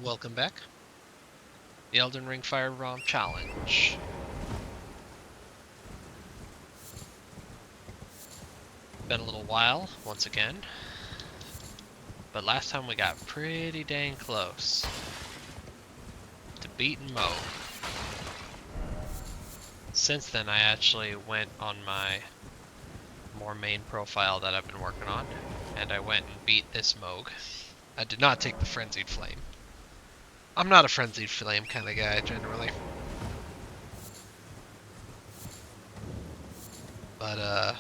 Welcome back. The Elden Ring Firebomb Challenge. Been a little while, once again. But last time we got pretty dang close to beating Mohg. Since then, I actually went on my more main profile that I've been working on, and I went and beat this Mohg. I did not take the Frenzied Flame. I'm not a Frenzied Flame kind of guy, generally. But,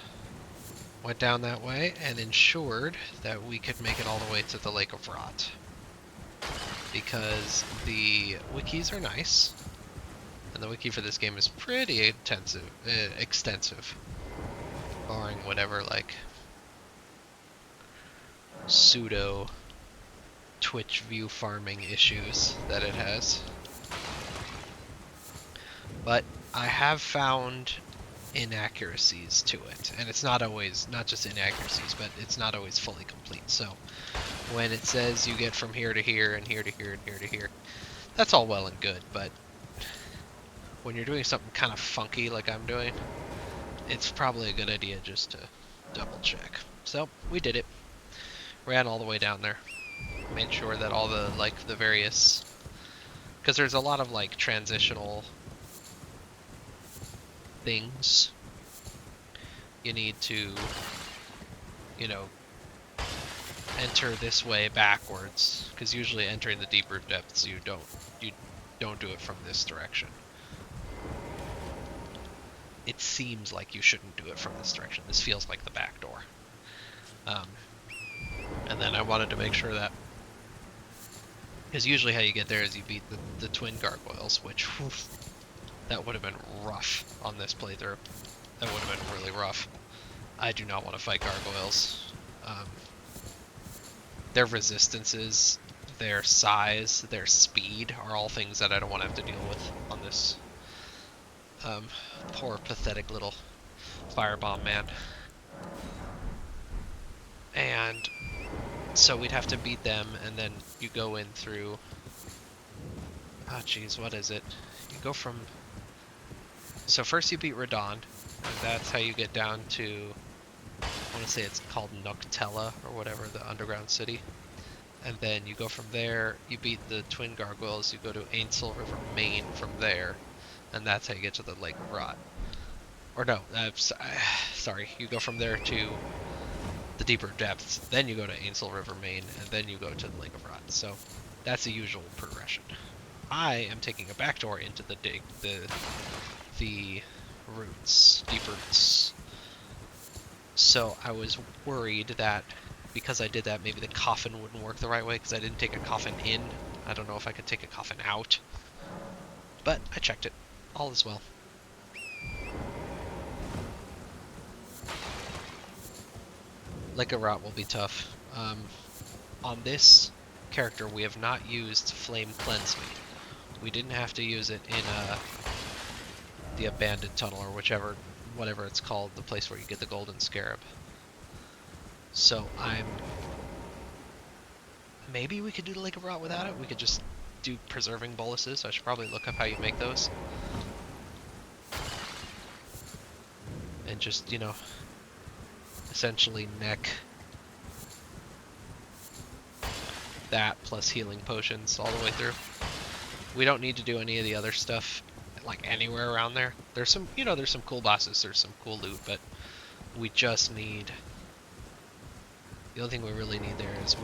went down that way and ensured that we could make it all the way to the Lake of Rot. Because the wikis are nice, and the wiki for this game is pretty extensive, barring whatever like pseudo Twitch view farming issues that it has. But I have found inaccuracies to it, and it's not just inaccuracies, but it's not always fully complete. So when it says you get from here to here and here to here and here to here, that's all well and good, but when you're doing something kind of funky like I'm doing, it's probably a good idea just to double check. So we did it. Ran all the way down there. Made sure that all the the various, because there's a lot of like transitional things you need to, you know, enter this way backwards, because usually entering the deeper depths you don't do it from this direction. It seems like you shouldn't do it from this direction. This feels like the back door. And then I wanted to make sure that, because usually how you get there is you beat the twin gargoyles, which, whew, that would have been rough on this playthrough. That would have been really rough. I do not want to fight gargoyles. Their resistances, their size, their speed are all things that I don't want to have to deal with on this poor, pathetic little firebomb man. And so we'd have to beat them, and then you go in through... Oh, geez, what is it? You go from... So first you beat Radon, and that's how you get down to... I want to say it's called Noctella, or whatever, the underground city. And then you go from there, you beat the Twin Gargoyles, you go to Ainsel River, Maine from there, and that's how you get to the Lake of Rot. Or no, sorry, you go from there to the deeper depths, then you go to Ainsel River, Maine, and then you go to the Lake of Rot. So that's the usual progression. I am taking a backdoor into the roots, deep roots. So I was worried that because I did that, maybe the coffin wouldn't work the right way, because I didn't take a coffin in. I don't know if I could take a coffin out. But I checked it. All is well. Lake of Rot will be tough. On this character, we have not used Flame Cleanse Me. We didn't have to use it in the Abandoned Tunnel, or whatever it's called, the place where you get the Golden Scarab. So maybe we could do the Lake of Rot without it. We could just do Preserving Boluses. I should probably look up how you make those. And just, you know, essentially neck that plus healing potions all the way through. We don't need to do any of the other stuff like anywhere around there. There's some, you know, there's some cool bosses, there's some cool loot, but we just need... The only thing we really need there is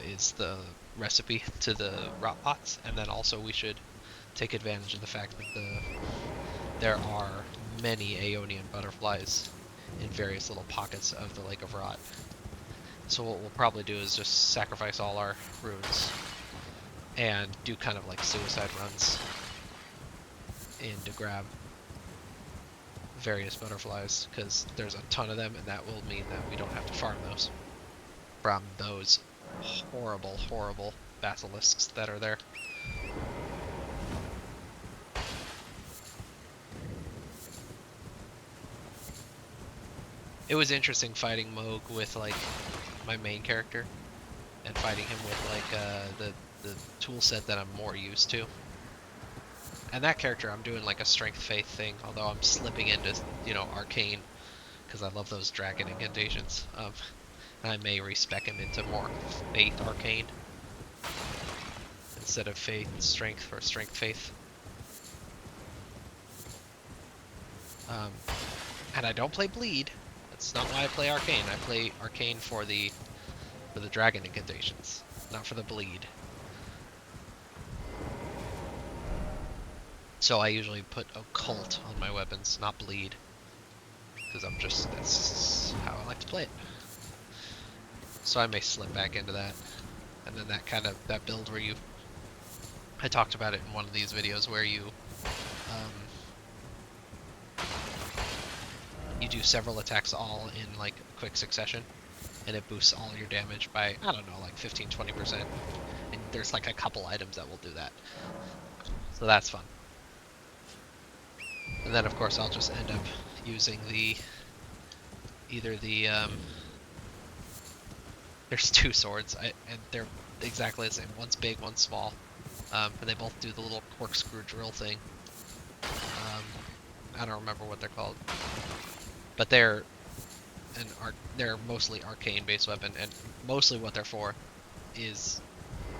is the recipe to the rot pots, and then also we should take advantage of the fact that there are many Aeonian butterflies in various little pockets of the Lake of Rot. So what we'll probably do is just sacrifice all our runes and do kind of like suicide runs in to grab various butterflies, because there's a ton of them, and that will mean that we don't have to farm those from those horrible, horrible basilisks that are there. It was interesting fighting Mohg with like my main character, and fighting him with like the tool set that I'm more used to. And that character, I'm doing like a strength faith thing, although I'm slipping into, you know, arcane because I love those dragon incantations. I may respec him into more faith arcane instead of faith strength for strength faith. Um, and I don't play bleed. That's not why I play arcane. I play arcane for the dragon incantations, not for the bleed. So I usually put occult on my weapons, not bleed, because that's how I like to play it. So I may slip back into that, and then that build where I talked about it in one of these videos where you do several attacks all in like quick succession, and it boosts all your damage by, I don't know, like 15-20%. And there's like a couple items that will do that. So that's fun. And then of course I'll just end up using either the there's two swords, and they're exactly the same. One's big, one's small, and they both do the little corkscrew drill thing. I don't remember what they're called, but they're mostly arcane based weapon, and mostly what they're for is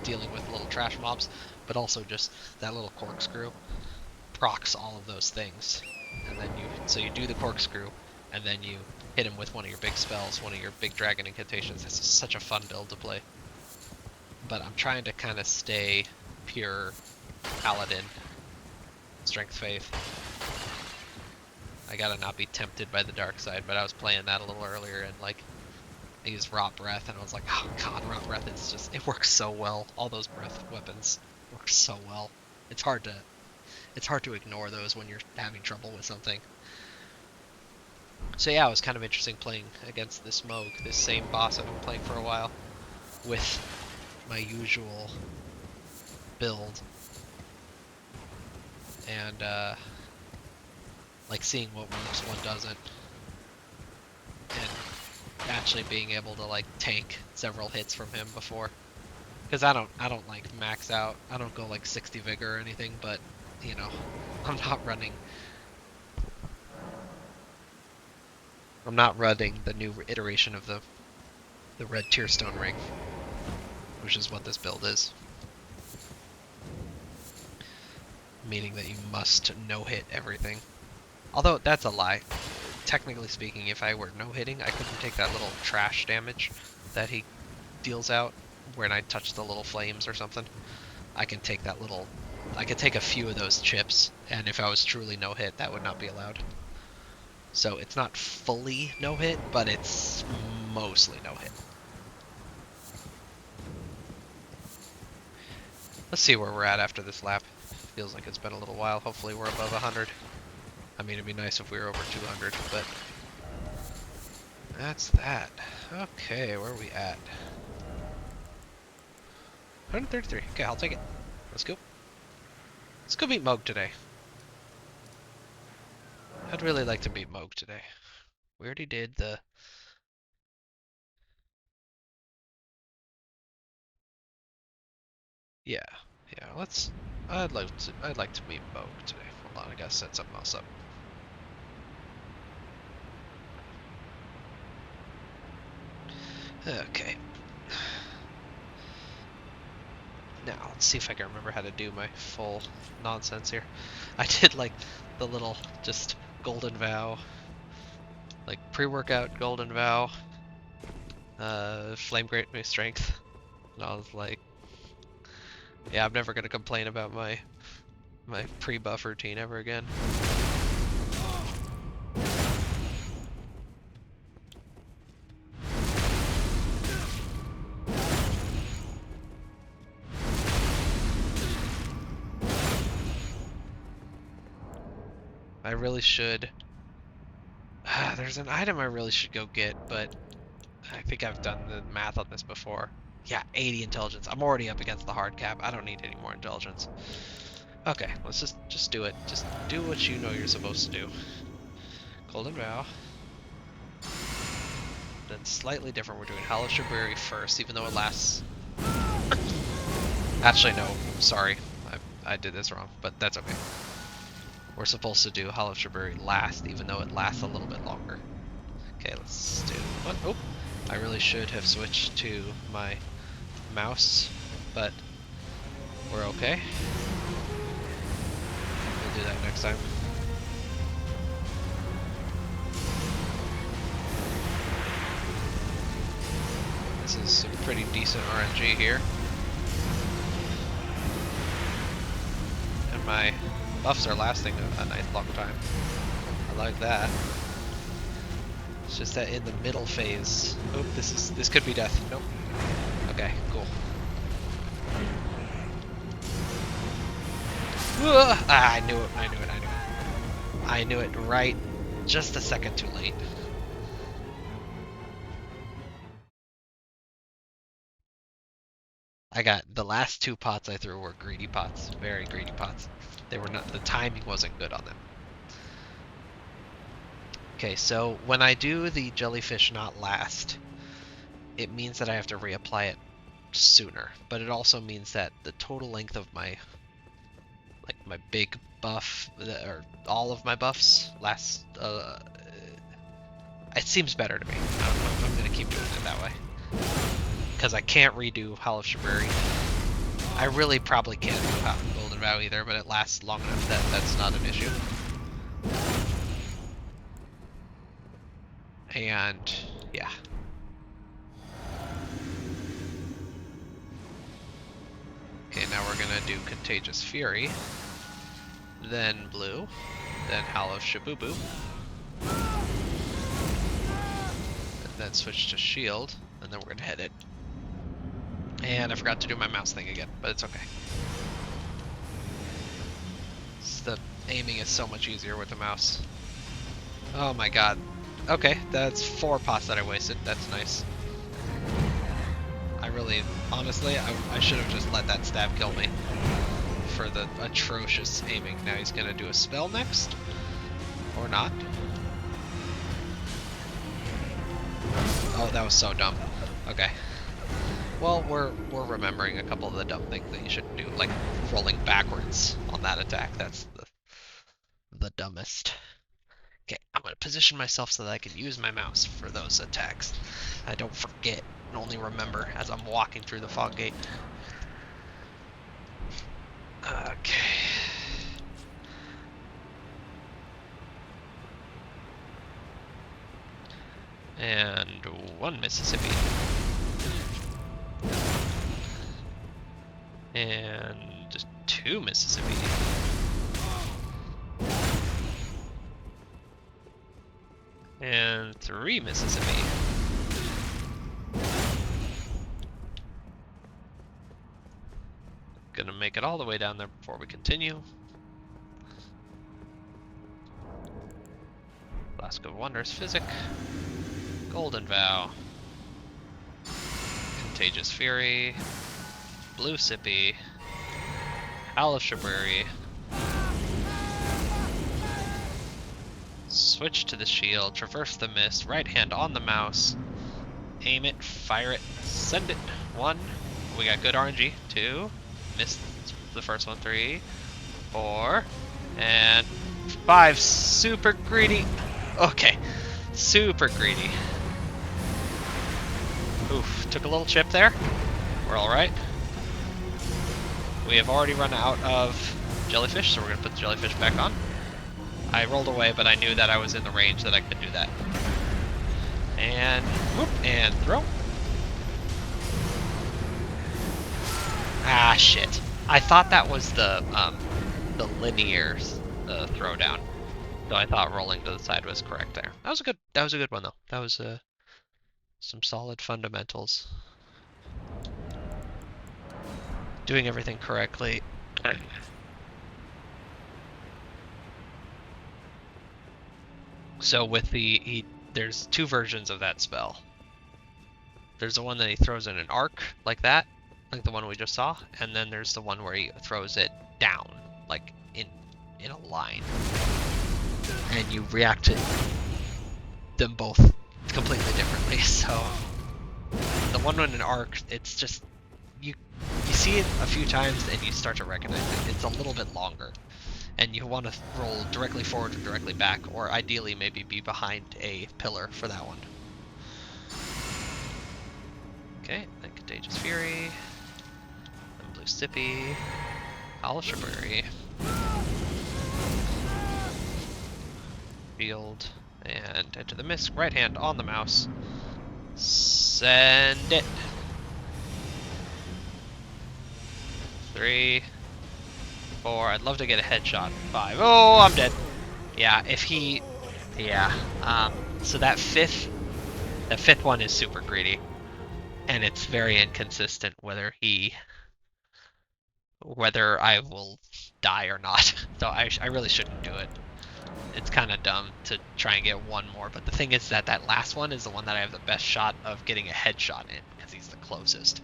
dealing with little trash mobs, but also just that little corkscrew procs all of those things, and then you do the corkscrew, and then you hit him with one of your big spells, one of your big dragon incantations. This is such a fun build to play. But I'm trying to kind of stay pure paladin, strength faith. I gotta not be tempted by the dark side, but I was playing that a little earlier, and like I used rot breath, and I was like, oh god, rot breath is just, it works so well. All those breath weapons work so well. It's hard to ignore those when you're having trouble with something. So yeah, it was kind of interesting playing against this Mohg, this same boss I've been playing for a while, with my usual build, and like seeing what works, what doesn't, and actually being able to like take several hits from him before, because I don't like max out. I don't go like 60 vigor or anything, but you know, I'm not running the new iteration of the red tearstone ring, which is what this build is. Meaning that you must no-hit everything. Although, that's a lie. Technically speaking, if I were no-hitting, I couldn't take that little trash damage that he deals out when I touch the little flames or something. I can take a few of those chips, and if I was truly no-hit, that would not be allowed. So it's not fully no-hit, but it's mostly no-hit. Let's see where we're at after this lap. Feels like it's been a little while. Hopefully we're above 100. I mean, it'd be nice if we were over 200, but that's that. Okay, where are we at? 133. Okay, I'll take it. Let's go. Let's go beat Mohg today. I'd really like to beat Mohg today. We already did the... Yeah, let's... I'd like to meet Mohg today. Hold on, I gotta set something else up. Okay. Now, let's see if I can remember how to do my full nonsense here. I did like the little just golden vow, like pre-workout golden vow, flame grate my strength, and I was like, yeah, I'm never gonna complain about my pre-buff routine ever again. I really should. There's an item I really should go get, but I think I've done the math on this before. Yeah, 80 intelligence. I'm already up against the hard cap. I don't need any more intelligence. Okay, let's just do it. Just do what you know you're supposed to do. Golden Vow. then slightly different. We're doing Hollow Shaburi first, even though it lasts... Actually, no. Sorry. I did this wrong, but that's okay. We're supposed to do Hollow Shaburi last, even though it lasts a little bit longer. Okay, let's do one. Oh, I really should have switched to my mouse, but we're okay. We'll do that next time. This is some pretty decent RNG here. And my buffs are lasting a nice long time. I like that. It's just that in the middle phase. Oh, this could be death. Nope. Okay, cool. Ah, I knew it. I knew it right just a second too late. I got the last two pots I threw were greedy pots, very greedy pots. They were not, the timing wasn't good on them. Okay, so when I do the jellyfish not last, it means that I have to reapply it sooner, but it also means that the total length of my big buff, or all of my buffs lasts, it seems better to me. I'm gonna keep doing it that way. Because I can't redo Hollow Shaburi. I really probably can't do Golden Vow either, but it lasts long enough that that's not an issue. And yeah. Okay, now we're gonna do Contagious Fury, then Blue, then Hollow Shabubu, and then switch to Shield, and then we're gonna hit it. And I forgot to do my mouse thing again, but it's okay. The aiming is so much easier with the mouse. Oh my god. Okay, that's 4 pots that I wasted. That's nice. I really, honestly, I should have just let that stab kill me for the atrocious aiming. Now he's gonna do a spell next, or not. Oh, that was so dumb. Okay. Well, we're remembering a couple of the dumb things that you shouldn't do, like rolling backwards on that attack. That's the dumbest. Okay, I'm gonna position myself so that I can use my mouse for those attacks. I don't forget and only remember as I'm walking through the fog gate. Okay. And 1 Mississippi. And just 2 Mississippi. And 3 Mississippi. Gonna make it all the way down there before we continue. Flask of Wonders, Physic. Golden Vow. Contagious Fury. Blue Sippy, Hollow Shaburi, switch to the shield, traverse the mist, right hand on the mouse, aim it, fire it, send it. 1, we got good RNG. 2, missed the first one. 3, 4, and 5. Super greedy. Okay, super greedy. Oof, took a little chip there. We're alright. We have already run out of jellyfish, so we're going to put the jellyfish back on. I rolled away, but I knew that I was in the range that I could do that. And whoop, and throw. Ah, shit. I thought that was the linear throwdown. So I thought rolling to the side was correct there. That was a good one though. That was some solid fundamentals. Doing everything correctly. So with there's 2 versions of that spell. There's the one that he throws in an arc, like that, like the one we just saw, and then there's the one where he throws it down, like in a line. And you react to them both completely differently. So the one in Arc, it's just you see it a few times and you start to recognize it. It's a little bit longer, and you want to roll directly forward or directly back, or ideally maybe be behind a pillar for that one. Okay, then Contagious Fury, then Blue Sippy, Polished Berry, Field, and Enter the Mist. Right hand on the mouse. Send it. 3, 4. I'd love to get a headshot. 5. Oh, I'm dead. Yeah, if he, yeah. So that fifth one is super greedy, and it's very inconsistent whether I will die or not. So I really shouldn't do it. It's kind of dumb to try and get one more, but the thing is that last one is the one that I have the best shot of getting a headshot in, because he's the closest.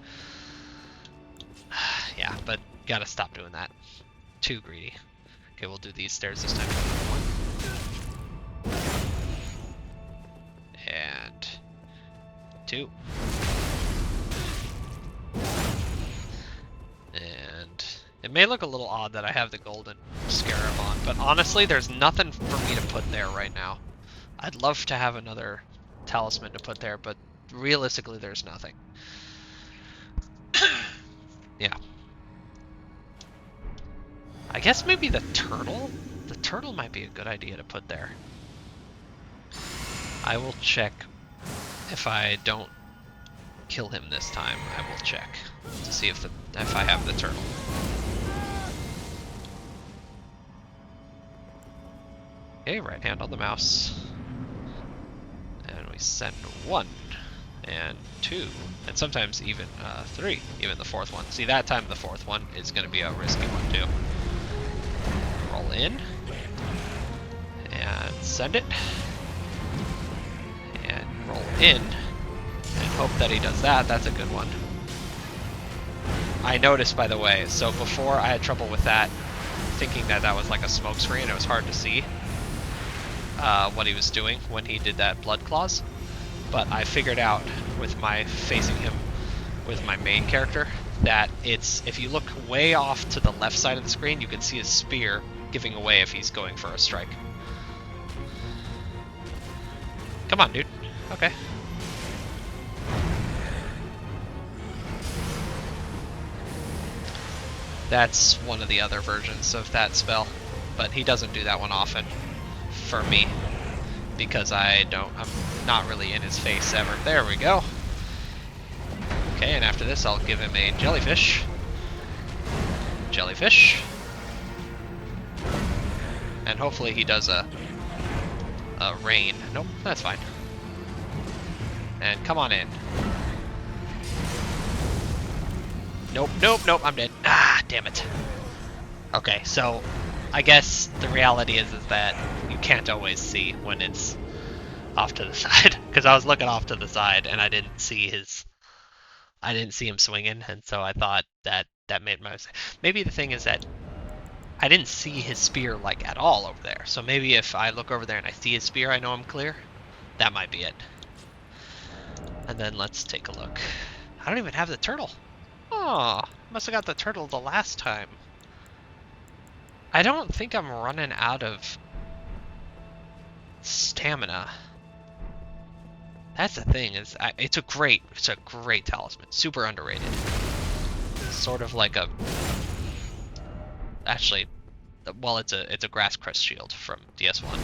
Yeah, but gotta stop doing that. Too greedy. Okay, we'll do these stairs this time. 1. And 2. And it may look a little odd that I have the golden scarab on, but honestly, there's nothing for me to put there right now. I'd love to have another talisman to put there, but realistically, there's nothing. Yeah. I guess maybe the turtle? The turtle might be a good idea to put there. I will check. If I don't kill him this time, I will check to see if I have the turtle. Okay, right hand on the mouse. And we send 1 and 2 and sometimes even 3, even the 4th one. See, that time the 4th one is going to be a risky one too. Roll in and send it and roll in and hope that he does that. That's a good one. I noticed, by the way, so before I had trouble with that, thinking that was like a smoke screen. It was hard to see what he was doing when he did that blood claws. But I figured out with my facing him with my main character that if you look way off to the left side of the screen, you can see his spear giving away if he's going for a strike. Come on, dude. Okay. That's one of the other versions of that spell, but he doesn't do that one often for me because I'm not really in his face ever. There we go. Okay, and after this I'll give him a jellyfish. Jellyfish. And hopefully he does a rain. Nope, that's fine. And come on in. Nope, nope, nope, I'm dead. Ah, damn it. Okay, so I guess the reality is that you can't always see when it's off to the side, because I was looking off to the side and I didn't see him swinging, and so I thought that made my mistake. Maybe the thing is that I didn't see his spear like at all over there, so maybe if I look over there and I see his spear, I know I'm clear. That might be it. And then let's take a look. I don't even have the turtle. Oh, must have got the turtle the last time. I don't think I'm running out of stamina. That's the thing, it's a great talisman. Super underrated. Sort of like a, actually, well, it's a grass crest shield from DS1.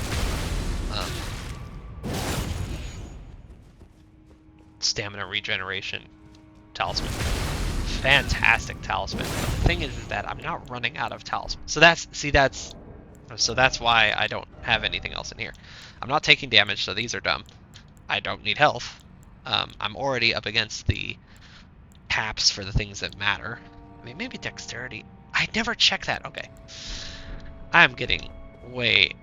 Stamina regeneration talisman. Fantastic talisman. But the thing is that I'm not running out of talisman. So that's why I don't have anything else in here. I'm not taking damage, so these are dumb. I don't need health. I'm already up against the caps for the things that matter. I mean, maybe dexterity. I never check that. Okay. I'm getting way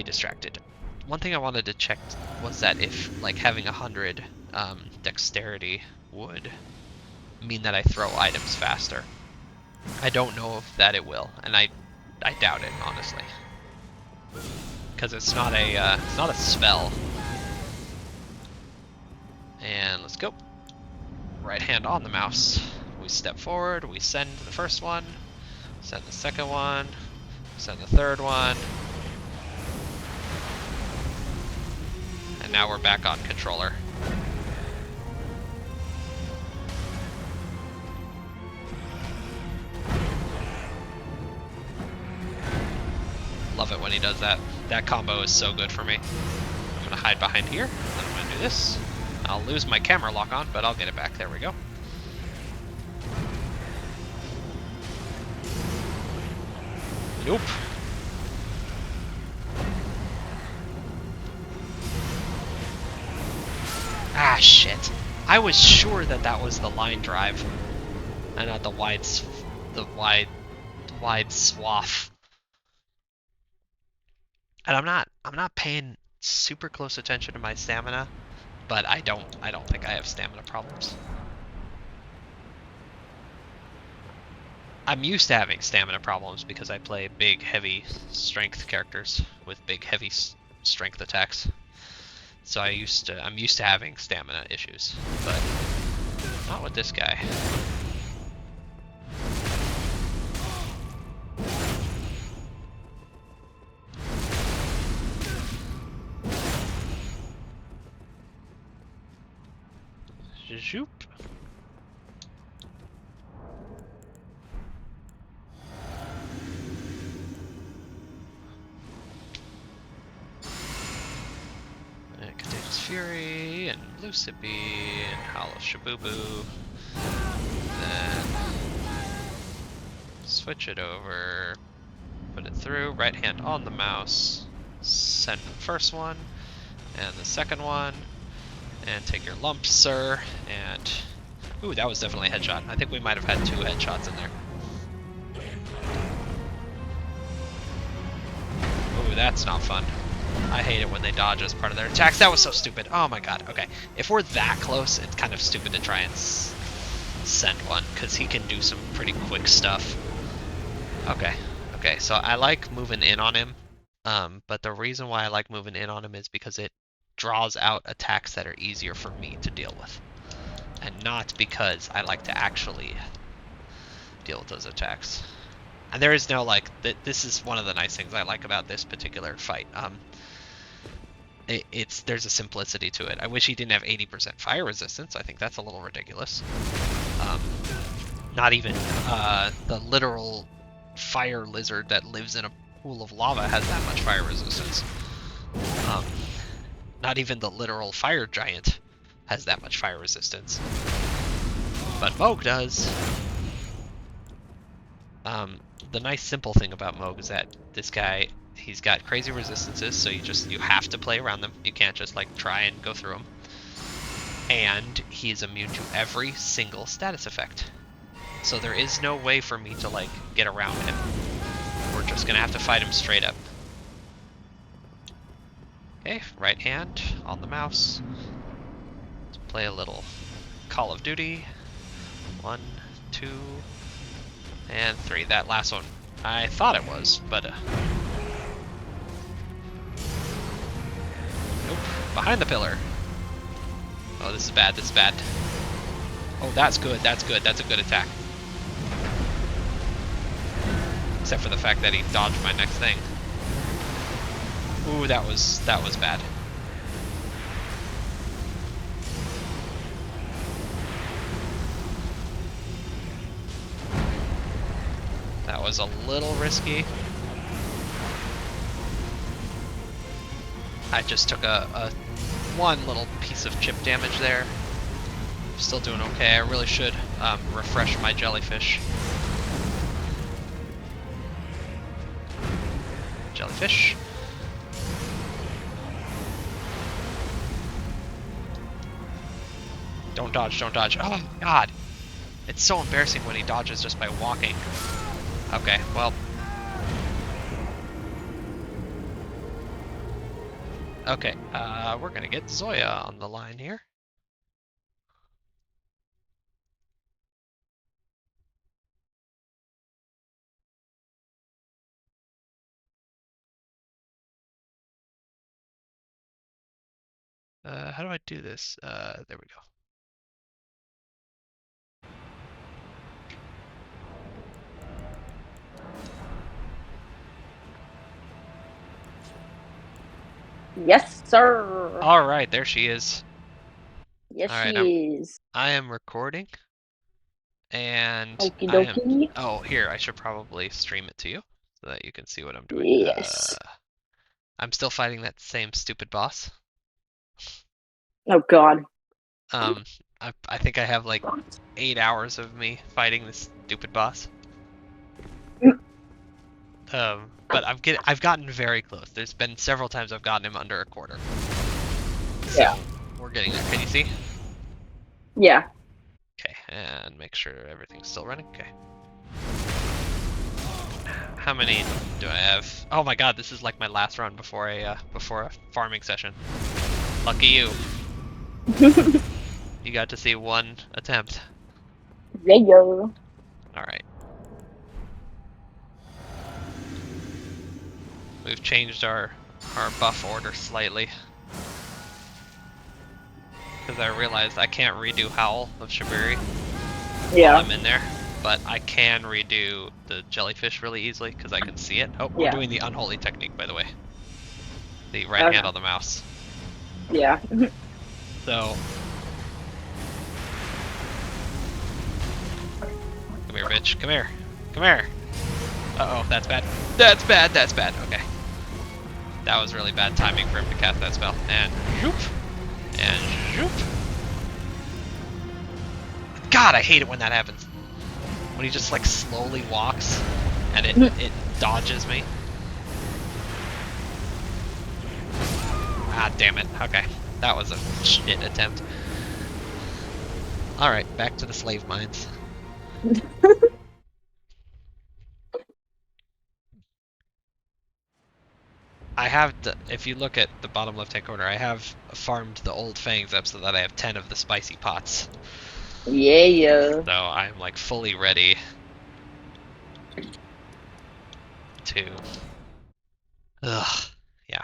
distracted. One thing I wanted to check was that if, like, having 100 dexterity would mean that I throw items faster. I don't know if that it will, and I doubt it, honestly, because it's not a spell. And let's go. Right hand on the mouse. We step forward, we send the first one, send the second one, send the third one. And now we're back on controller. Love it when he does that. That combo is so good for me. I'm gonna hide behind here, then I'm gonna do this. I'll lose my camera lock on, but I'll get it back. There we go. Nope. Ah, shit. I was sure that that was the line drive, and not the wide swath. And I'm not paying super close attention to my stamina, but I don't think I have stamina problems. I'm used to having stamina problems because I play big, heavy strength characters with big, heavy strength attacks. So I'm used to having stamina issues, but not with this guy. Zoop. Contagious Fury, and Blue Sippy, and Hollow Shabubu. Then switch it over, put it through, right hand on the mouse, send the first one, and the second one, and take your lump, sir, and... Ooh, that was definitely a headshot. I think we might have had 2 headshots in there. Ooh, that's not fun. I hate it when they dodge as part of their attacks. That was so stupid. Oh my god. Okay. If we're that close, it's kind of stupid to try and send one, because he can do some pretty quick stuff. Okay. Okay, so I like moving in on him, but the reason why I like moving in on him is because it draws out attacks that are easier for me to deal with. And not because I like to actually deal with those attacks. And there is no, like, this is one of the nice things I like about this particular fight. There's a simplicity to it. I wish he didn't have 80% fire resistance. I think that's a little ridiculous. Not even the literal fire lizard that lives in a pool of lava has that much fire resistance. Not even the literal fire giant has that much fire resistance. But Mohg does. The nice simple thing about Mohg is that this guy, he's got crazy resistances, so you have to play around them. You can't just like try and go through them. And he's immune to every single status effect. So there is no way for me to like get around him. We're just gonna have to fight him straight up. Okay, right hand on the mouse. Let's play a little Call of Duty. 1, 2, and 3. That last one, I thought it was, but nope. Behind the pillar. Oh, this is bad. This is bad. Oh, that's good. That's good. That's a good attack. Except for the fact that he dodged my next thing. Ooh, that was bad. That was a little risky. I just took a one little piece of chip damage there. Still doing okay. I really should refresh my jellyfish. Jellyfish. Don't dodge, don't dodge. Oh, God. It's so embarrassing when he dodges just by walking. Okay, well. Okay, we're gonna get Zoya on the line here. How do I do this? There we go. Yes, sir. All right, there she is. Yes, All right, she is. I am recording, and Okie I am. dokie. Oh, here, I should probably stream it to you so that you can see what I'm doing. Yes. I'm still fighting that same stupid boss. Oh God. Um, I think I have like 8 hours of me fighting this stupid boss. But I've gotten very close. There's been several times I've gotten him under a quarter. Yeah. So we're getting there. Can you see? Yeah. Okay, and make sure everything's still running. Okay. How many do I have? Oh my god, this is like my last run before a farming session. Lucky you. You got to see one attempt. Yeah. All right. We've changed our buff order slightly because I realized I can't redo Howl of Shibiri while Yeah. I'm in there, but I can redo the jellyfish really easily because I can see it. Oh, we're Yeah. doing the unholy technique, by the way. The right Okay. hand on the mouse. Yeah. So, come here, bitch. Come here. Come here. Uh-oh, that's bad. That's bad, that's bad. Okay. That was really bad timing for him to cast that spell. And zoop. And zoop. God, I hate it when that happens. When he just like slowly walks and it dodges me. Ah, damn it. Okay. That was a shit attempt. Alright, back to the slave mines. I have, if you look at the bottom left hand corner, I have farmed the old fangs up so that I have 10 of the spicy pots. Yeah. So I'm like fully ready to. Ugh. Yeah.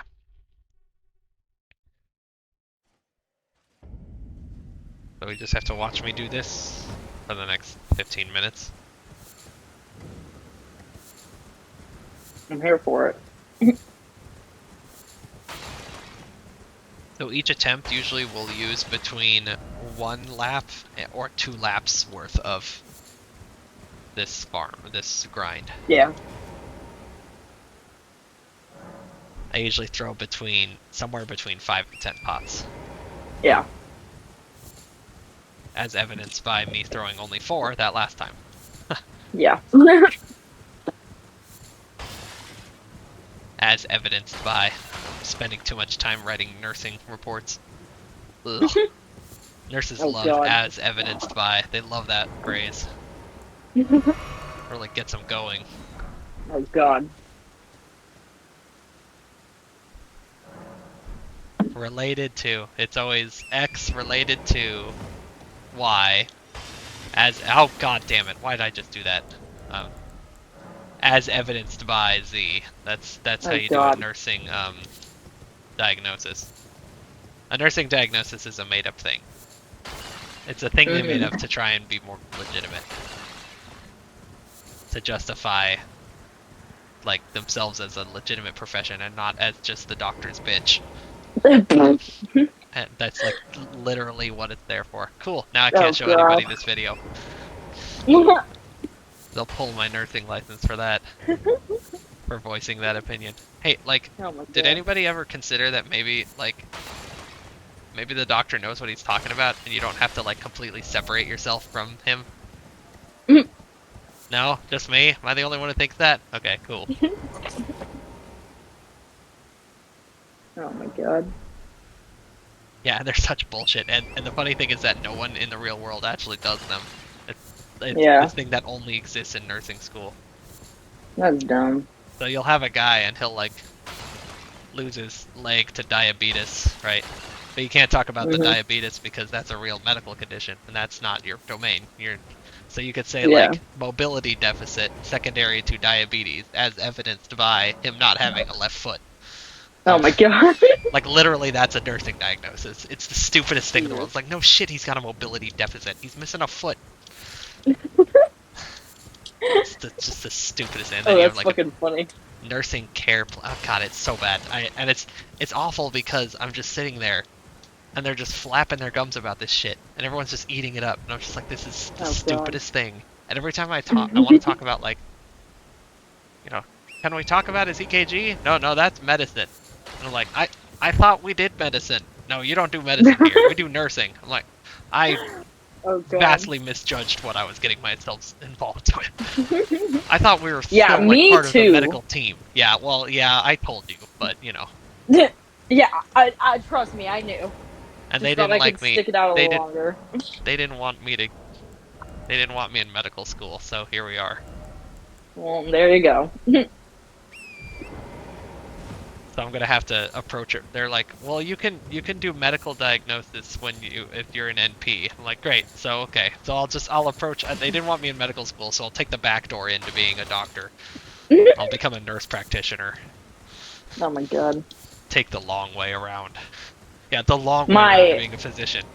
So we just have to watch me do this for the next 15 minutes. I'm here for it. So each attempt usually will use between 1 lap or 2 laps worth of this grind. Yeah. I usually throw somewhere between 5 and 10 pots. Yeah. As evidenced by me throwing only 4 that last time. Yeah. As evidenced by spending too much time writing nursing reports. Ugh. Nurses Oh love God. as evidenced by. They love that phrase. Really gets them going. Oh God. Related to. It's always X related to Y. Oh god damn it! Why did I just do that? As evidenced by Z. That's how Oh you do a God. nursing diagnosis. A nursing diagnosis is a made-up thing. It's a thing they made up to try and be more legitimate. To justify like themselves as a legitimate profession and not as just the doctor's bitch. And that's like literally what it's there for. Cool. Now I Oh can't show God. anybody this video. They'll pull my nursing license for that. For voicing that opinion. Hey, like, Oh my did God. anybody ever consider that maybe the doctor knows what he's talking about and you don't have to like completely separate yourself from him? No? Just me? Am I the only one who thinks that? Okay, cool. Oh my God. Yeah, they're such bullshit. And the funny thing is that no one in the real world actually does them. It's Yeah. this thing that only exists in nursing school. That's dumb. So you'll have a guy and he'll like lose his leg to diabetes, right? But you can't talk about the diabetes because that's a real medical condition and that's not your domain. So you could say Yeah. like mobility deficit secondary to diabetes as evidenced by him not having a left foot. Oh my god. Like, literally, that's a nursing diagnosis. It's the stupidest thing in the world. Jesus. It's like, no shit, he's got a mobility deficit. He's missing a foot. It's just the stupidest. And then Oh, you have that's like a fucking funny. nursing care. Oh god, it's so bad. And it's awful because I'm just sitting there, and they're just flapping their gums about this shit, and everyone's just eating it up, and I'm just like, this is the Oh god. stupidest thing. And every time I want to talk about, like, you know, can we talk about his EKG? No, no, that's medicine. And I'm like, I thought we did medicine. No, you don't do medicine here. We do nursing. I'm like, I Oh god. vastly misjudged what I was getting myself involved with. I thought we were Yeah, still like me part of the too. medical team. Yeah, well, yeah, I told you, but you know, Yeah, I trust me, I knew. and Just they thought didn't I like could me. stick it out a They little did. longer. They didn't want me to. They didn't want me in medical school, so here we are. Well, there you go. So I'm gonna have to approach it. They're like, well, you can do medical diagnosis if you're an NP. I'm like, great. So okay. So I'll approach. They didn't want me in medical school, so I'll take the back door into being a doctor. I'll become a nurse practitioner. Oh my god. Take the long way around. Yeah, the long way around to My being a physician.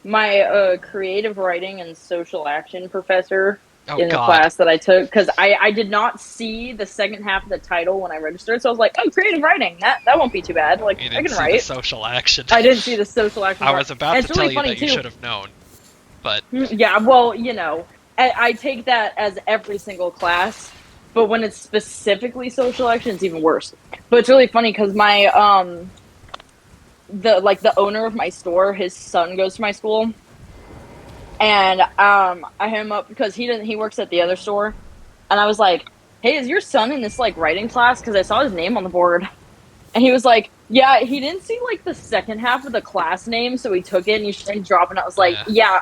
my creative writing and social action professor Oh in the God. class that I took, because I did not see the second half of the title when I registered, so I was like, oh, creative writing, that won't be too bad. Like, You I didn't can see the write. social action. I didn't see the social action I part. was about And to it's tell really you funny that you too. should have known, but Yeah, well, you know, I take that as every single class, but when it's specifically social action, it's even worse. But it's really funny because my the owner of my store, his son goes to my school, and I hit him up because he works at the other store, and I was like, hey, is your son in this like writing class? Because I saw his name on the board. And he was like, yeah, he didn't see like the second half of the class name, so he took it and he started dropping it. I was like, yeah. yeah,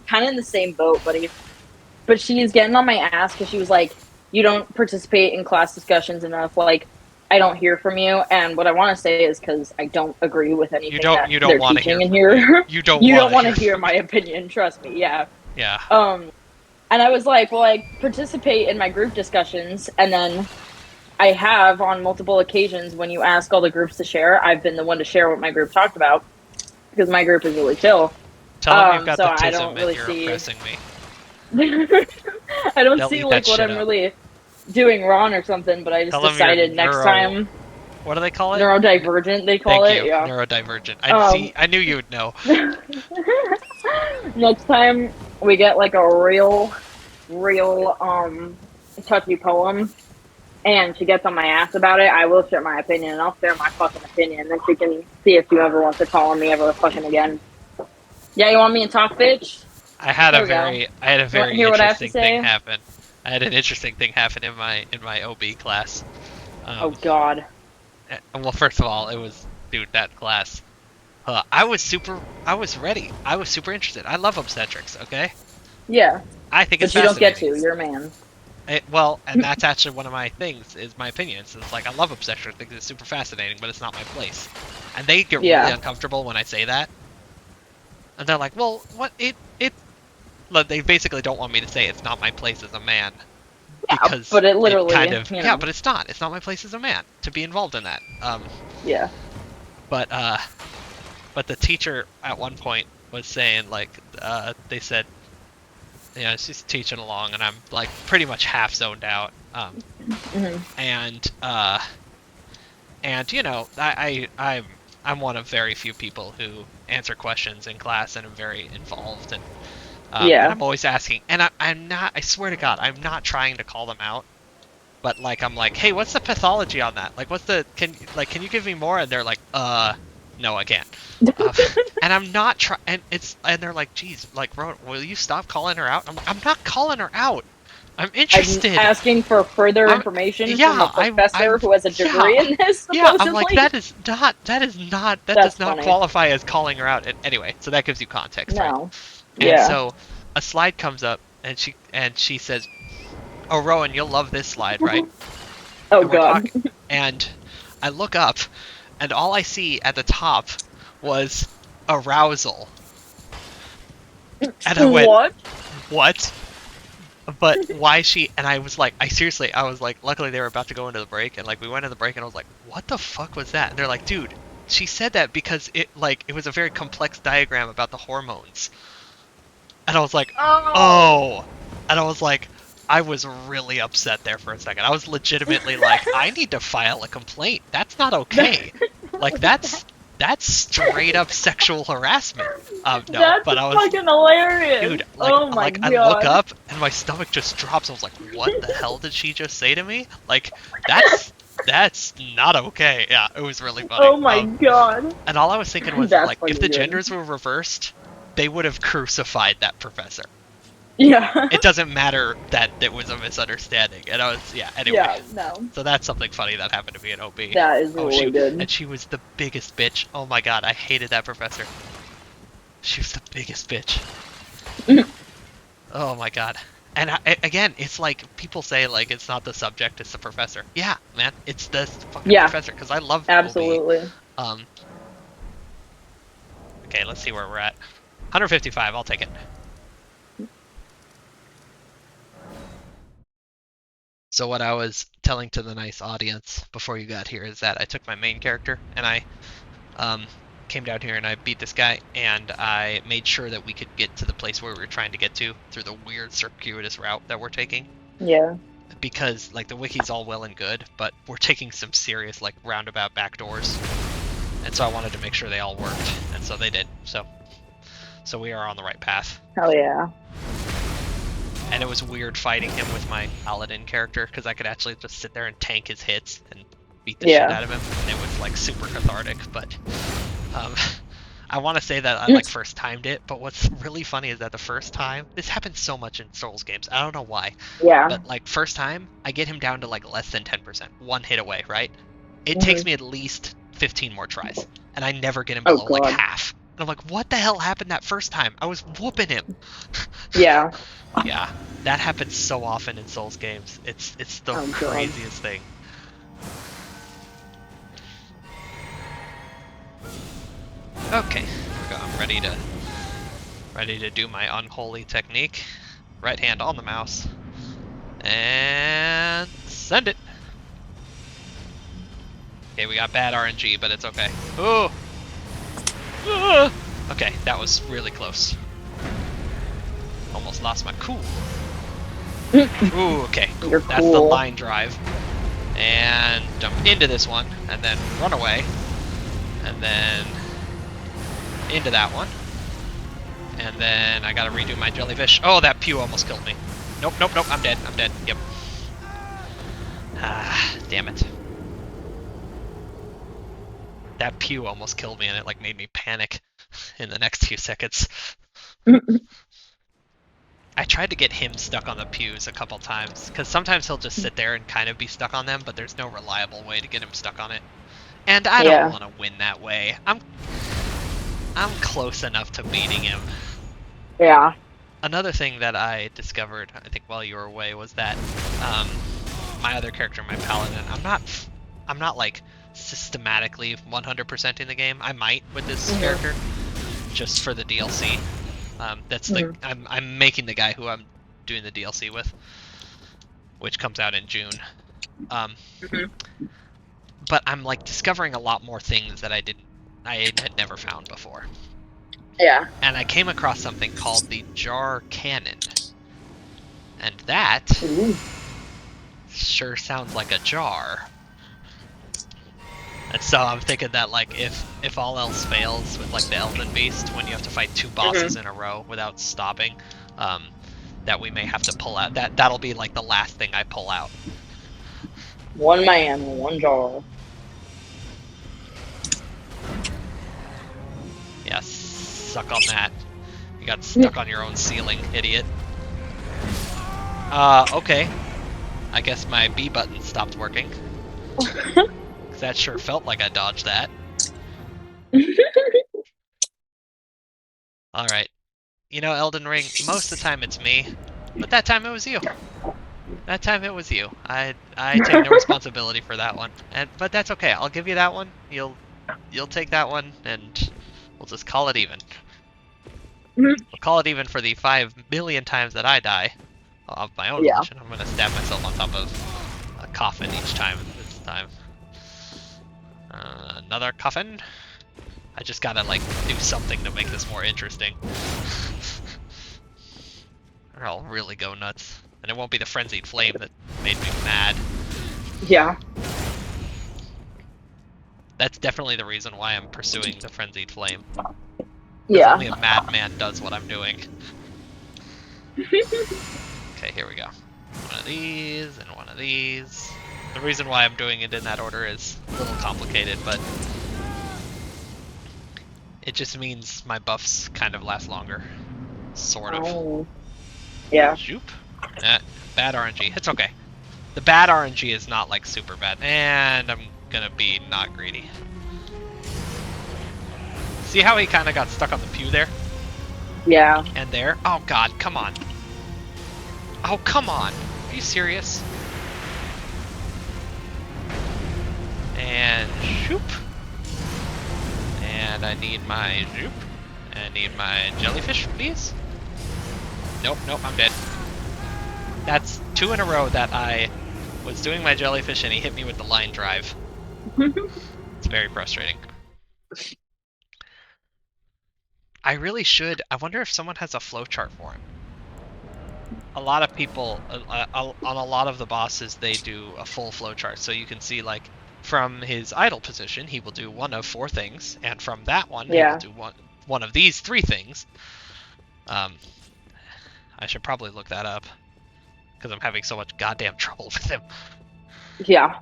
kind of in the same boat, buddy. But she's getting on my ass because she was like, you don't participate in class discussions enough. Like, I don't hear from you. And what I want to say is because I don't agree with anything that You don't they're want to teaching hear in from me. here. You don't You want don't to want to hear hear from my me. opinion. Trust me. Yeah. Yeah. And I was like, well, I participate in my group discussions, and then I have on multiple occasions when you ask all the groups to share, I've been the one to share what my group talked about because my group is really chill. Tell them you've got So the I tism don't and really you're see. oppressing me. I don't They'll see eat that like what shit I'm up. really doing wrong or something, but I just Tell them you're decided next time What do they call it? neurodivergent they call Thank it. you. Yeah. Neurodivergent. Um, I knew you would know. next time we get like a real touchy poem and she gets on my ass about it, I will share my opinion, and I'll share my fucking opinion. Then she can see if you ever wants to call on me ever fucking again. Yeah, you want me to talk, bitch? I had There a we go. You want to very hear what I have to interesting thing say? happen. I had an interesting thing happen in my OB class. Oh God. Well, first of all, it was, dude, that class. I was ready. I was super interested. I love obstetrics. Okay. Yeah, I think it's but you don't get fascinating. to. You're a man. Well, and that's actually one of my things, is my opinions. It's like, I love obstetrics, I think it's super fascinating, but it's not my place. And they get really Yeah. uncomfortable when I say that. And they're like, well, what, like, they basically don't want me to say it's not my place as a man. Yeah, Because but it it literally, kind of, you know. yeah, but it's not. It's not my place as a man to be involved in that. Yeah. But the teacher at one point was saying, like, they said, you know, she's teaching along, and I'm like pretty much half zoned out. Mhm. And you know, I'm one of very few people who answer questions in class, and I'm very involved, and Yeah. I'm always asking, and I'm not. I swear to God, I'm not trying to call them out, but like I'm like, hey, what's the pathology on that? Like, can you give me more? And they're like, no, I can't. And I'm not trying, and they're like, geez, like, will you stop calling her out? I'm not calling her out. I'm interested. I'm asking for further information from a professor who has a degree in this, yeah. I'm like, supposedly. that That's does not funny. qualify as calling her out. And anyway, so that gives you context, right? No. And Yeah. so a slide comes up, and she says, "Oh, Rowan, you'll love this slide, right?" Oh And we're God. talking, and I look up, and all I see at the top was arousal. And I went, What? what? But why she and I was like, I was like, luckily they were about to go into the break, and like we went into the break, and I was like, what the fuck was that? And they're like, dude, she said that because it was a very complex diagram about the hormones. And I was like, Oh. oh. And I was like, I was really upset there for a second. I was legitimately like, I need to file a complaint. That's not okay. Like that's straight up sexual harassment. No, That's but I was, fucking hilarious. dude, Oh my I look god. up and my stomach just drops. I was like, what the hell did she just say to me? Like that's not okay. Yeah, it was really funny. Oh my god. And all I was thinking was That's like, if fucking the good. genders were reversed, they would have crucified that professor. Yeah. It doesn't matter that it was a misunderstanding. And I was, yeah, anyway. Yeah, no. So that's something funny that happened to me in OB. That is Oh, really good. and she was the biggest bitch. Oh my god, I hated that professor. She was the biggest bitch. Oh my god. And again, it's like people say like it's not the subject, it's the professor. Yeah, man, it's the fucking Yeah, professor because I love OB. absolutely. Um, okay, let's see where we're at. 155, I'll take it. So what I was telling to the nice audience before you got here is that I took my main character and I um, came down here and I beat this guy and I made sure that we could get to the place where we were trying to get to through the weird circuitous route that we're taking. Yeah. Because like the wiki's all well and good, but we're taking some serious like roundabout backdoors, and so I wanted to make sure they all worked, and so they did. So we are on the right path. Hell yeah. And it was weird fighting him with my paladin character because I could actually just sit there and tank his hits and beat the shit Yeah. out of him, and it was like super cathartic. But um, I want to say that I like first timed it, but what's really funny is that the first time this happens so much in Souls games. I don't know why, Yeah. but like first time I get him down to like less than 10%, one hit away, right? It takes Mhm. me at least 15 more tries, and I never get him Oh below like god. half. And I'm like, what the hell happened that first time? I was whooping him. Yeah. Yeah, that happens so often in Souls games. It's the Oh god. craziest thing. Okay, I'm ready to do my unholy technique. Right hand on the mouse. And send it. Okay, we got bad RNG, but it's okay. Oh! Okay, that was really close. Almost lost my cool. Ooh, okay, cool. You're That's the cool. line drive. And jump into this one, and then run away. And then into that one. And then I gotta redo my jellyfish. Oh, that pew almost killed me. Nope, nope, nope, I'm dead, I'm dead, yep. Ah, damn it. That pew almost killed me and it like made me panic in the next few seconds. I tried to get him stuck on the pews a couple times, because sometimes he'll just sit there and kind of be stuck on them, but there's no reliable way to get him stuck on it. And I don't Yeah. want to win that way. I'm close enough to beating him. Yeah. Another thing that I discovered, I think while you were away, was that my other character, my paladin, I'm not like systematically 100% in the game. I might with this character, just for the DLC. That's the I'm making the guy who I'm doing the DLC with, which comes out in June. But I'm like discovering a lot more things that I had never found before. Yeah. And I came across something called the jar cannon, and that Ooh. sure sounds like a jar. And so I'm thinking that like if all else fails with like the Elden Beast, when you have to fight two bosses in a row without stopping, that we may have to pull out. That'll be like the last thing I pull out. One man, one jar. Yeah, suck on that. You got stuck on your own ceiling, idiot. Okay. I guess my B button stopped working. That sure felt like I dodged that. Alright. You know, Elden Ring, most of the time it's me, but that time it was you. That time it was you. I take no responsibility for that one. But that's okay. I'll give you that one. You'll take that one, and we'll just call it even. We'll call it even for the 5 million times that I die. of my own Yeah. volition. I'm gonna stab myself on top of a coffin each time this time. Another coffin. I just gotta like do something to make this more interesting. Or I'll really go nuts. And it won't be the frenzied flame that made me mad. Yeah. That's definitely the reason why I'm pursuing the frenzied flame. Because Yeah. only a madman does what I'm doing. Okay, here we go. One of these and one of these. The reason why I'm doing it in that order is a little complicated, but it just means my buffs kind of last longer. Sort of. Oh. Yeah. Shoop. Bad RNG. It's okay. The bad RNG is not like super bad. And I'm gonna be not greedy. See how he kind of got stuck on the pew there? Yeah. And there? Oh god, come on. Oh, come on. Are you serious? And shoop. And I need my zoop. I need my jellyfish, please. Nope, nope, I'm dead. That's 2 in a row that I was doing my jellyfish and he hit me with the line drive. It's very frustrating. I really should. I wonder if someone has a flowchart for him. A lot of people, on a lot of the bosses, they do a full flowchart. So you can see, like, from his idle position, he will do one of 4 things, and from that one, he will Yeah. do one of these 3 things. I should probably look that up, because I'm having so much goddamn trouble with him. Yeah.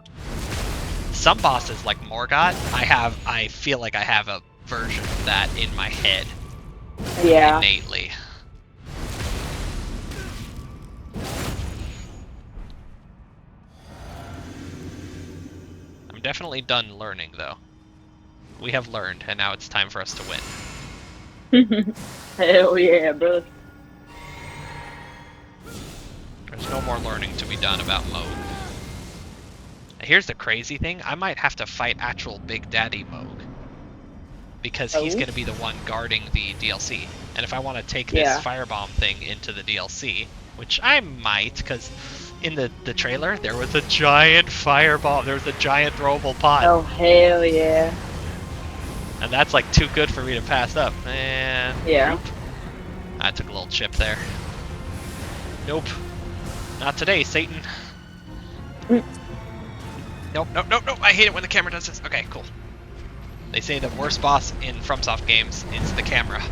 Some bosses, like Morgott, I feel like I have a version of that in my head Yeah. innately. I'm definitely done learning, though. We have learned, and now it's time for us to win. Hell yeah, bro. There's no more learning to be done about Mohg. Here's the crazy thing, I might have to fight actual Big Daddy Mohg, because he's Oh. going to be the one guarding the DLC. And if I want to take this Yeah. Firebomb thing into the DLC, which I might, because in the trailer, there was a giant Firebomb, there was a giant throwable pot. Oh hell yeah. And that's like too good for me to pass up. And Yeah. I took a little chip there. Nope. Not today, Satan. Mm. Nope, nope, nope, nope. I hate it when the camera does this. Okay, cool. They say the worst boss in FromSoft games is the camera.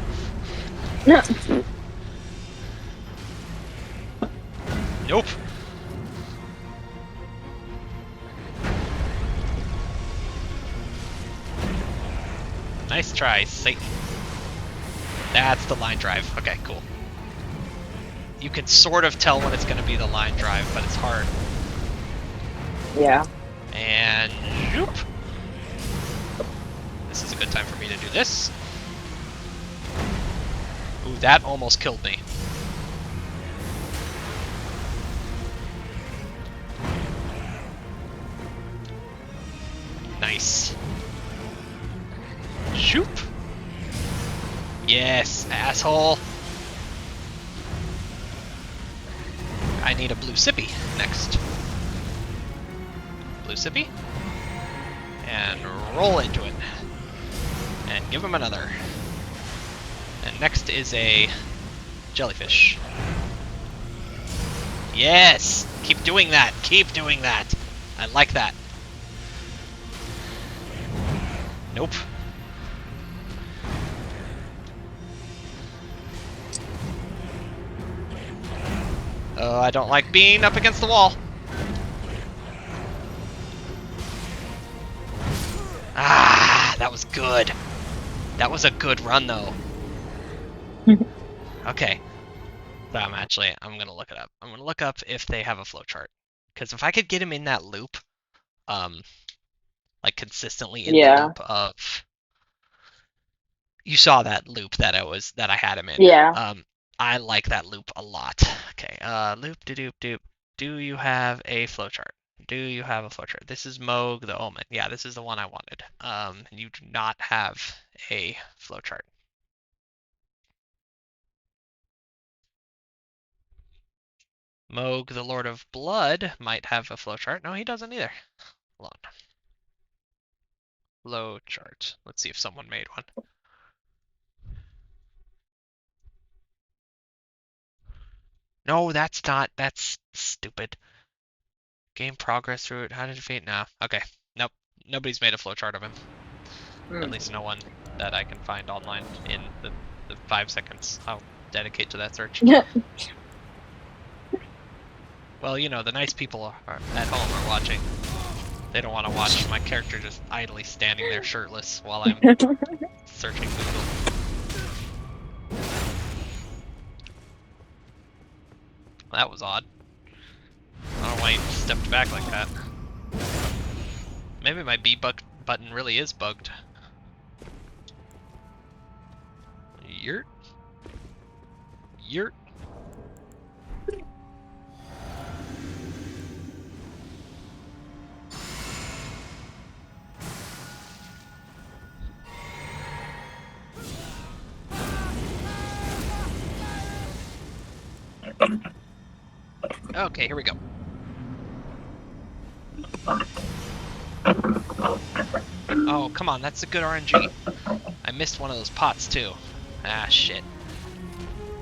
Nope. Nice try, Satan. That's the line drive. Okay, cool. You can sort of tell when it's going to be the line drive, but it's hard. Yeah. And zoop. This is a good time for me to do this. Ooh, that almost killed me. Nice. Shoop. Yes, asshole. I need a blue sippy next. Blue sippy. And roll into it. And give him another. And next is a jellyfish. Yes! Keep doing that! Keep doing that! I like that. Nope. Oh, I don't like being up against the wall. Ah, that was good. That was a good run, though. Okay. So I'm gonna look it up. I'm gonna look up if they have a flowchart. Because if I could get him in that loop, um, like consistently in the Yeah. loop of, you saw that loop that I had him in. Yeah. I like that loop a lot. Okay, loop de doop doop. Do you have a flowchart? Do you have a flowchart? This is Mohg the Omen. Yeah, this is the one I wanted. You do not have a flowchart. Mohg, the Lord of Blood, might have a flowchart. No, he doesn't either. Hold on. Flowchart. Let's see if someone made one. No, that's not. That's stupid. Game progress through it. How to defeat? Nah. Okay. Nope. Nobody's made a flowchart of him. At least no one that I can find online in the 5 seconds I'll dedicate to that search. Well, you know, the nice people are at home are watching. They don't want to watch my character just idly standing there shirtless while I'm searching Google. That was odd. I don't know why he stepped back like that. Maybe my B button really is bugged. Yurt. Yurt. Okay, here we go. Oh, come on, that's a good RNG. I missed one of those pots, too. Ah, shit.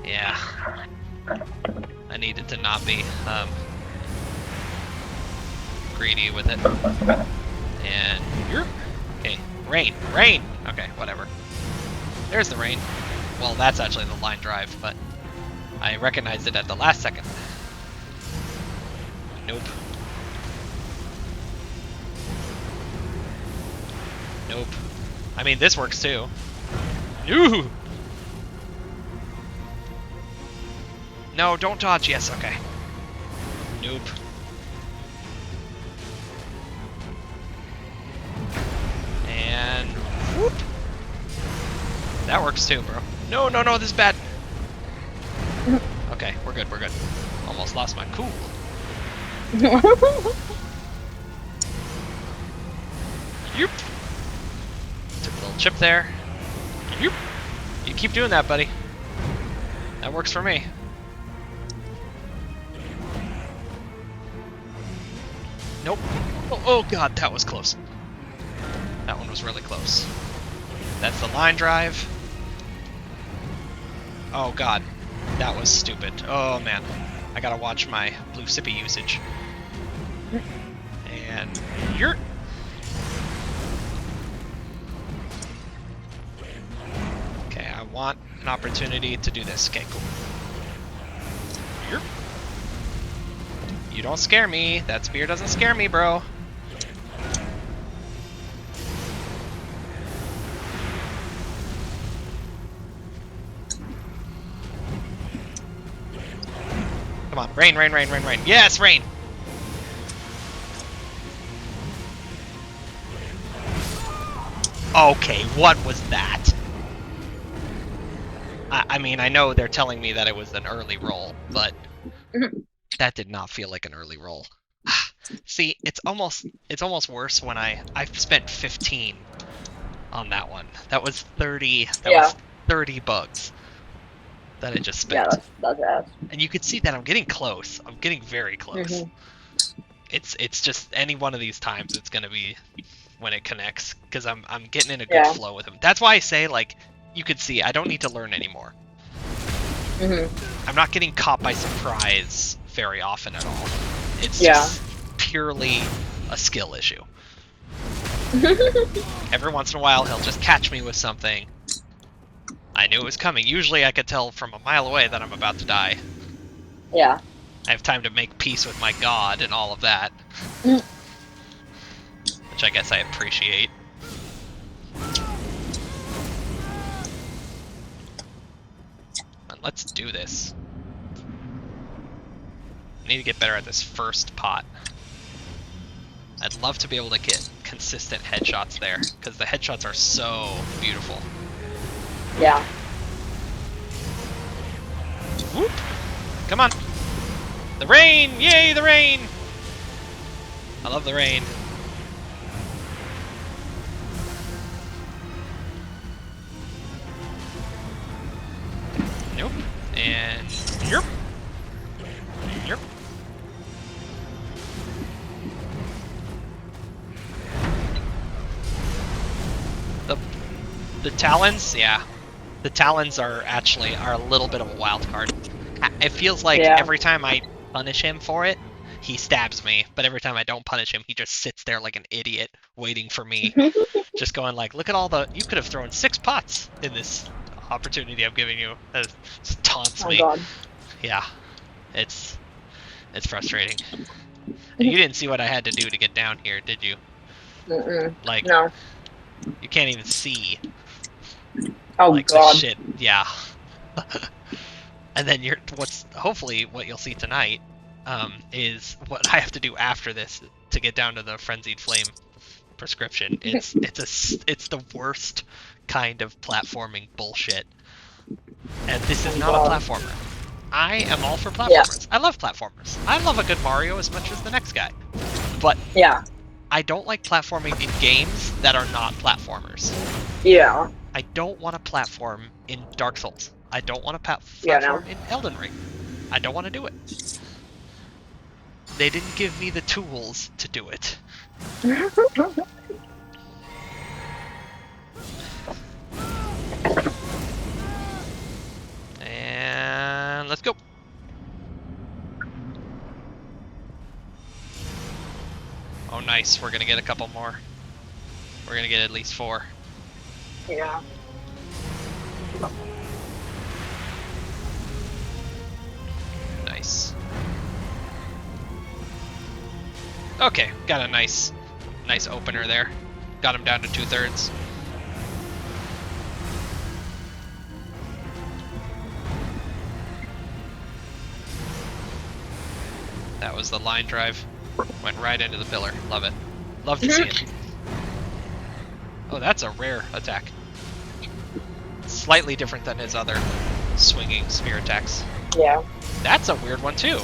Yeah. I needed to not be, greedy with it. And... Okay, rain! Rain! Okay, whatever. There's the rain. Well, that's actually the line drive, but I recognized it at the last second. Nope. Nope. I mean, this works too. No! No, don't dodge. Yes, okay. Nope. And... whoop! That works too, bro. No, no, no, this is bad. Okay, we're good, we're good. Almost lost my cool. Yoop! Took a little chip there. Yoop! You keep doing that, buddy. That works for me. Nope. Oh god, that was close. That one was really close. That's the line drive. Oh god, that was stupid. Oh man, I gotta watch my blue sippy usage. And you're... Okay, I want an opportunity to do this. Okay, cool. You're... You don't scare me. That spear doesn't scare me, bro. Come on, rain, rain, rain, rain, rain. Yes, rain! Okay, what was that? I mean, I know they're telling me that it was an early roll, but that did not feel like an early roll. See, it's almost worse when I've spent 15 on that one. That was 30. That was 30 bugs that I just spent. Yeah, that's ass. And you could see that I'm getting close. I'm getting very close. It's just any one of these times it's gonna be when it connects, because I'm getting in a good flow with him. That's why I say, like, you could see I don't need to learn anymore. I'm not getting caught by surprise very often at all. It's just purely a skill issue. Every once in a while he'll just catch me with something. I knew it was coming. Usually I could tell from a mile away that I'm about to die. Yeah. I have time to make peace with my god and all of that. Which I guess I appreciate. And let's do this. I need to get better at this first pot. I'd love to be able to get consistent headshots there, because the headshots are so beautiful. Yeah. Whoop! Come on! The rain! Yay, the rain! I love the rain. Nope. And... Yerp! Yerp! The Talons, yeah. The Talons are actually a little bit of a wild card. It feels like Yeah. every time I punish him for it, he stabs me, but every time I don't punish him, he just sits there like an idiot, waiting for me. Just going like, look at all the... You could have thrown 6 pots in this opportunity I'm giving you. That just taunts Oh me. god. Yeah, it's frustrating. And you didn't see what I had to do to get down here, did you? Like, No. you can't even see. Oh Like, the god. shit, yeah. And then hopefully what you'll see tonight is what I have to do after this to get down to the Frenzied Flame prescription. It's the worst kind of platforming bullshit. And this is not a platformer. I am all for platformers. Yeah. I love platformers. I love a good Mario as much as the next guy. But yeah, I don't like platforming in games that are not platformers. Yeah. I don't want to platform in Dark Souls. I don't want to platform in Elden Ring. I don't want to do it. They didn't give me the tools to do it. And let's go. Oh, nice. We're going to get a couple more. We're going to get at least 4. Yeah. Nice. Okay, got a nice opener there. Got him down to 2/3. That was the line drive. Went right into the pillar. Love it. Love to see it. Oh, that's a rare attack. Slightly different than his other swinging spear attacks. Yeah. That's a weird one too.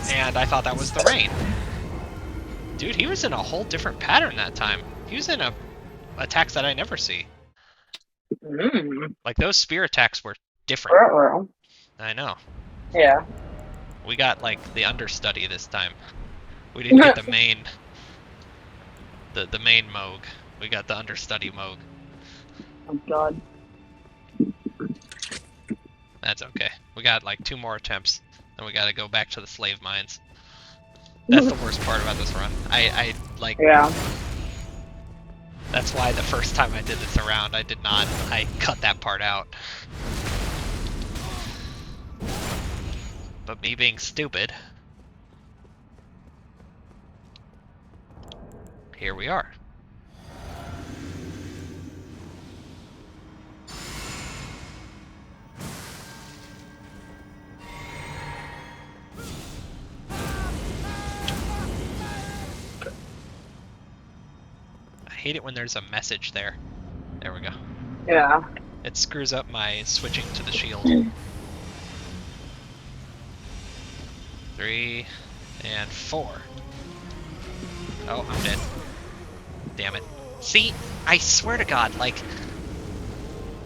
And I thought that was the rain. Dude, he was in a whole different pattern that time. He was in attacks that I never see. Like, those spear attacks were different. I know. Yeah. We got, like, the understudy this time. We didn't get the main... the main Mohg. We got the understudy Mohg. Oh god. That's okay. We got, like, 2 more attempts. Then we gotta go back to the slave mines. That's the worst part about this run. I like... Yeah. That's why the first time I did this around, I cut that part out. But me being stupid... Here we are. I hate it when there's a message there. There we go. Yeah. It screws up my switching to the shield. 3 and 4. Oh, I'm dead. Damn it. See, I swear to God, like,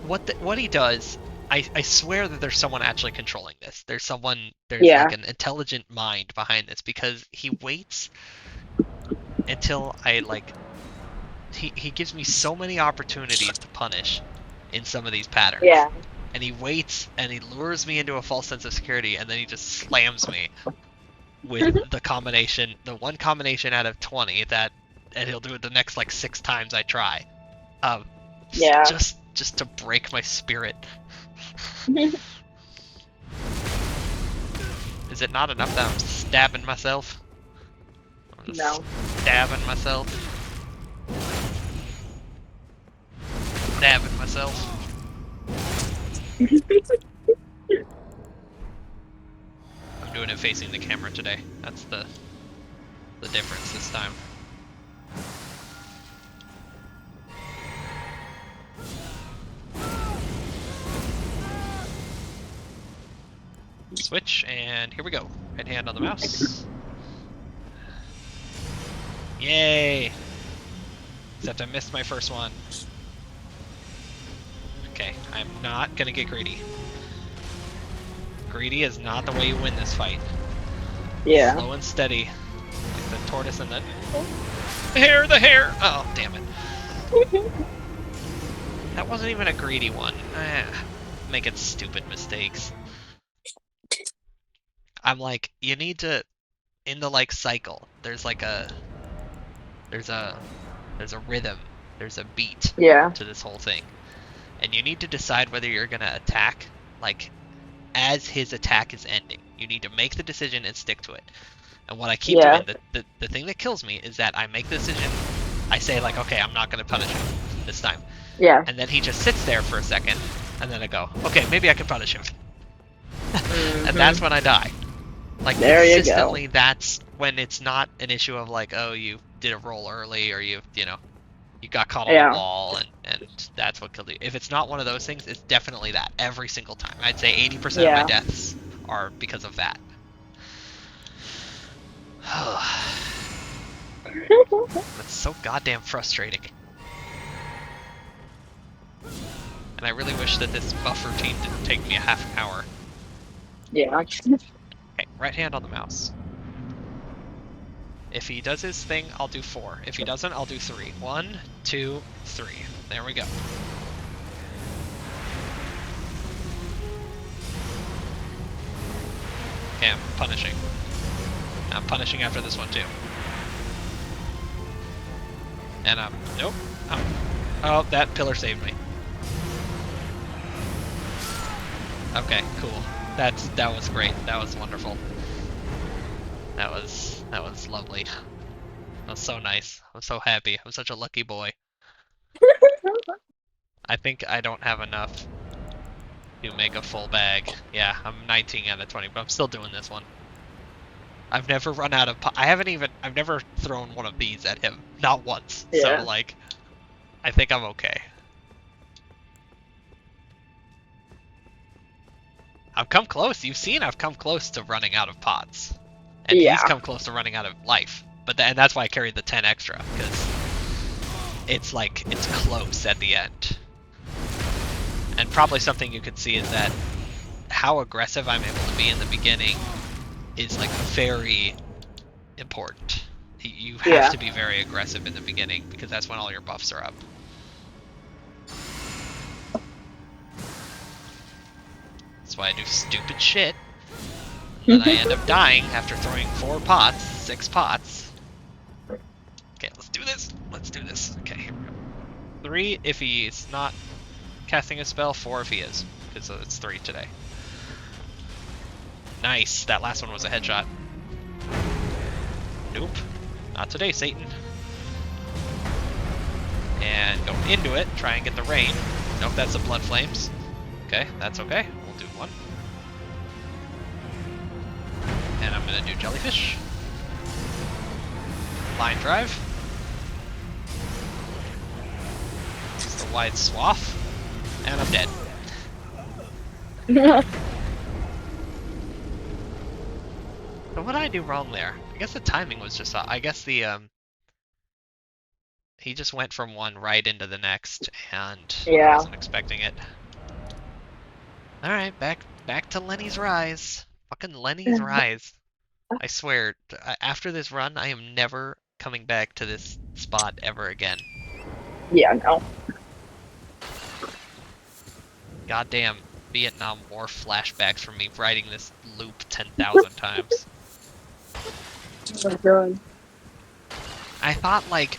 what he does, I swear that there's someone actually controlling this. There's like an intelligent mind behind this, because he waits until I, like, he gives me so many opportunities to punish in some of these patterns. Yeah. And he waits and he lures me into a false sense of security, and then he just slams me with the one combination out of 20 and he'll do it the next like 6 times I try. Yeah. Just to break my spirit. Is it not enough that I'm stabbing myself? No. Stabbing myself. Stabbing myself. I'm doing it facing the camera today. That's the difference this time. Switch, and here we go. Right hand on the mouse. Yay! Except I missed my first one. Okay, I'm not gonna get greedy. Greedy is not the way you win this fight. Yeah. Slow and steady. Like the tortoise and the hare! Oh, damn it. That wasn't even a greedy one. Making stupid mistakes. I'm like, you need to, in the like cycle, there's like there's a, there's a rhythm, there's a beat Yeah. to this whole thing. And you need to decide whether you're gonna attack, like, as his attack is ending. You need to make the decision and stick to it. And what I keep Yeah. doing, the thing that kills me is that I make the decision, I say like, okay, I'm not gonna punish him this time. Yeah. And then he just sits there for a second, and then I go, okay, maybe I can punish him. And that's when I die. Like, There you go. consistently, that's when it's not an issue of like, oh, you did a roll early, or you got caught on the Yeah. wall, and that's what killed you. If it's not one of those things, it's definitely that every single time. I'd say 80% of my Yeah. deaths are because of that. That's so goddamn frustrating. And I really wish that this buff routine didn't take me a half an hour. Yeah. Okay, right hand on the mouse. If he does his thing, I'll do 4. If he doesn't, I'll do 3. 1, 2, 3. There we go. Okay, I'm punishing. I'm punishing after this one too. And nope. Oh, that pillar saved me. Okay, cool. That was great. That was wonderful. That was lovely. That was so nice. I'm so happy. I'm such a lucky boy. I think I don't have enough to make a full bag. Yeah, I'm 19 out of 20, but I'm still doing this one. I've never run out of I've never thrown one of these at him. Not once. Yeah. So, like, I think I'm okay. I've come close. You've seen I've come close to running out of pots. And he's Yeah. come close to running out of life. But and that's why I carried the 10 extra, because it's like, it's close at the end. And probably something you could see is that how aggressive I'm able to be in the beginning is like very important. You have Yeah. to be very aggressive in the beginning, because that's when all your buffs are up. That's why I do stupid shit. And then I end up dying after throwing 4 pots, 6 pots. Okay, let's do this. Let's do this. Okay, here we go. 3 if he's not casting a spell, 4 if he is, because it's 3 today. Nice. That last one was a headshot. Nope. Not today, Satan. And go into it. Try and get the rain. Nope, that's the blood flames. Okay, that's okay. We'll do 1. And I'm gonna do jellyfish. Line drive. Just a wide swath. And I'm dead. So what did I do wrong there? I guess the timing was just off. I guess he just went from one right into the next, and I Yeah. wasn't expecting it. Alright, back to Lenny's Rise. Fucking Lenny's Rise. I swear, after this run, I am never coming back to this spot ever again. Yeah, no. Goddamn Vietnam War flashbacks from me writing this loop 10,000 times. Oh my god. I thought, like,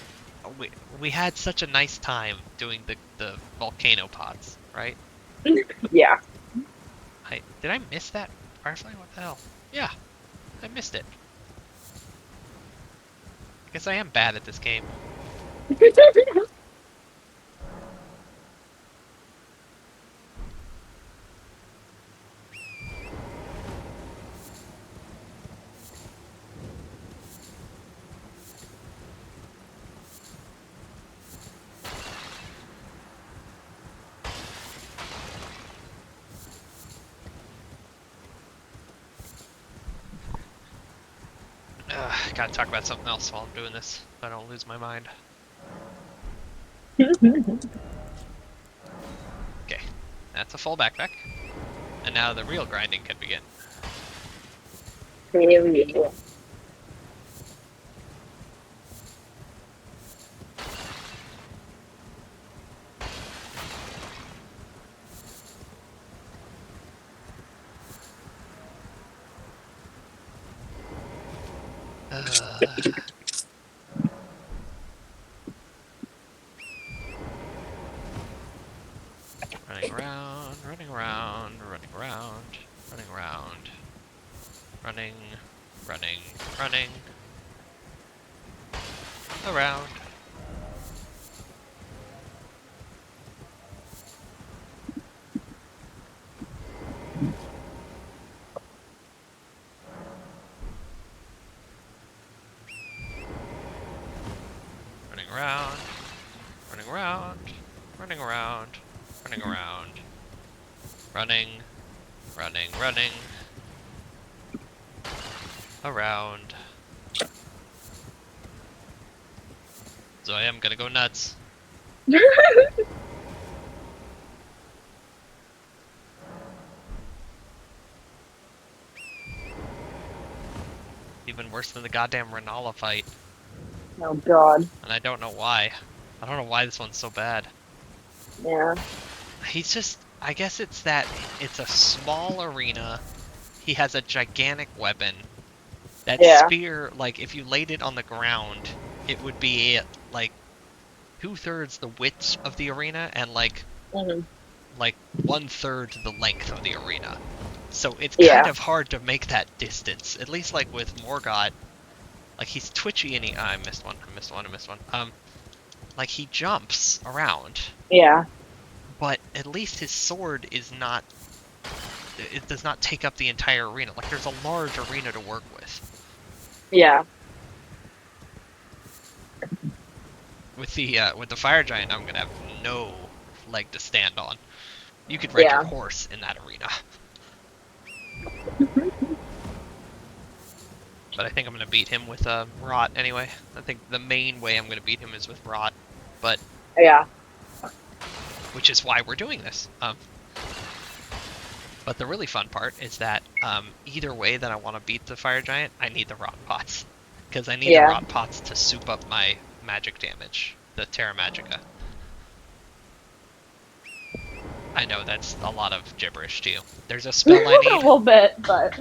we had such a nice time doing the volcano pods, right? Yeah. Did I miss that Firefly? What the hell? Yeah, I missed it. I guess I am bad at this game. Gotta talk about something else while I'm doing this, so I don't lose my mind. Okay, that's a full backpack. And now the real grinding can begin. There we go. Uh, running around, running around, running around, running around, running, running, running around. Running around, running around, running around, running around, running, running, running around. So I am gonna go nuts. Even worse than the goddamn Renala fight. Oh god. And I don't know why. I don't know why this one's so bad. Yeah. He's just, I guess it's that, it's a small arena. He has a gigantic weapon. That Yeah. spear, like, if you laid it on the ground, it would be, like, 2/3 the width of the arena and, Hmm. like 1/3 the length of the arena. So it's kind Yeah. of hard to make that distance. At least, like, with Morgott, like, he's twitchy and I missed one, I missed one, I missed one. Like, he jumps around, Yeah. but at least his sword is not, it does not take up the entire arena. Like, there's a large arena to work with. Yeah. With the fire giant, I'm gonna have no leg to stand on. You could ride your Yeah. horse in that arena. But I think I'm gonna beat him with rot anyway. I think the main way I'm gonna beat him is with rot, but Yeah. which is why we're doing this. But the really fun part is that either way that I want to beat the fire giant, I need the rot pots because I need the Yeah. rot pots to soup up my magic damage, the Terra Magica. I know that's a lot of gibberish to you. There's a spell I A need. little bit, but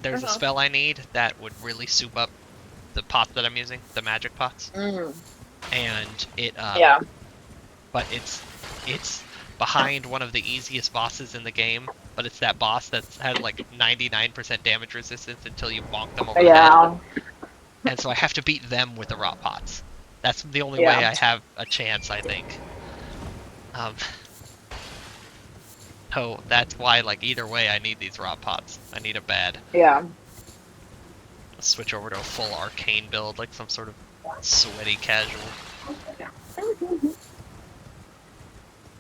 There's a spell I need that would really soup up the pot that I'm using, the magic pots, mm. and it Yeah. but it's behind one of the easiest bosses in the game, but it's that boss that's had like 99% damage resistance until you bonk them over the head. Yeah. And so I have to beat them with the rot pots. That's the only way Yeah. I have a chance, I think. Um, so that's why, like, either way, I need these rot pots. I need a bad. Yeah. Let's switch over to a full arcane build, like some sort of sweaty casual.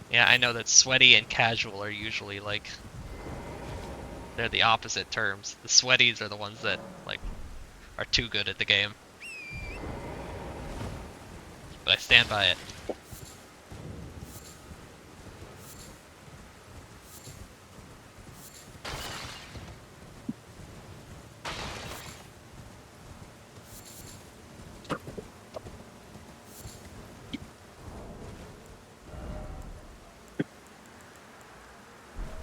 Yeah, I know that sweaty and casual are usually, like, they're the opposite terms. The sweaties are the ones that, like, are too good at the game. But I stand by it.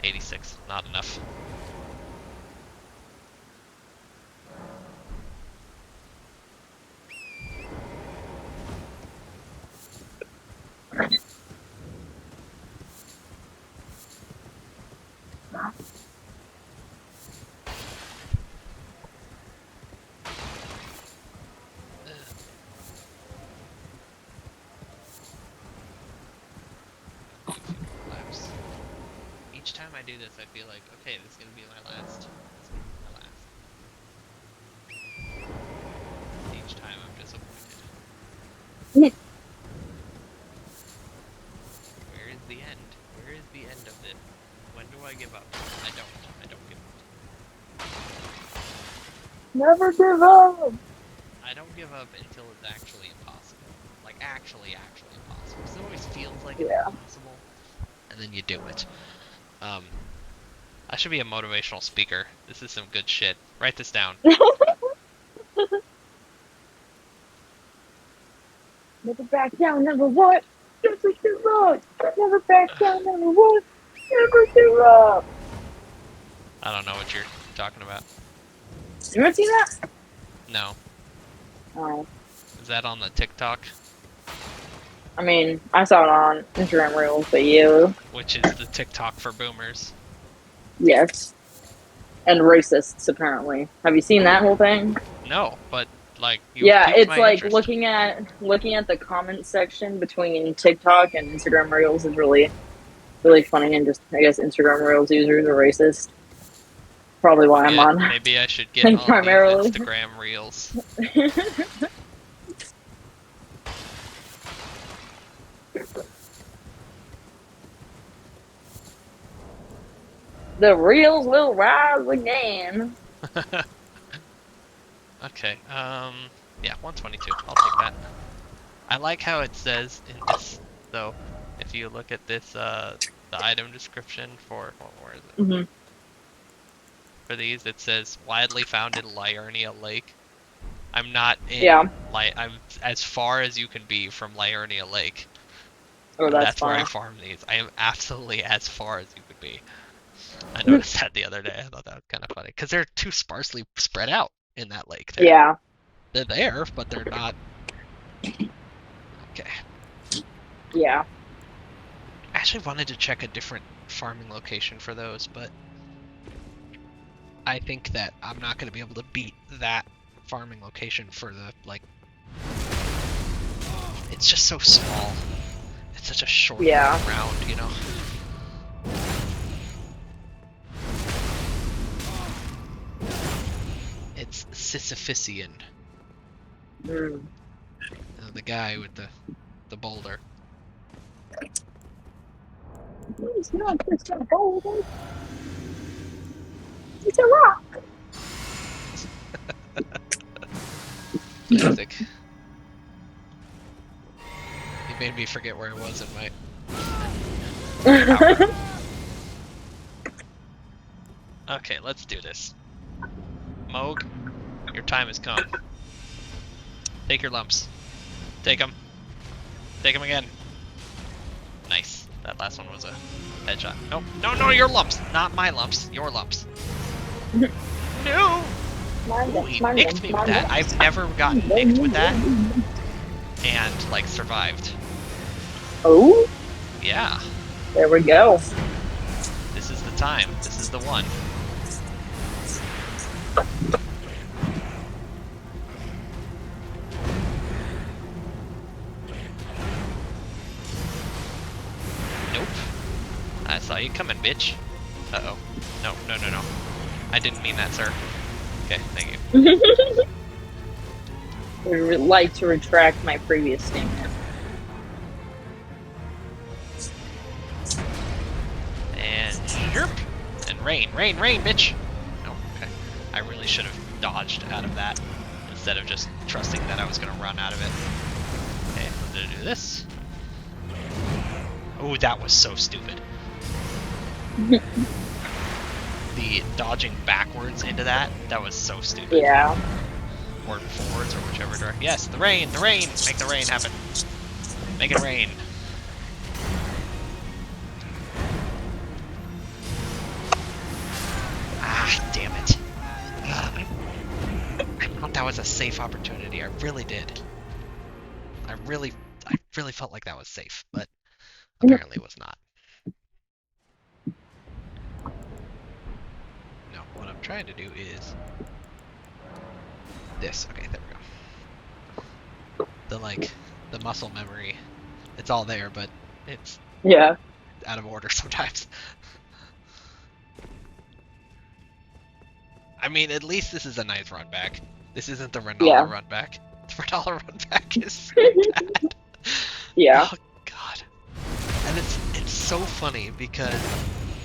$86, not enough. Laps. Each time I do this, I feel like, okay, this is gonna be my last. This is gonna be my last. Each time I'm disappointed. Where is the end? Where is the end of this? When do I give up? I don't. I don't give up. Never give up. I don't give up until it's actually impossible. Like, actually impossible. Because it always feels like it's Yeah. impossible, and then you do it. Um, I should be a motivational speaker. This is some good shit. Write this down. Never back down, never what? Never give up. Never back down, never what? Never give up. I don't know what you're talking about. You ever seen that? No. Oh. Is that on the TikTok? I mean, I saw it on Instagram Reels, but you, Which is the TikTok for boomers. yes, and racists apparently. Have you seen that whole thing? No, but like you've Yeah, piqued it's my like interest. looking at the comment section between TikTok and Instagram Reels is really funny, and just I guess Instagram Reels users are racist. Probably why I'm on Maybe I should get on these primarily. Instagram reels. The reels will rise again. Okay, yeah, 122. I'll take that. I like how it says in this, though, if you look at this, the item description for, where is it? Hmm. For these, it says widely found in Liurnia Lake. I'm not Yeah. in, I'm as far as you can be from Liurnia Lake. Oh, And that's that's where I funny. farm these. I am absolutely as far as you could be. I noticed that the other day. I thought that was kind of funny. Because they're too sparsely spread out in that lake. Yeah. They're there, but they're not. Okay. Yeah. I actually wanted to check a different farming location for those, but I think that I'm not going to be able to beat that farming location for the, like, it's just so small. It's such a short Yeah. round, you know? It's Sisyphusian, Mm. the guy with the boulder. It's not just a boulder. It's a rock. The music. It made me forget where I was in my tower. Okay, let's do this. Mohg, your time has come. Take your lumps. Take them. Take them again. Nice. That last one was a headshot. Nope. No, no, your lumps. Not my lumps. Your lumps. No! Ooh, he nicked me with that. I've never gotten nicked with that and, like, survived. Oh, Yeah. there we go. This is the time. This is the one. Nope. I saw you coming, bitch. Uh-oh. No, no, no, no. I didn't mean that, sir. Okay, thank you. I would like to retract my previous statement. And yerp. And rain, rain, rain, bitch. Oh, okay. I really should have dodged out of that instead of just trusting that I was gonna run out of it. Okay, I'm gonna do this. Oh, that was so stupid. The dodging backwards into that was so stupid. Yeah. Or forwards or whichever direction. Yes, the rain, the rain! Make the rain happen. Make it rain. Ah, damn it. I thought that was a safe opportunity. I really did. I really felt like that was safe, but apparently it was not. No, what I'm trying to do is this. Okay, there we go. The muscle memory. It's all there, but it's Yeah. out of order sometimes. I mean, at least this is a nice run back. This isn't the Renala Yeah. run back. The Renala run back is so bad. Yeah. Oh god. And it's so funny because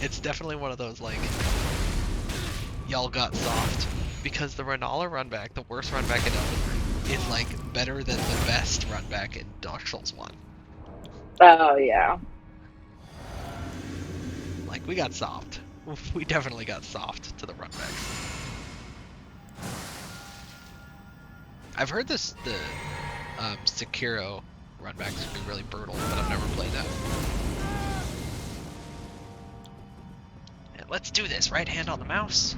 it's definitely one of those, like, y'all got soft. Because the Renala run back, the worst run back in Elden Ring, is like better than the best run back in Dark Souls 1. Oh, yeah. Like, we got soft. We definitely got soft to the run backs. I've heard the Sekiro runbacks can be really brutal, but I've never played that. And let's do this. Right hand on the mouse.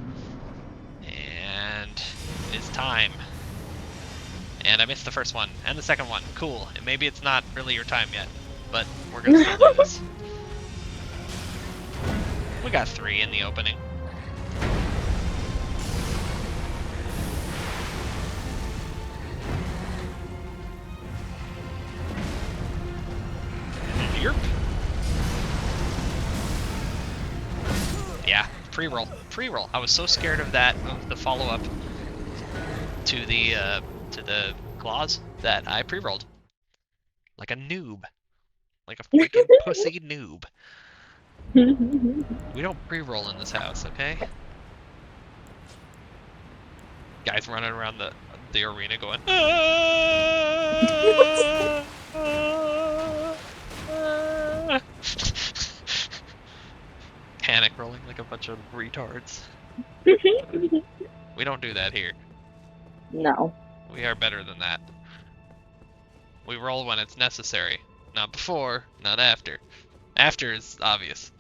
And it is time. And I missed the first one and the second one. Cool. And maybe it's not really your time yet, but we're gonna still do this. We got 3 in the opening. Yerp. Yeah, pre-roll. Pre-roll. I was so scared of that, of the follow-up to the claws, that I pre-rolled. Like a noob. Like a freaking pussy noob. We don't pre-roll in this house, okay? Guys running around the arena going, "Ah, ah, ah." Panic rolling like a bunch of retards. We don't do that here. No. We are better than that. We roll when it's necessary. Not before, not after. After is obvious.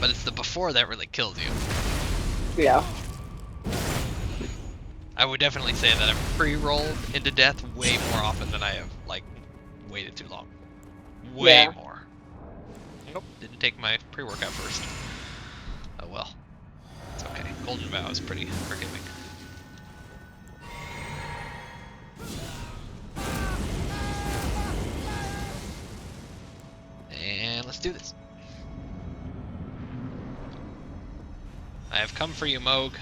But it's the before that really kills you. Yeah. I would definitely say that I've pre-rolled into death way more often than I have, like, waited too long. Way Yeah. more. Nope, didn't take my pre-workout first. Oh well. It's okay. Golden Vow is pretty forgiving. And let's do this. I have come for you, Mohg.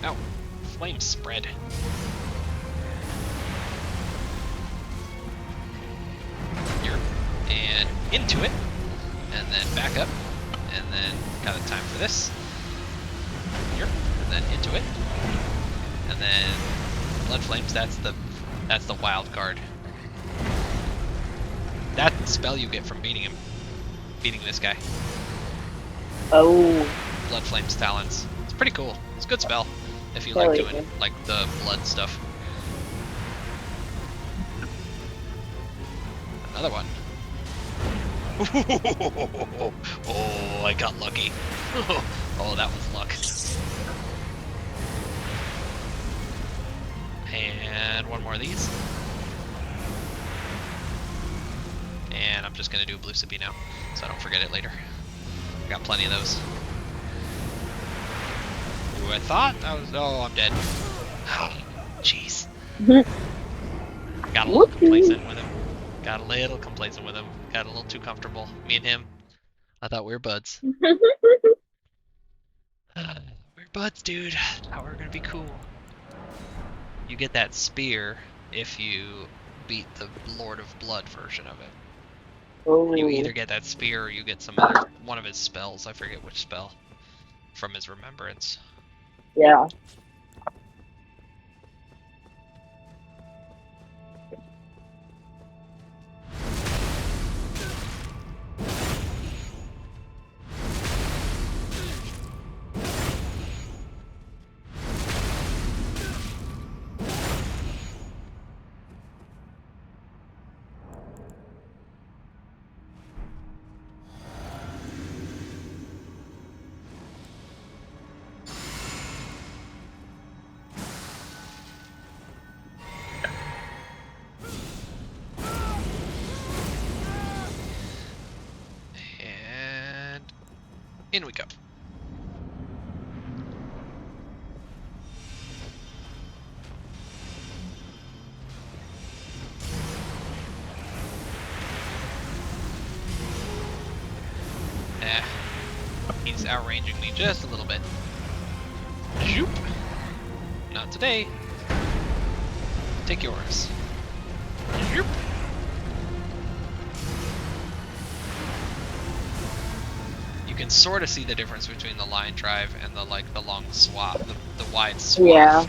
Ow. Flame spread. Here. And into it. And then back up. And then got a time for this. Here. And then into it. And then Blood Flames, that's the wild card. That spell you get from beating this guy. Oh. Blood Flames Talons. It's pretty cool. It's a good spell if you Hell like yeah. doing like the blood stuff. Another one. Oh, I got lucky. Oh, that was luck. And one more of these. And I'm just gonna do a blue sippy now, so I don't forget it later. I got plenty of those. Ooh, I thought I was. Oh, I'm dead. Oh, jeez. Got a little complacent with him. Got a little complacent with him. Got a little too comfortable. Me and him. I thought we were buds. We're buds, dude. How we're gonna be cool. You get that spear if you beat the Lord of Blood version of it. Oh. You either get that spear or you get some other one of his spells. I forget which spell from his remembrance. Yeah. And in we go. He's outranging me just a little bit. Zoop. Not today. Take yours. Zoop. You can sort of see the difference between the line drive and the long swath, the wide swath. Yeah.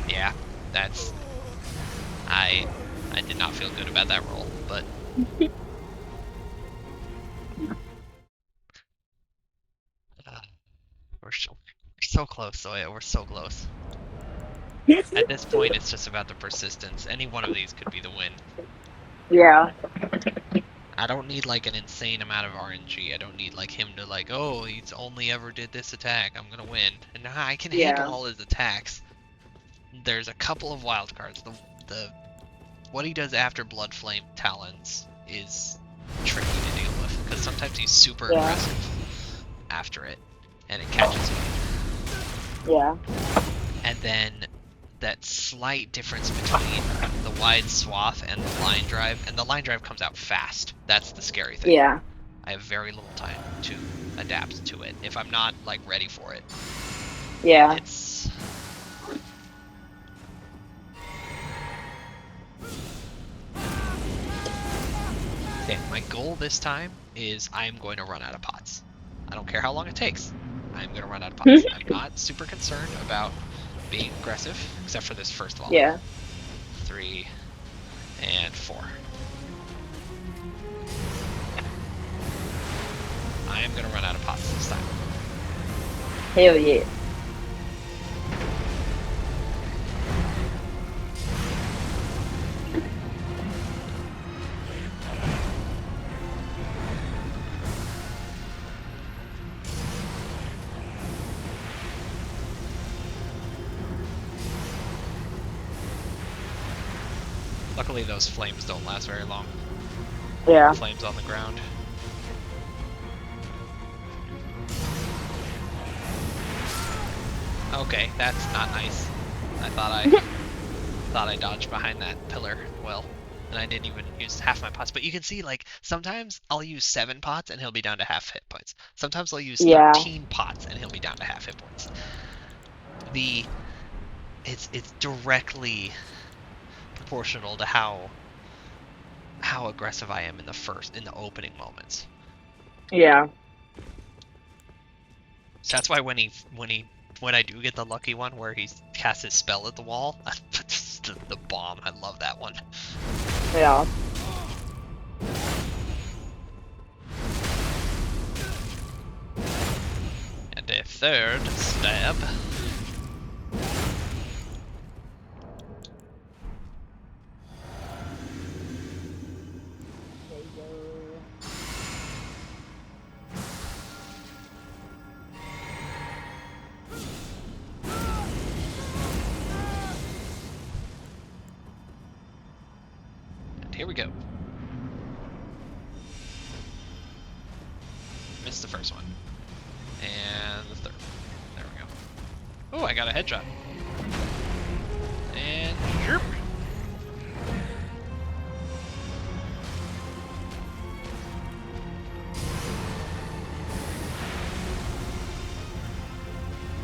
Yeah, that's. I did not feel good about that roll, but. We're so close, so yeah, we're so close. At this point, it's just about the persistence. Any one of these could be the win. Yeah. I don't need like an insane amount of RNG. I don't need like him to like, oh, he's only ever did this attack. I'm gonna win. And nah, I can handle Yeah. all his attacks. There's a couple of wild cards. The what he does after Blood Flame Talons is tricky to deal with because sometimes he's super Yeah. aggressive after it, and it catches me. Yeah. And then that slight difference between the wide swath and the line drive, and the line drive comes out fast. That's the scary thing. Yeah. I have very little time to adapt to it if I'm not like ready for it. Yeah. It's okay. My goal this time is I'm going to run out of pots. I don't care how long it takes. I'm going to run out of pots. I'm not super concerned about being aggressive, except for this first volley. Yeah. 3 and 4. I am going to run out of pots this time. Hell yeah. Luckily, those flames don't last very long. Yeah. Flames on the ground. Okay, that's not nice. I thought I dodged behind that pillar well, and I didn't even use half my pots. But you can see, like, sometimes I'll use 7 pots and he'll be down to half hit points. Sometimes I'll use 13 pots and he'll be down to half hit points. It's directly proportional to how aggressive I am in the opening moments. Yeah. So that's why when I do get the lucky one where he casts his spell at the wall, the bomb. I love that one. Yeah. And a third stab. Here we go. Missed the first one. And the third. There we go. Oh, I got a headshot. And yerp.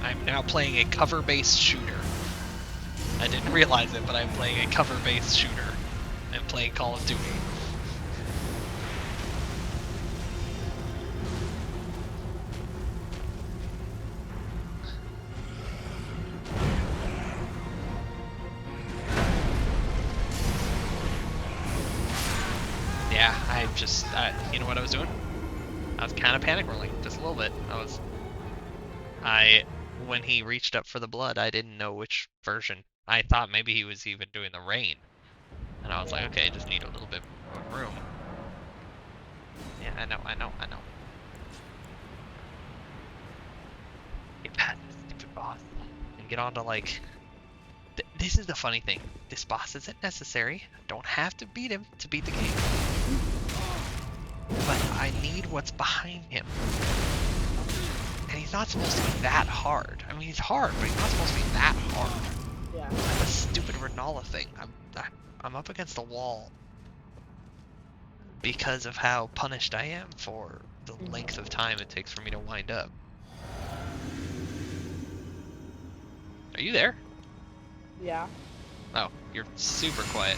I'm now playing a cover-based shooter. I didn't realize it, but I'm playing a cover-based shooter. I'm playing Call of Duty. Yeah, you know what I was doing? I was kind of panic rolling, just a little bit. When he reached up for the blood, I didn't know which version. I thought maybe he was even doing the rain. And I was like, okay, just need a little bit of room. Yeah, I know. Get past this stupid boss and get on to like... this is the funny thing. This boss isn't necessary. I don't have to beat him to beat the game. But I need what's behind him. And he's not supposed to be that hard. I mean, he's hard, but he's not supposed to be that hard. Yeah. Like the stupid Renala thing. I'm up against the wall because of how punished I am for the length of time it takes for me to wind up. Are you there? Yeah. Oh, you're super quiet.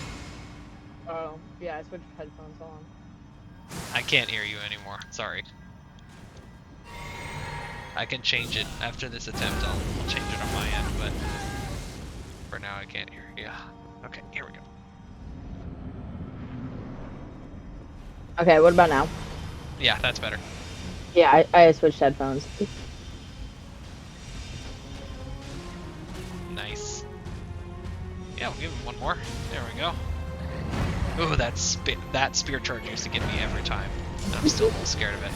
Oh, yeah, I switched headphones on. I can't hear you anymore. Sorry. I can change it after this attempt. I'll change it on my end, but for now I can't hear you. Okay, here we go. Okay, what about now? Yeah, that's better. Yeah, I switched headphones. Nice. Yeah, we'll give him one more. There we go. Oh, that spear charge used to get me every time. I'm still a little scared of it.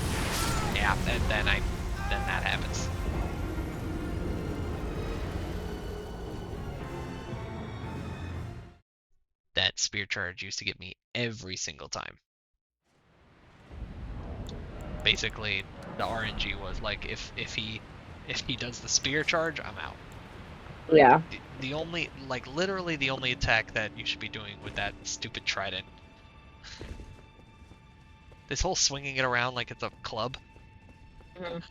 Yeah, and then that happens. That spear charge used to get me every single time. Basically, the RNG was like if he does the spear charge, I'm out. Like Yeah. the only literally the only attack that you should be doing with that stupid trident. This whole swinging it around like it's a club. Mhm.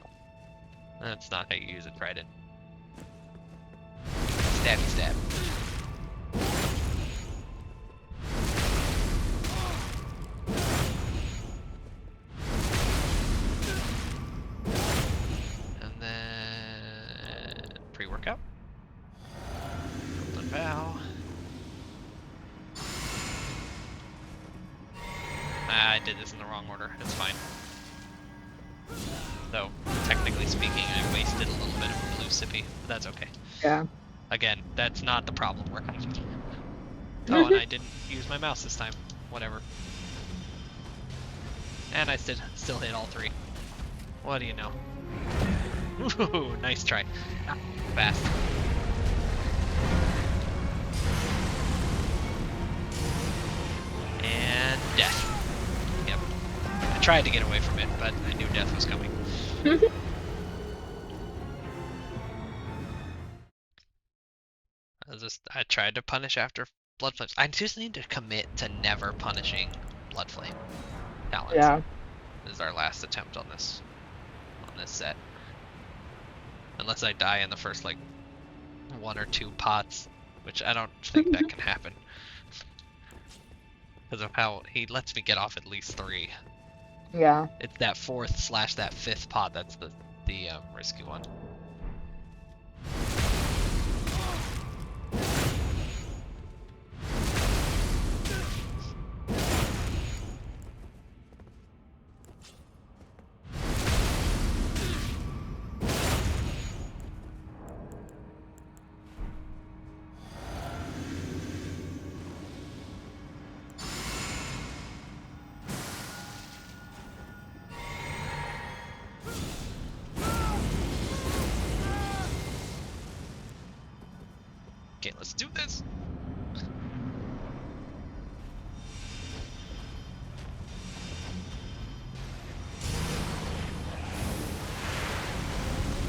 That's not how you use a trident. Stabby stab. And then pre-workout. Golden Vow. I did this in the wrong order. It's fine. Though, technically speaking, I wasted a little bit of blue sippy, but that's okay. Yeah. Again, that's not the problem we're having. Oh, and I didn't use my mouse this time. Whatever. And I still hit all three. What do you know? Ooh, nice try. Fast. And death. Yep. I tried to get away from it, but I knew death was coming. I tried to punish after Blood Flames. I just need to commit to never punishing Blood Flame talents. Yeah. This is our last attempt on this set. Unless I die in the first like 1 or 2 pots, which I don't think that can happen. Because of how he lets me get off at least 3. Yeah. It's that 4th / that 5th pot that's the risky one. Okay, let's do this.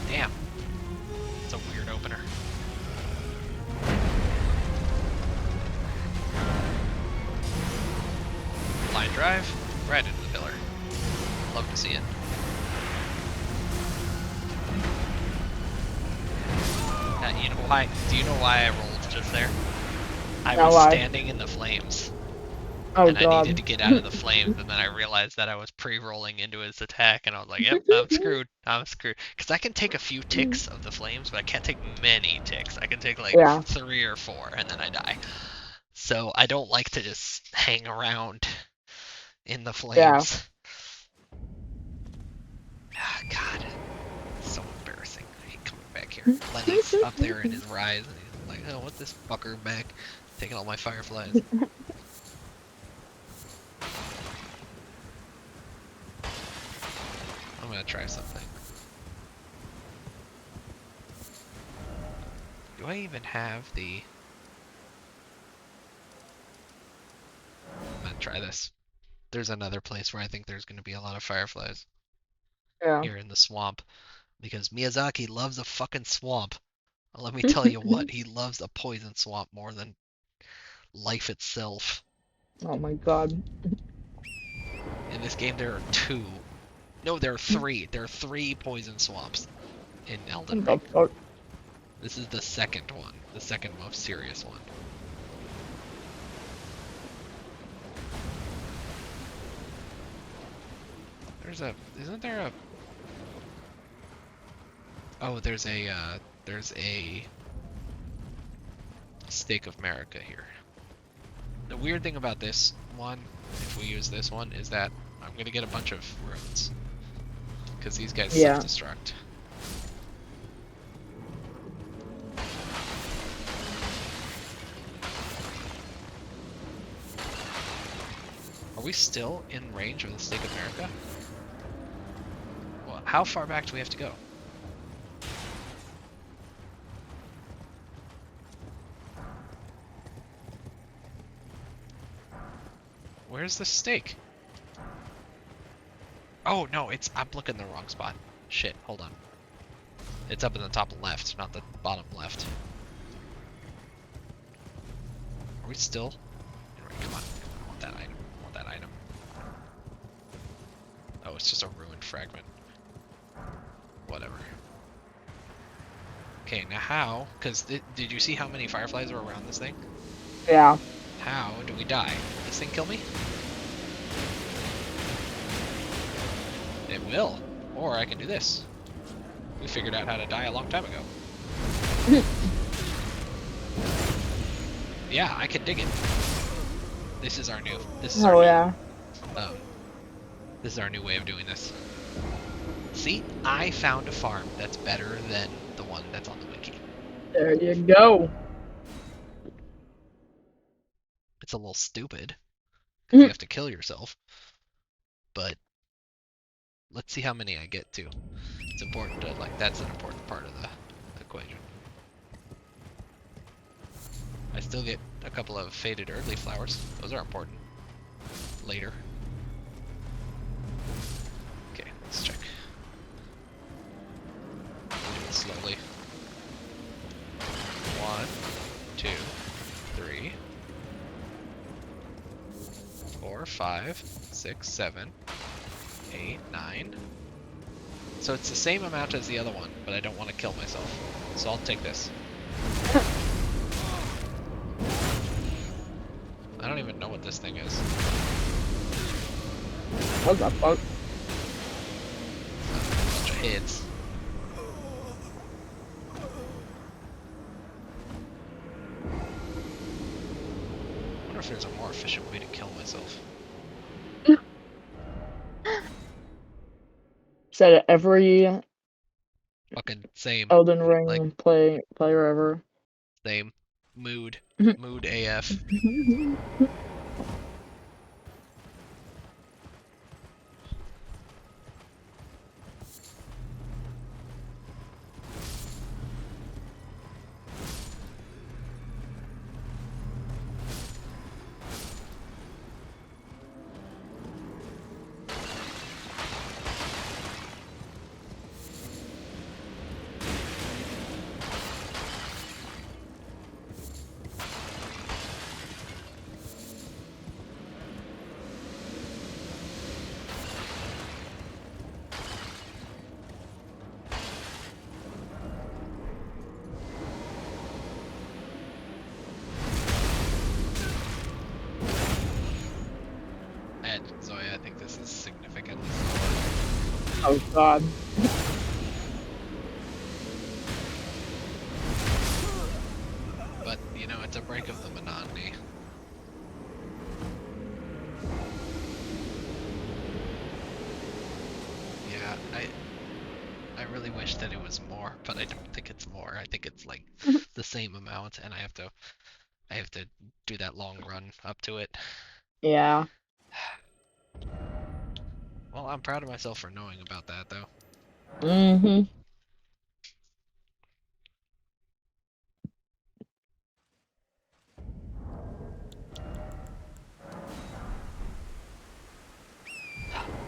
Damn. It's a weird opener. Line drive, right into the pillar. Love to see it. You know why? Do you know why I rolled just there? I was standing in the flames. Oh, and God. I needed to get out of the flames, and then I realized that I was pre-rolling into his attack, and I was like, yep, I'm screwed. I'm screwed. Because I can take a few ticks of the flames, but I can't take many ticks. I can take like 3 or 4, and then I die. So I don't like to just hang around in the flames. Ah, God. So embarrassing. I hate coming back here. Lenny's up there in his rise, and he's like, oh, what's this fucker back? Taking all my fireflies. I'm gonna try something. Do I even have the... I'm gonna try this. There's another place where I think there's gonna be a lot of fireflies. Yeah. Here in the swamp. Because Miyazaki loves a fucking swamp. Let me tell you what, he loves a poison swamp more than life itself. Oh my God. In this game there are 2. No, there are 3. There are 3 poison swamps in Elden Ring. This is the second one. The second most serious one. Isn't there a... Oh, there's a Stake of Marika here. The weird thing about this one, if we use this one, is that I'm gonna get a bunch of runes. Because these guys self-destruct. Are we still in range of the Stake of America? Well, how far back do we have to go? Where's the stake? Oh, no, I'm looking in the wrong spot. Shit, hold on. It's up in the top left, not the bottom left. Are we still? Come on, I want that item. I want that item. Oh, it's just a ruined fragment. Whatever. Okay, now how? Because did you see how many fireflies are around this thing? Yeah. How do we die? Will this thing kill me? It will. Or I can do this. We figured out how to die a long time ago. Yeah, I can dig it. This is our new. This is our Oh new. yeah. Um, this is our new way of doing this. See, I found a farm that's better than the one that's on the wiki. There you go. It's a little stupid because you have to kill yourself, but let's see how many I get to. It's important to like. That's an important part of the equation. I still get a couple of faded early flowers. Those are important. Later. Okay, let's check. Do it slowly. 1, 2, 3, 4, 5, 6, 7, 8, 9. So it's the same amount as the other one, but I don't want to kill myself. So I'll take this. I don't even know what this thing is. What the fuck? A bunch of hits. I wonder if there's a more efficient way to kill myself. Said every Fucking same. Elden Like, Ring player ever. same. Mood. Mood AF. And Zoya, I think this is significantly slower. Oh god. But, you know, it's a break of the monotony. Yeah, I really wish that it was more, but I don't think it's more. I think it's like the same amount, and I have to do that long run up to it. Yeah. Well, I'm proud of myself for knowing about that, though. Mm-hmm.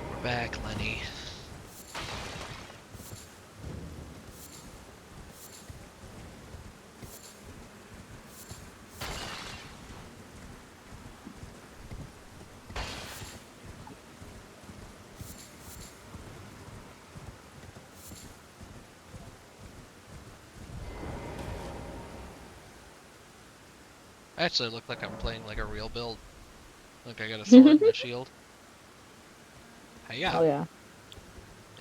We're back, Lenny. I actually look like I'm playing like a real build. Look, I got a sword and a shield. Hey, yeah. Oh yeah.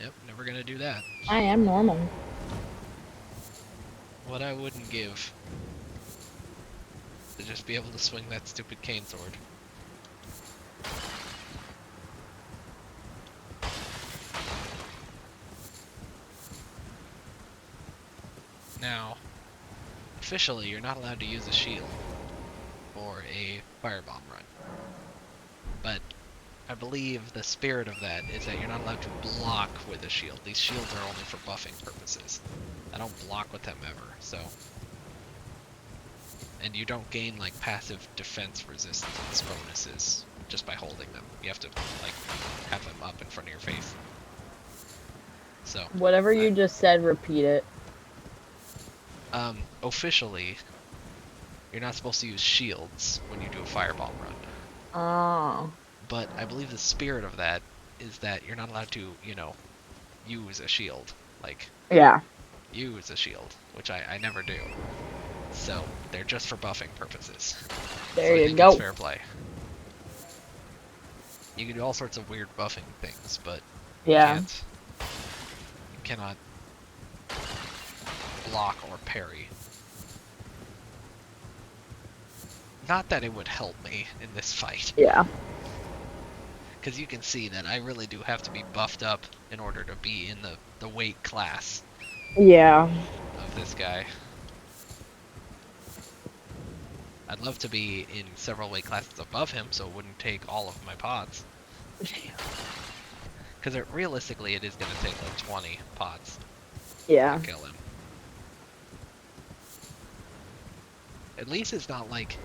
Yep, never gonna do that. I am normal. What I wouldn't give to just be able to swing that stupid cane sword. Now, officially, you're not allowed to use a shield for a firebomb run. But I believe the spirit of that is that you're not allowed to block with a shield. These shields are only for buffing purposes. I don't block with them ever, so. And you don't gain like passive defense resistance bonuses just by holding them. You have to like have them up in front of your face. So Whatever you just said, repeat it. officially, you're not supposed to use shields when you do a fireball run. Oh. But I believe the spirit of that is that you're not allowed to, use a shield. Like, Yeah. use a shield, which I never do. So, they're just for buffing purposes. There So I you think it's go. fair play. You can do all sorts of weird buffing things, but Yeah. you cannot block or parry. Not that it would help me in this fight. Yeah. Because you can see that I really do have to be buffed up in order to be in the weight class Yeah. of this guy. I'd love to be in several weight classes above him so it wouldn't take all of my pots. Because realistically it is going to take like 20 pots Yeah. to kill him. At least it's not like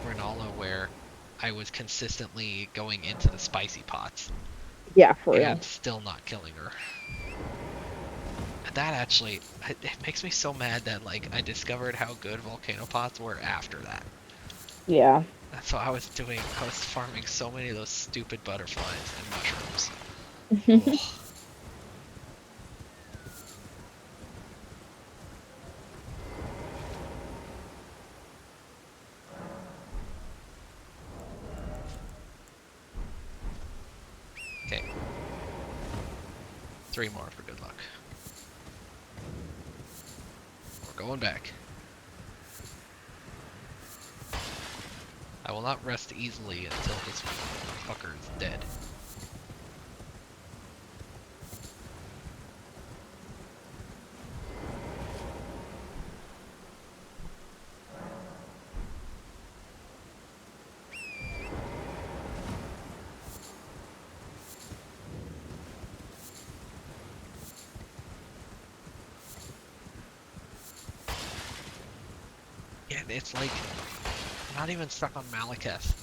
Renala where I was consistently going into the spicy pots Yeah, for real. and still not killing her. That actually, it makes me so mad that like I discovered how good volcano pots were after that. Yeah. That's what I was doing. I was farming so many of those stupid butterflies and mushrooms. Ugh. Okay. 3 more for good luck. We're going back. I will not rest easily until this fucker is dead. Yeah, it's like, I'm not even stuck on Malekith.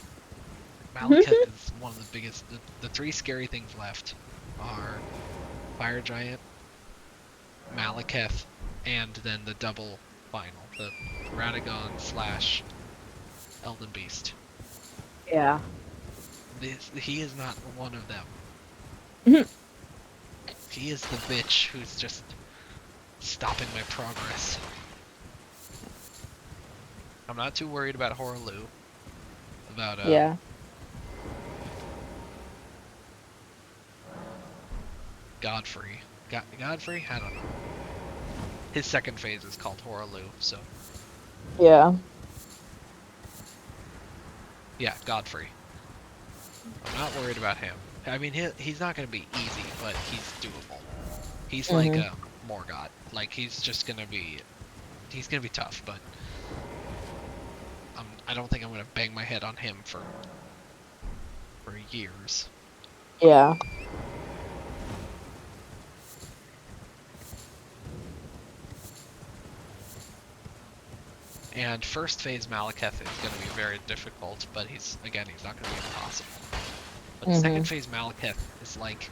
Malekith is one of the biggest, the 3 scary things left are Fire Giant, Malekith, and then the double final, the Radagon / Elden Beast. Yeah. He is not one of them. He is the bitch who's just stopping my progress. I'm not too worried about Horaloo. About, Yeah. Godfrey. Godfrey? I don't know. His second phase is called Horaloo, so... Yeah. Yeah, Godfrey. I'm not worried about him. I mean, he's not going to be easy, but he's doable. He's like a Morgott. Like, he's just going to be... He's going to be tough, but... I don't think I'm going to bang my head on him for years. Yeah. And first phase Malekith is going to be very difficult, but he's not going to be impossible. But second phase Malekith is like,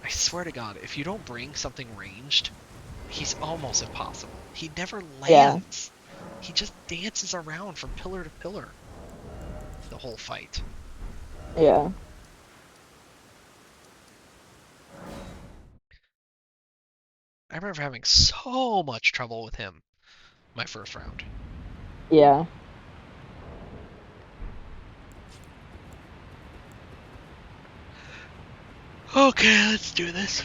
I swear to God, if you don't bring something ranged, he's almost impossible. He never lands. He just dances around from pillar to pillar the whole fight. Yeah. I remember having so much trouble with him my first round. Yeah. Okay, let's do this.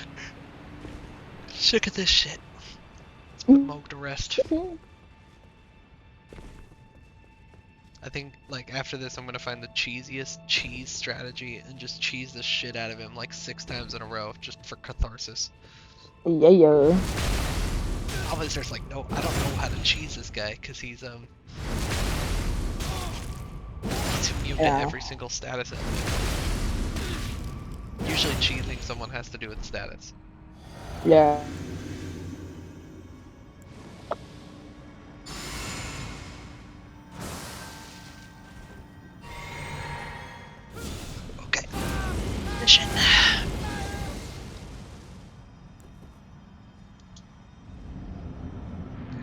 Sick of this shit. Let's put Mohg to rest. I think, like, after this, I'm gonna find the cheesiest cheese strategy and just cheese the shit out of him like 6 times in a row, just for catharsis. Yeah. Obviously, there's like, no, I don't know how to cheese this guy, because he's immune to every single status element. usually cheating someone has to do with status. Yeah. Okay. Mission.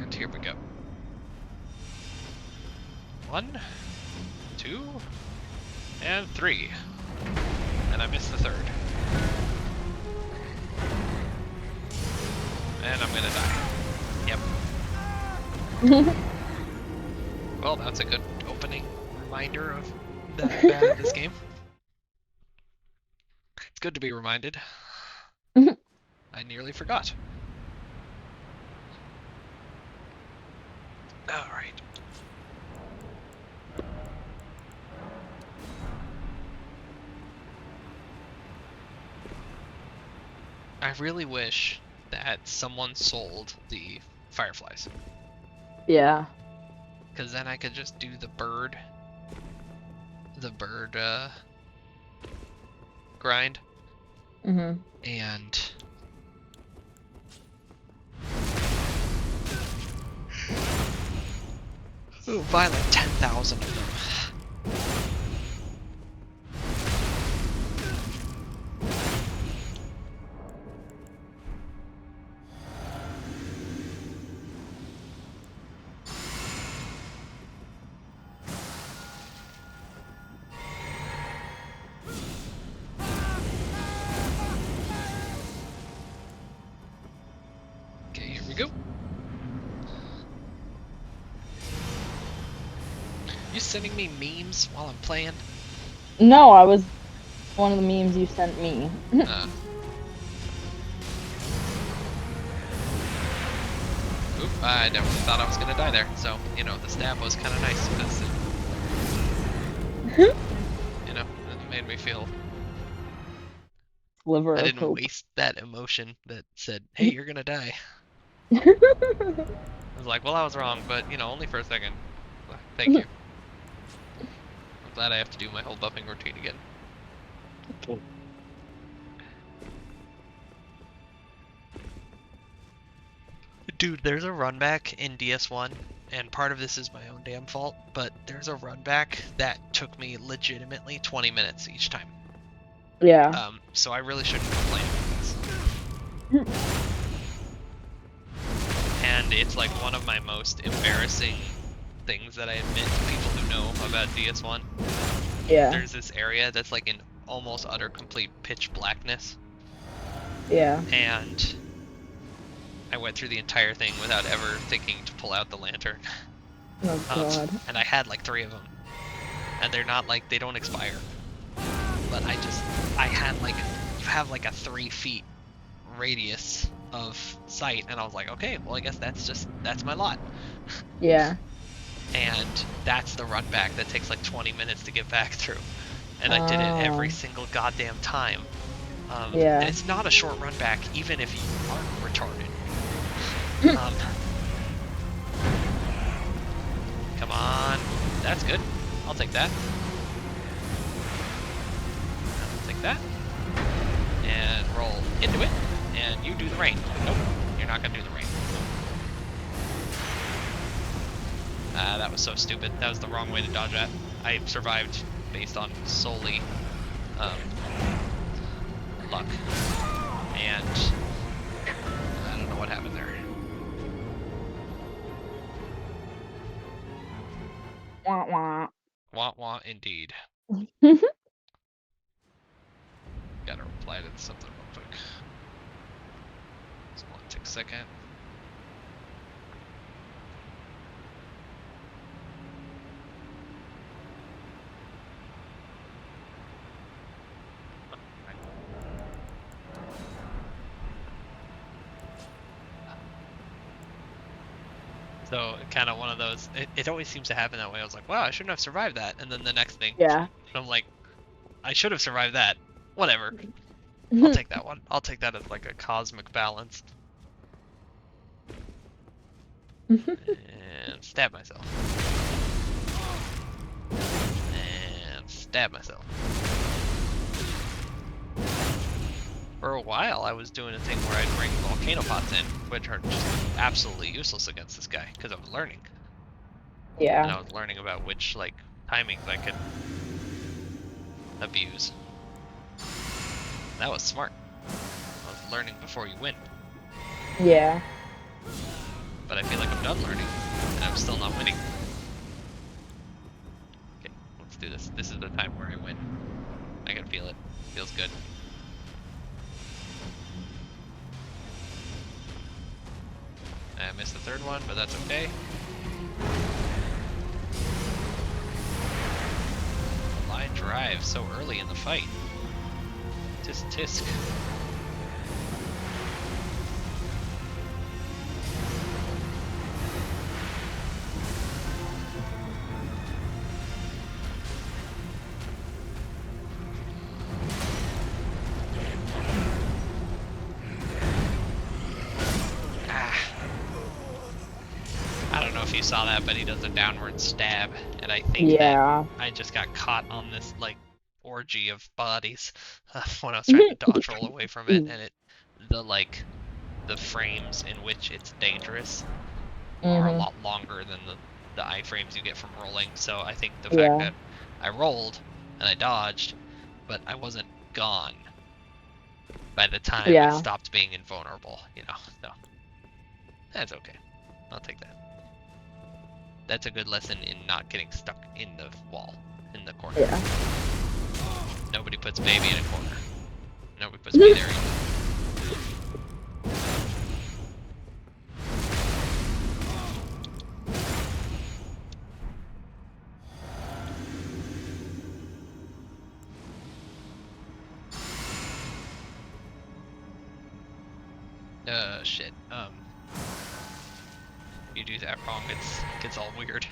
And here we go. 1, 2, and 3. And I missed the third. And I'm gonna die. Yep. Well, that's a good opening reminder of that I'm bad at this game. It's good to be reminded. I nearly forgot. Alright. I really wish that someone sold the fireflies. Yeah. Because then I could just do the bird grind. Mhm. And buy like 10,000 of them. Okay, here we go. You sending me memes while I'm playing? No, I was one of the memes you sent me. Oop, I never thought I was gonna die there. So, you know, the stab was kind of nice because it, you know, it made me feel Sliver I of didn't hope. waste that emotion that said, hey, you're gonna die. I was like, well, I was wrong, but, you know, only for a second. Thank you. I'm glad I have to do my whole buffing routine again. Dude, there's a run back in DS1, and part of this is my own damn fault, but there's a run back that took me legitimately 20 minutes each time. Yeah. So I really shouldn't complain about this. And it's like one of my most embarrassing things that I admit to people who know about DS1. Yeah. There's this area that's like in almost utter complete pitch blackness. Yeah. And I went through the entire thing without ever thinking to pull out the lantern. Oh god. And I had like 3 of them. And they're not like, they don't expire. But I had like, you have like a 3 feet radius of sight. And I was like, okay, well I guess that's my lot. Yeah. And that's the run back that takes like 20 minutes to get back through. And I did it every single goddamn time. Yeah. And it's not a short run back, even if you aren't retarded. Come on. That's good. I'll take that. I'll take that. And roll into it. And you do the rain. Nope. You're not going to do the rain. That was so stupid. That was the wrong way to dodge that. I survived based on solely luck. And I don't know what happened there. Wah wah. Wah wah indeed. Gotta reply to something real quick. This will take a second. So kind of one of those. It always seems to happen that way. I was like, wow, I shouldn't have survived that. And then the next thing, Yeah. I'm like, I should have survived that. Whatever. I'll take that one. I'll take that as like a cosmic balance. And stab myself. And stab myself. for a while I was doing a thing where I'd bring volcano pots in, which are just absolutely useless against this guy, because I was learning. And Yeah. I was learning about which, like, timings I could abuse. That was smart. I was learning before you win. Yeah. But I feel like I'm done learning, and I'm still not winning. Okay, let's do this. This is the time where I win. I can feel it. Feels good. I missed the third one, but that's okay. Line drive so early in the fight. Tisk tisk. I don't know if you saw that, but he does a downward stab, and I think Yeah. that I just got caught on this, like, orgy of bodies when I was trying to dodge roll away from it, and the frames in which it's dangerous are a lot longer than the iframes you get from rolling. So I think the fact that I rolled and I dodged, but I wasn't gone by the time it stopped being invulnerable, you know. So that's okay. I'll take that. That's a good lesson in not getting stuck in the wall, in the corner. Yeah. Nobody puts baby in a corner. Nobody puts me there either. Shit. You do that wrong, it gets all weird.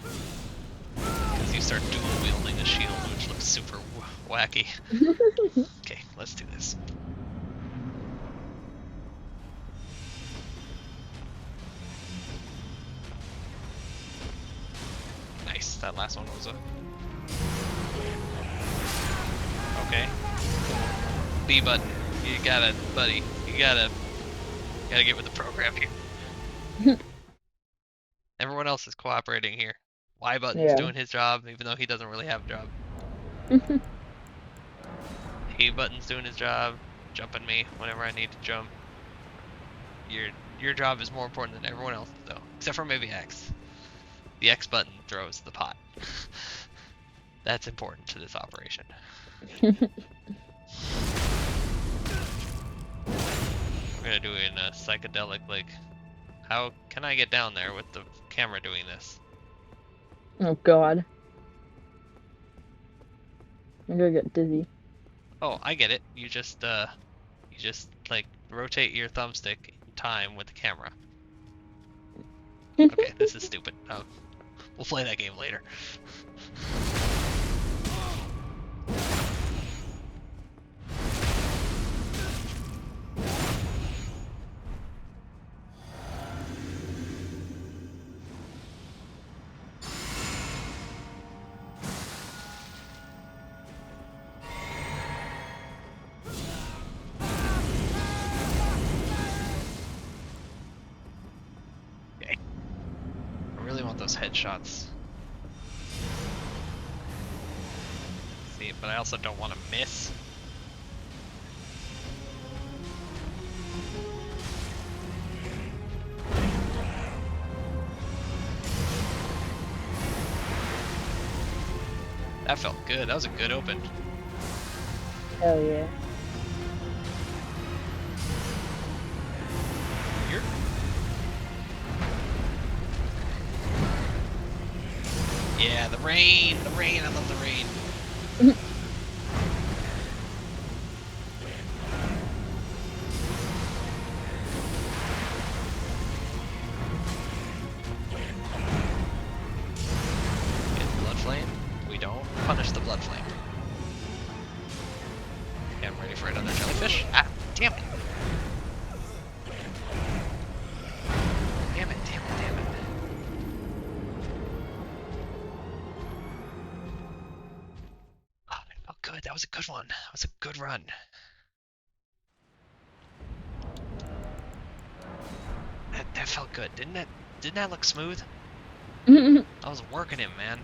Because you start dual wielding a shield, which looks super wacky. Okay, let's do this. Nice, that last one was a... Okay, cool. B button, you got it, buddy. You gotta get with the program here. Everyone else is cooperating here. Y button's doing his job, even though he doesn't really have a job. A button's doing his job, jumping me whenever I need to jump. Your job is more important than everyone else's, though. Except for maybe X. The X button throws the pot. That's important to this operation. We're gonna do it in a psychedelic, like, how can I get down there with the camera doing this? Oh god. I'm gonna get dizzy. Oh, I get it. You just like rotate your thumbstick in time with the camera. Okay, this is stupid. We'll play that game later. Okay. I really want those headshots. See, but I also don't want to miss. That felt good. That was a good open. Hell yeah. Here. Yeah, the rain. The rain. I love the rain. Blood flame. We don't punish the blood flame. Okay, I'm ready for another jellyfish. Ah, damn it. Damn it, damn it, damn it. Oh, that felt good. That was a good one. That was a good run. that felt good, didn't it? Didn't that look smooth? Hell I was working him, man.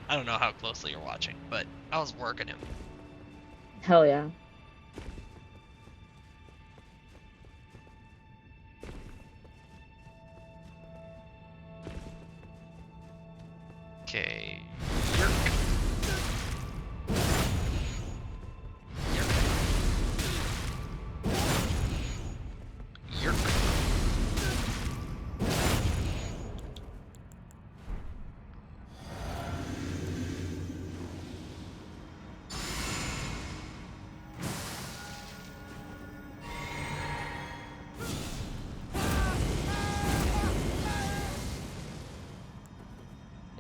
I don't know how closely you're watching, but I was working him. yeah. Okay. Yerk. Yerk. Yerk.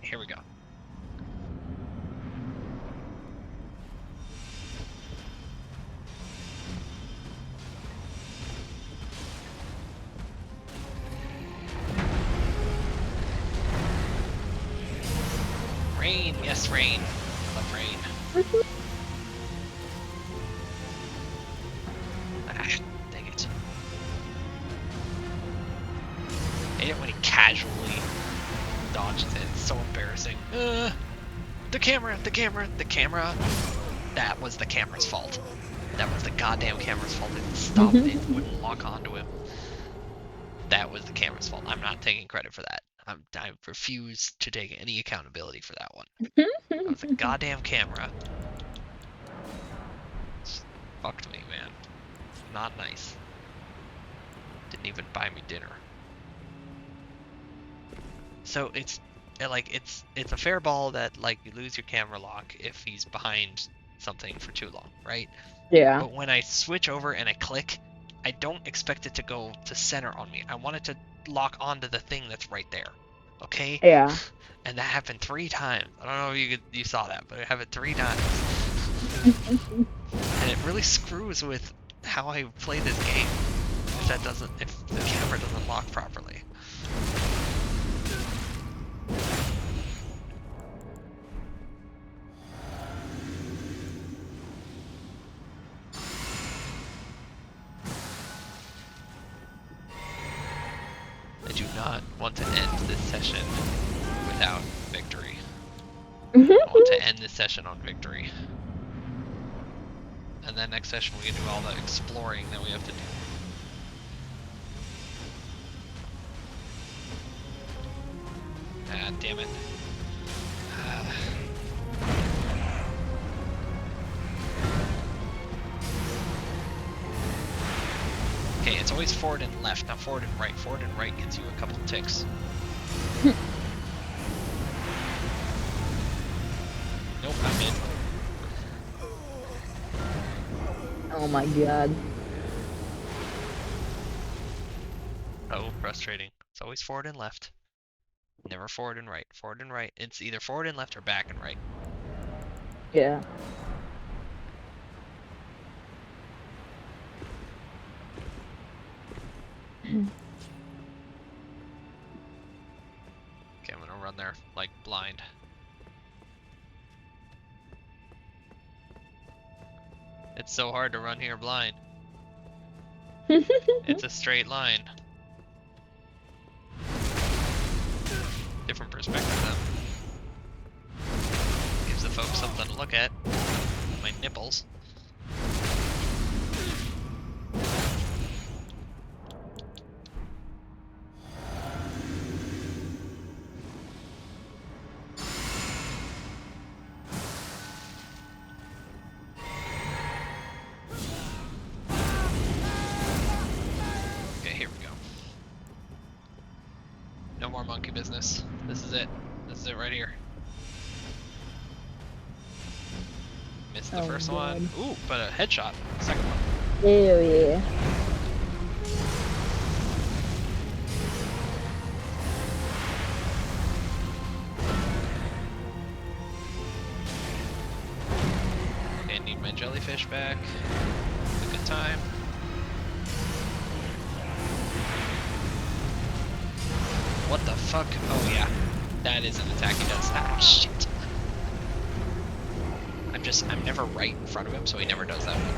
Here we go. Rain, yes, rain. I love rain. Ah, dang it. I hate it when he casually dodges it. It's so embarrassing. The camera, the camera, the camera. That was the camera's fault. That was the goddamn camera's fault. It stopped. It wouldn't lock onto him. That was the camera's fault. I'm not taking credit for that. I refuse to take any accountability for that one. That was a goddamn camera. Just fucked me, man. Not nice. Didn't even buy me dinner. So it's a fair ball that like you lose your camera lock if he's behind something for too long, right? Yeah. But when I switch over and I click, I don't expect it to go to center on me. I want it to lock onto the thing that's right there. Okay? Yeah. And that happened 3 times. I don't know if you saw that, but it happened 3 times. And it really screws with how I play this game if the camera doesn't lock properly. I do not want to end this session without victory. I want to end this session on victory. And then next session we can do all the exploring that we have to do. Ah, damn it. Okay, it's always forward and left, not forward and right. Forward and right gets you a couple ticks. Nope, I'm in. Oh my god. Oh, frustrating. It's always forward and left. Never forward and right. Forward and right. It's either forward and left or back and right. Yeah. Okay, I'm gonna run there like blind. It's so hard to run here blind. It's a straight line. Different perspective though. Gives the folks something to look at. My nipples. Okay, here we go. No more monkey business. This is it. This is it right here. Missed the first one. Ooh, but a headshot. Second one. Hell yeah. Okay, need my jellyfish back. A good time. What the fuck? Oh yeah. That is an attack he does. Ah, shit. I'm never right in front of him, so he never does that one.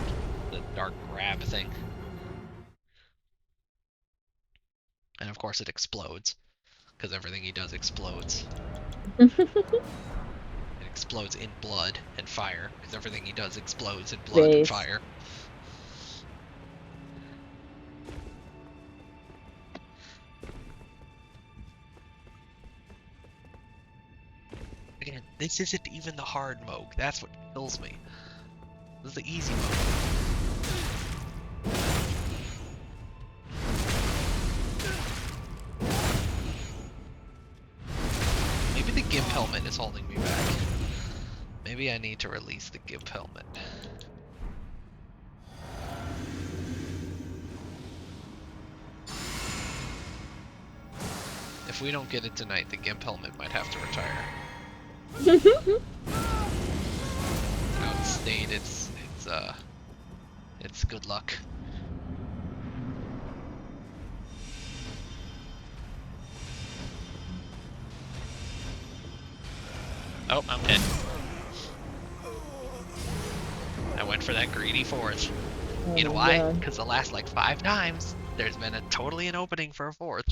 The dark grab thing. And of course it explodes, because everything he does explodes. It explodes in blood and fire, because everything he does explodes in blood and Base. fire. Again, this isn't even the hard Mohg. That's what kills me. This is the easy Mohg. Maybe the Gimp helmet is holding me back. Maybe I need to release the Gimp helmet. If we don't get it tonight, the Gimp helmet might have to retire. Outstayed it's good luck. Oh, I'm dead. I went for that greedy fourth. Oh You know my why? God. Because the last like 5 times, there's been totally an opening for a fourth.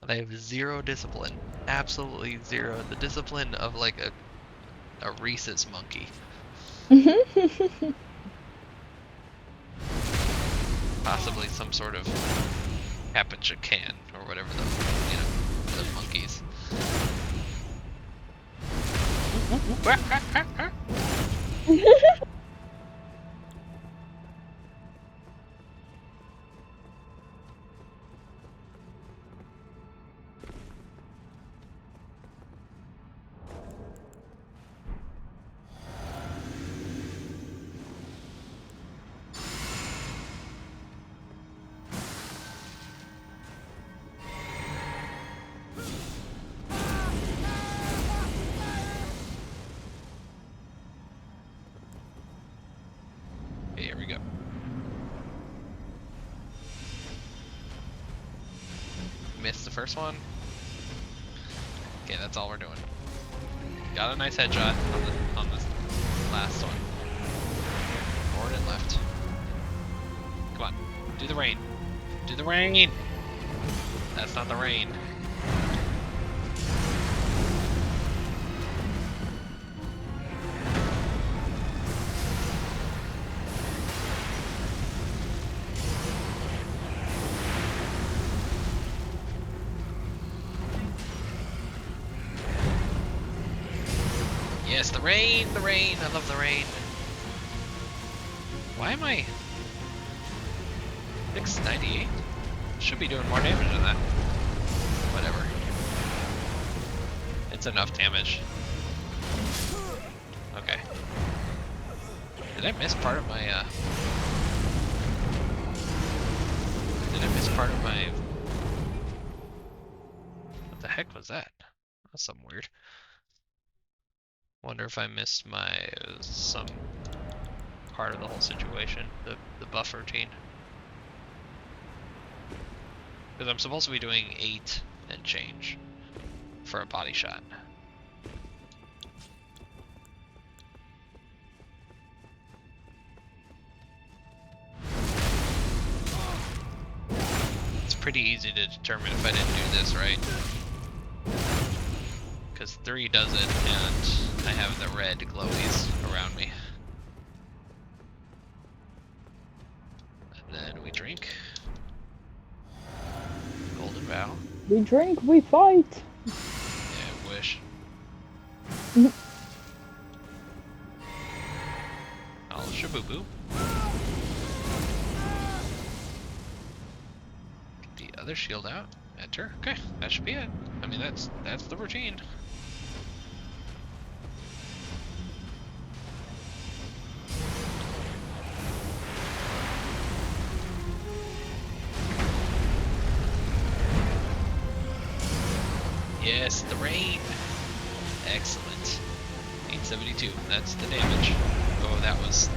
They have 0 discipline. Absolutely 0. The discipline of like a rhesus monkey. Possibly some sort of capuchin can or whatever the monkeys. Okay, here we go. Missed the first one. Okay, that's all we're doing. Got a nice headshot on this last one. Forward and left. Come on, do the rain. Do the rain! That's not the rain. Yes, the rain, the rain. I love the rain. Why am I 698? Should be doing more damage than that. Whatever. It's enough damage. Okay. Did I miss part of my Did I miss part of my... What the heck was that? That's something weird. Wonder if I missed some part of the whole situation, the buff routine. Because I'm supposed to be doing 8 and change for a body shot. It's pretty easy to determine if I didn't do this right. Because 3 does it, and I have the red glowies around me. And then we drink. Golden Vow. We drink, we fight. Yeah, I wish. I'll shaboo-boo. Get the other shield out. Enter. Okay, that should be it. I mean, that's the routine. Yes, the rain. Excellent. 872. That's the damage. Oh, that was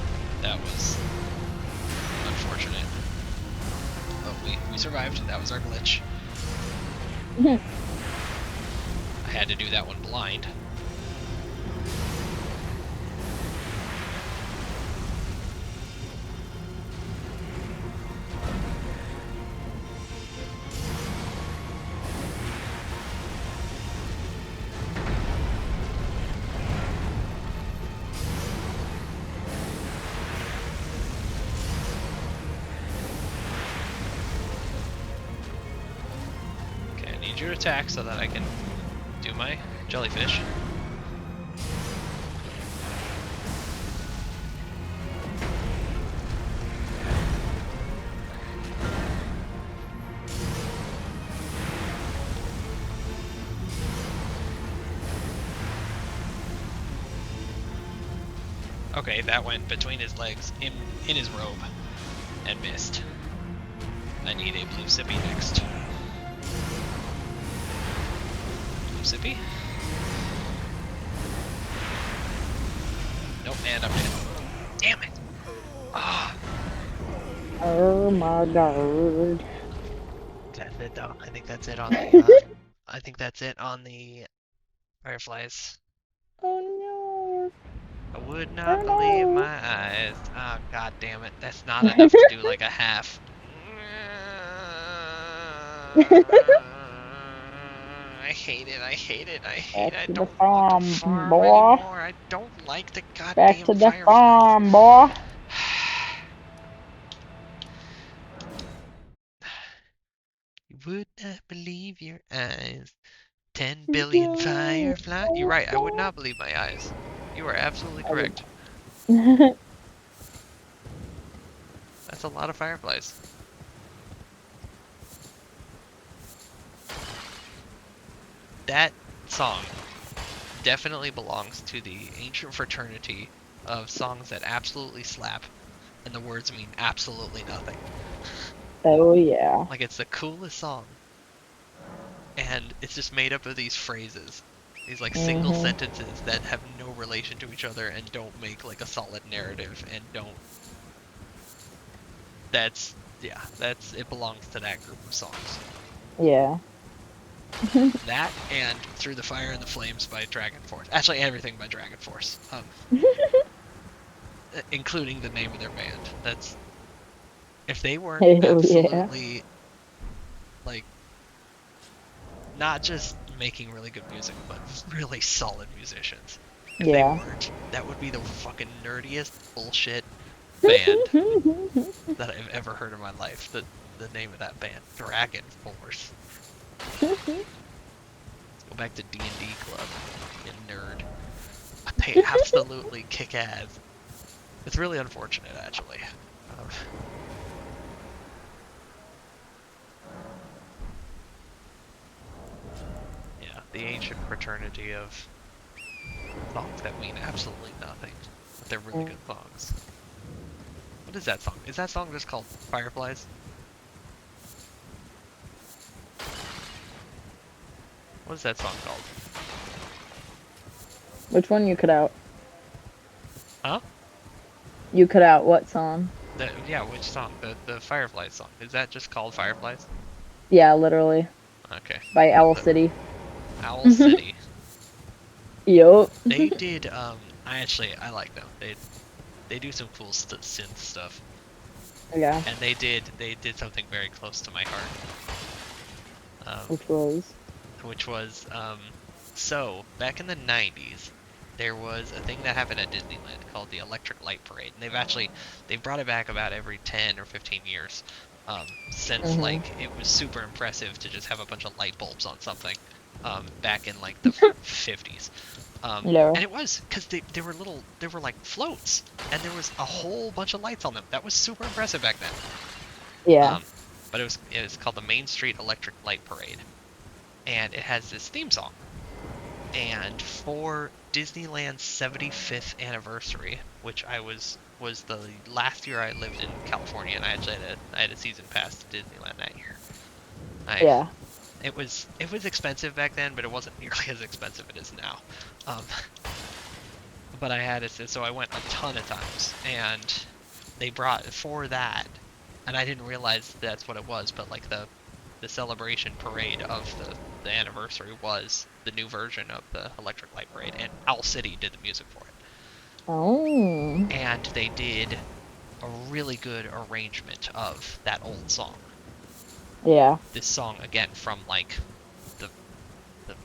unfortunate. But we survived. That was our glitch. I had to do that one blind. need you to attack so that I can do my jellyfish. Okay, that went between his legs in his robe and missed. I need a blue sippy next. Blue sippy? Nope, and I'm dead. Damn it! Ah, Oh my god. that's it though. I think that's it on the. I think that's it on the fireflies. Oh I would no. not believe Oh my eyes. Oh, god damn it. That's not enough to do like a half. no. I hate it. I hate it. I hate it. Back I to the don't want to farm, farm boy. anymore. I don't like the Back goddamn to the fireflies. farm, boy. You would not believe your eyes. 10 billion fireflies. You're right. I would not believe my eyes. You are absolutely I would correct. That's a lot of fireflies. That song definitely belongs to the ancient fraternity of songs that absolutely slap, and the words mean absolutely nothing. Oh yeah. Like, it's the coolest song, and it's just made up of these phrases. These, like, single Mhm. sentences that have no relation to each other and don't make, like, a solid narrative, and don't... That's... Yeah, it belongs to that group of songs. Yeah. That and Through the Fire and the Flames by Dragon Force. Actually, everything by Dragon Force. Including the name of their band. That's... If they weren't Oh yeah. absolutely, like, not just making really good music, but really solid musicians. If they Yeah. weren't, that would be the fucking nerdiest bullshit band that I've ever heard in my life. The name of that band, Dragon Force. Let's go back to D&D Club, you nerd. They absolutely kick ass. It's really unfortunate, actually. Um, yeah, the ancient fraternity of songs that mean absolutely nothing, but they're really good songs. What is that song? Is that song just called Fireflies? What is that song called? Which one you cut out? Huh? You cut out what song? Yeah, which song? The Fireflies song. Is that just called Fireflies? Yeah, literally. Okay. By Owl The City. Owl City. Yup. They did I like them. They do some cool synth stuff. Yeah. And they did something very close to my heart. Which was? Which was so back in the 90s there was a thing that happened at Disneyland called the Electric Light Parade, and they've brought it back about every 10 or 15 years since like it was super impressive to just have a bunch of light bulbs on something back in like the 50s. Yeah. And it was because they were like floats, and there was a whole bunch of lights on them. That was super impressive back then. Yeah. But it was called the Main Street Electric Light Parade, and it has this theme song. And for Disneyland's 75th anniversary, which was the last year I lived in California, and I had a season pass to Disneyland that year. Yeah. It was expensive back then, but it wasn't nearly as expensive as it is now. But I had it, so I went a ton of times, and they brought for that, and I didn't realize that's what it was, but like the celebration parade of the anniversary was the new version of the Electric Light Parade, and Owl City did the music for it. Oh. And they did a really good arrangement of that old song. Yeah. This song again from like the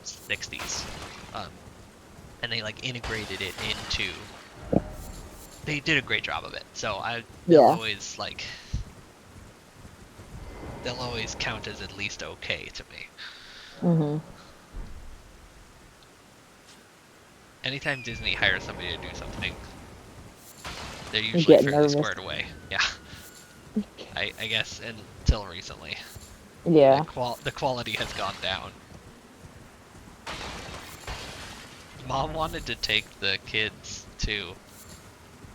60s, and they like integrated it into. They did a great job of it. So they'll always count as at least okay to me. Mm-hmm. Anytime Disney hires somebody to do something, they're You usually get fairly nervous. squared away. Yeah, I guess until recently, Yeah. the quality has gone down. Mom wanted to take the kids to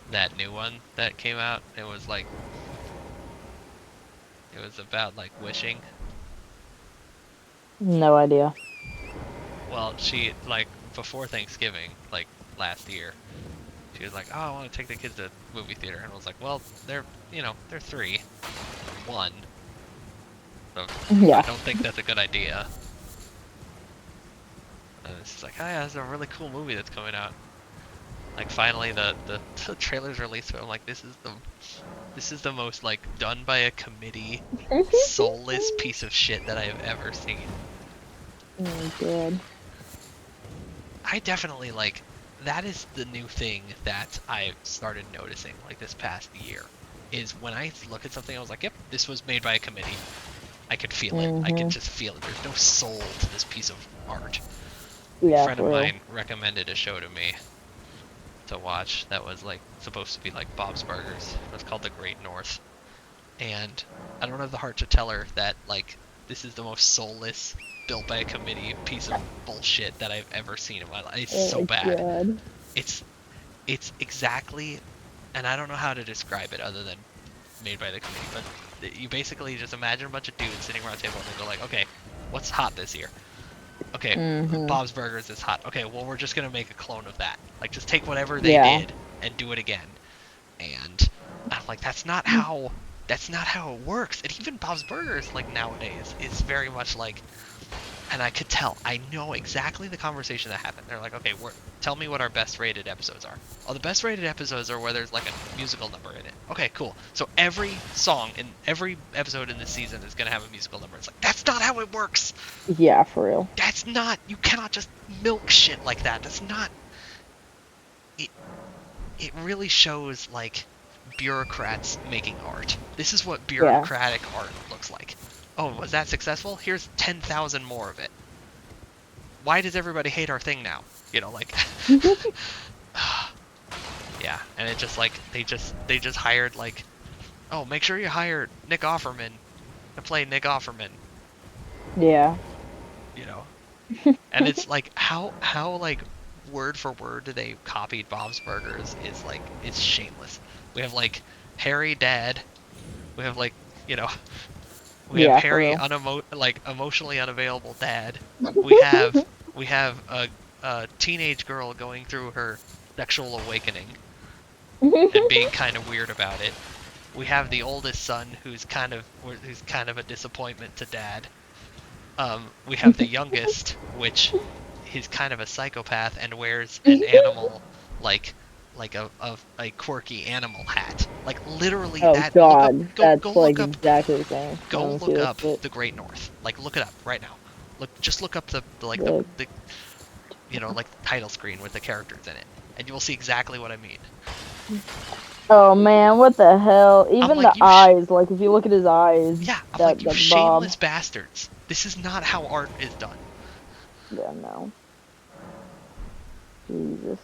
that new one that came out. It was about like wishing. No idea. Well, she like before Thanksgiving, like last year, she was like, "Oh, I want to take the kids to movie theater," and I was like, "Well, they're 3 and 1, so I Yeah. don't think that's a good idea." And she's like, "Oh yeah, it's a really cool movie that's coming out." Like finally, the trailer's released, but I'm like, this is the most like done by a committee, soulless piece of shit that I have ever seen. Oh god. I definitely like that is the new thing that I've started noticing like this past year is when I look at something I was like, yep, this was made by a committee. I could feel it. I could Mm-hmm. just feel it. There's no soul to this piece of art. A Yeah, friend of for real. mine recommended a show to me to watch that was like supposed to be like Bob's Burgers. It was called The Great North. And I don't have the heart to tell her that like this is the most soulless built by a committee piece of bullshit that I've ever seen in my life. It's Oh so my bad. god. It's it's exactly, and I don't know how to describe it other than made by the committee, but you basically just imagine a bunch of dudes sitting around a table and they go like, okay, what's hot this year? Okay, Mm-hmm. Bob's Burgers is hot. Okay, well we're just gonna make a clone of that. Like just take whatever they Yeah. did and do it again. And I'm like, that's not how it works. And even Bob's Burgers, like nowadays, is very much like, and I could tell, I know exactly the conversation that happened. They're like, okay, tell me what our best rated episodes are. Oh, the best rated episodes are where there's like a musical number in it. Okay, cool. So every song in every episode in this season is gonna have a musical number. It's like, that's not how it works. Yeah, for real. That's not, you cannot just milk shit like that. That's not, it, it really shows like bureaucrats making art. This is what Yeah. bureaucratic art looks like. Oh, was that successful? Here's 10,000 more of it. Why does everybody hate our thing now? You know, like yeah, and it just like they just hired like, oh, make sure you hire Nick Offerman to play Nick Offerman, Yeah. you know. And it's like how like word for word they copied Bob's Burgers is like it's shameless. We have like Harry Dad, we have like, you know, we have Yeah, for Harry real. like emotionally unavailable dad. We have a teenage girl going through her sexual awakening and being kind of weird about it. We have the oldest son who's kind of a disappointment to dad. We have the youngest, which he's kind of a psychopath and wears an animal like a quirky animal hat. Like literally Oh that. Look up. god, Go that's like look up. exactly the same. Go Let me see look this up shit. the Great North. Like look it up right now. Just look up The the like the title screen with the characters in it, and you will see exactly what I mean. Oh man, what the hell? I'm Even like the you. eyes, like if you look at his eyes, Yeah, I'm like that you that's Bob. shameless bastards. This is not how art is done. Yeah, no. Jesus.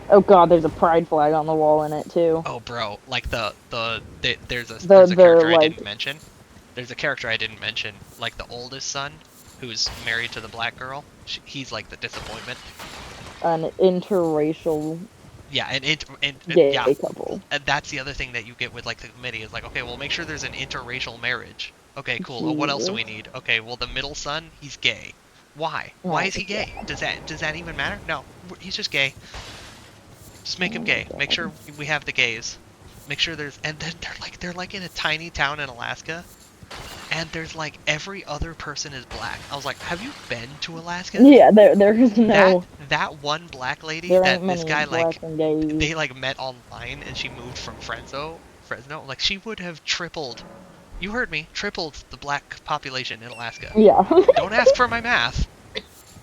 Oh god, there's a pride flag on the wall in it too. Oh, bro, like there's a The character I like didn't mention. There's a character I didn't mention, like the oldest son, who's married to the black girl. He's like the disappointment. an interracial Yeah, and yeah, gay couple. and that's the other thing that you get with like the committee is like, okay, well make sure there's an interracial marriage. Okay, cool. Oh, what else do Jesus. we need? Okay, well the middle son, he's gay. Why? Why Oh is he my gay? Does that even matter? No, he's just gay. Just make oh him my gay. Make sure god. we have the gays. Make sure there's, and then they're like in a tiny town in Alaska, and there's like every other person is black. I was like, have you been to Alaska? Yeah, there's That no that one black lady there ain't that this many guy like black and gays. they like met online and she moved from Fresno, like she would have tripled. You heard me, tripled the black population in Alaska. Yeah. Don't ask for my math.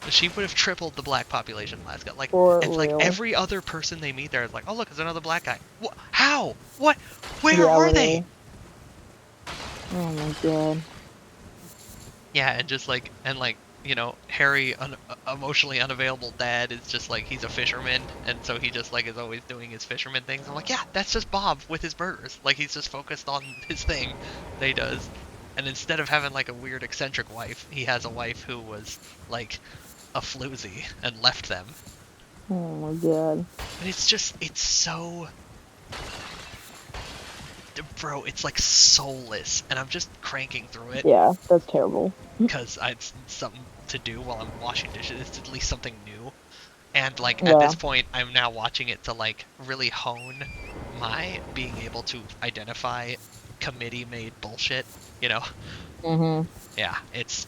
She would have tripled the black population in Alaska. Like, For it's like real. every other person they meet there is like, oh look, there's another black guy. What? How? What? Where Yeah, are they? literally. Oh my god. Yeah, and just like Harry, emotionally unavailable dad, is just like he's a fisherman, and so he just like is always doing his fisherman things. I'm like, yeah, that's just Bob with his burgers. Like he's just focused on his thing that he does, and instead of having like a weird eccentric wife, he has a wife who was like a floozy and left them. Oh my god. And it's so, bro, it's like soulless, and I'm just cranking through it Yeah, that's terrible. because it's something to do while I'm washing dishes. It's at least something new. And like at Yeah. this point, I'm now watching it to like really hone my being able to identify committee made bullshit, you know? Mhm. Yeah, it's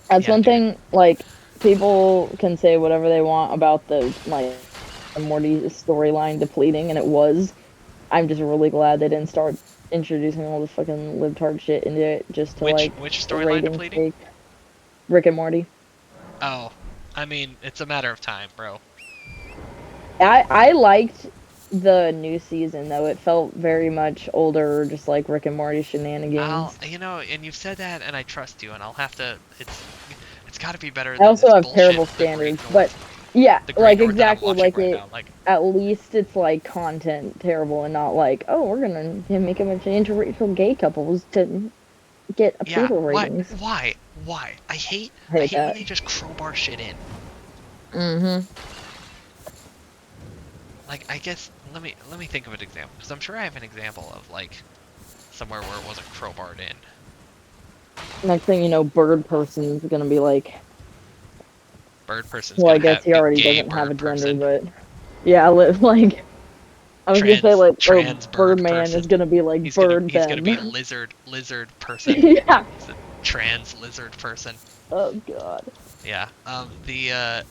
That's yeah, one dude. thing. Like, people can say whatever they want about the like Morty storyline depleting, and it was. I'm just really glad they didn't start introducing all the fucking libtard shit into it just to Which like storyline ratings depleting? sake. Rick and Morty. Oh, I mean, it's a matter of time, bro. I liked the new season though. It felt very much older, just like Rick and Morty shenanigans. And you've said that, and I trust you, and I'll have to. It's got to be better I than also this have bullshit. terrible The Great standards, but North, yeah, the Great like North that I'm exactly watching like right it. now. Like, At least it's like content terrible and not like, oh, we're gonna make a bunch of interracial gay couples to get yeah, approval what? ratings. Why? I I hate hate when that. they just crowbar shit in. Mm-hmm. Like, I guess let me think of an example, because I'm sure I have an example of like somewhere where it wasn't crowbarred in. Next thing you know, Bird Person's gonna be like, Bird person's well, I gonna guess have he be already gay doesn't have a bird gender, person, but yeah, like I was gonna say like, oh, trans bird Birdman is person. gonna be like Bird He's gonna be them. lizard person. Yeah. He's a trans lizard person. Oh God. Yeah. The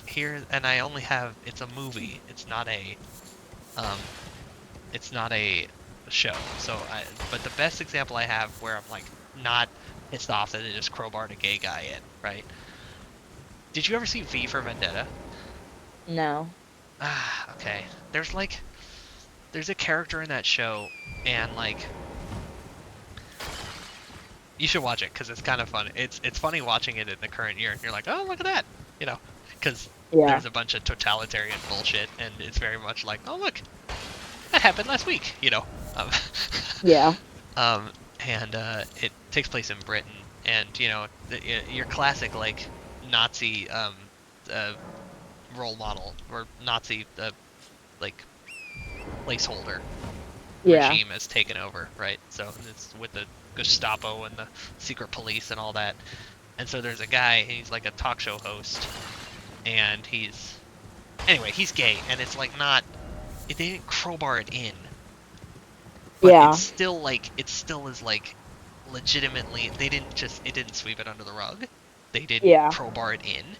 here, and I only have, it's a movie. Um it's not a show. But the best example I have where I'm like not pissed off that they just crowbarred a gay guy in, right? Did you ever see V for Vendetta? No. Ah, okay. There's a character in that show, and like you should watch it because it's kind of fun. It's funny watching it in the current year, and you're like, oh, look at that, you know, because Yeah. there's a bunch of totalitarian bullshit, and it's very much like, oh, look, that happened last week, you know. Um, Yeah. um, and it takes place in Britain, and your classic like Nazi uh, role model or Nazi like placeholder Yeah. regime has taken over, right? So it's with the Gestapo and the secret police and all that. And so there's a guy, he's like a talk show host, and he's gay, and it's like not, they didn't crowbar it in, but Yeah. it still is like legitimately, it didn't sweep it under the rug. They didn't Yeah. crowbar it in.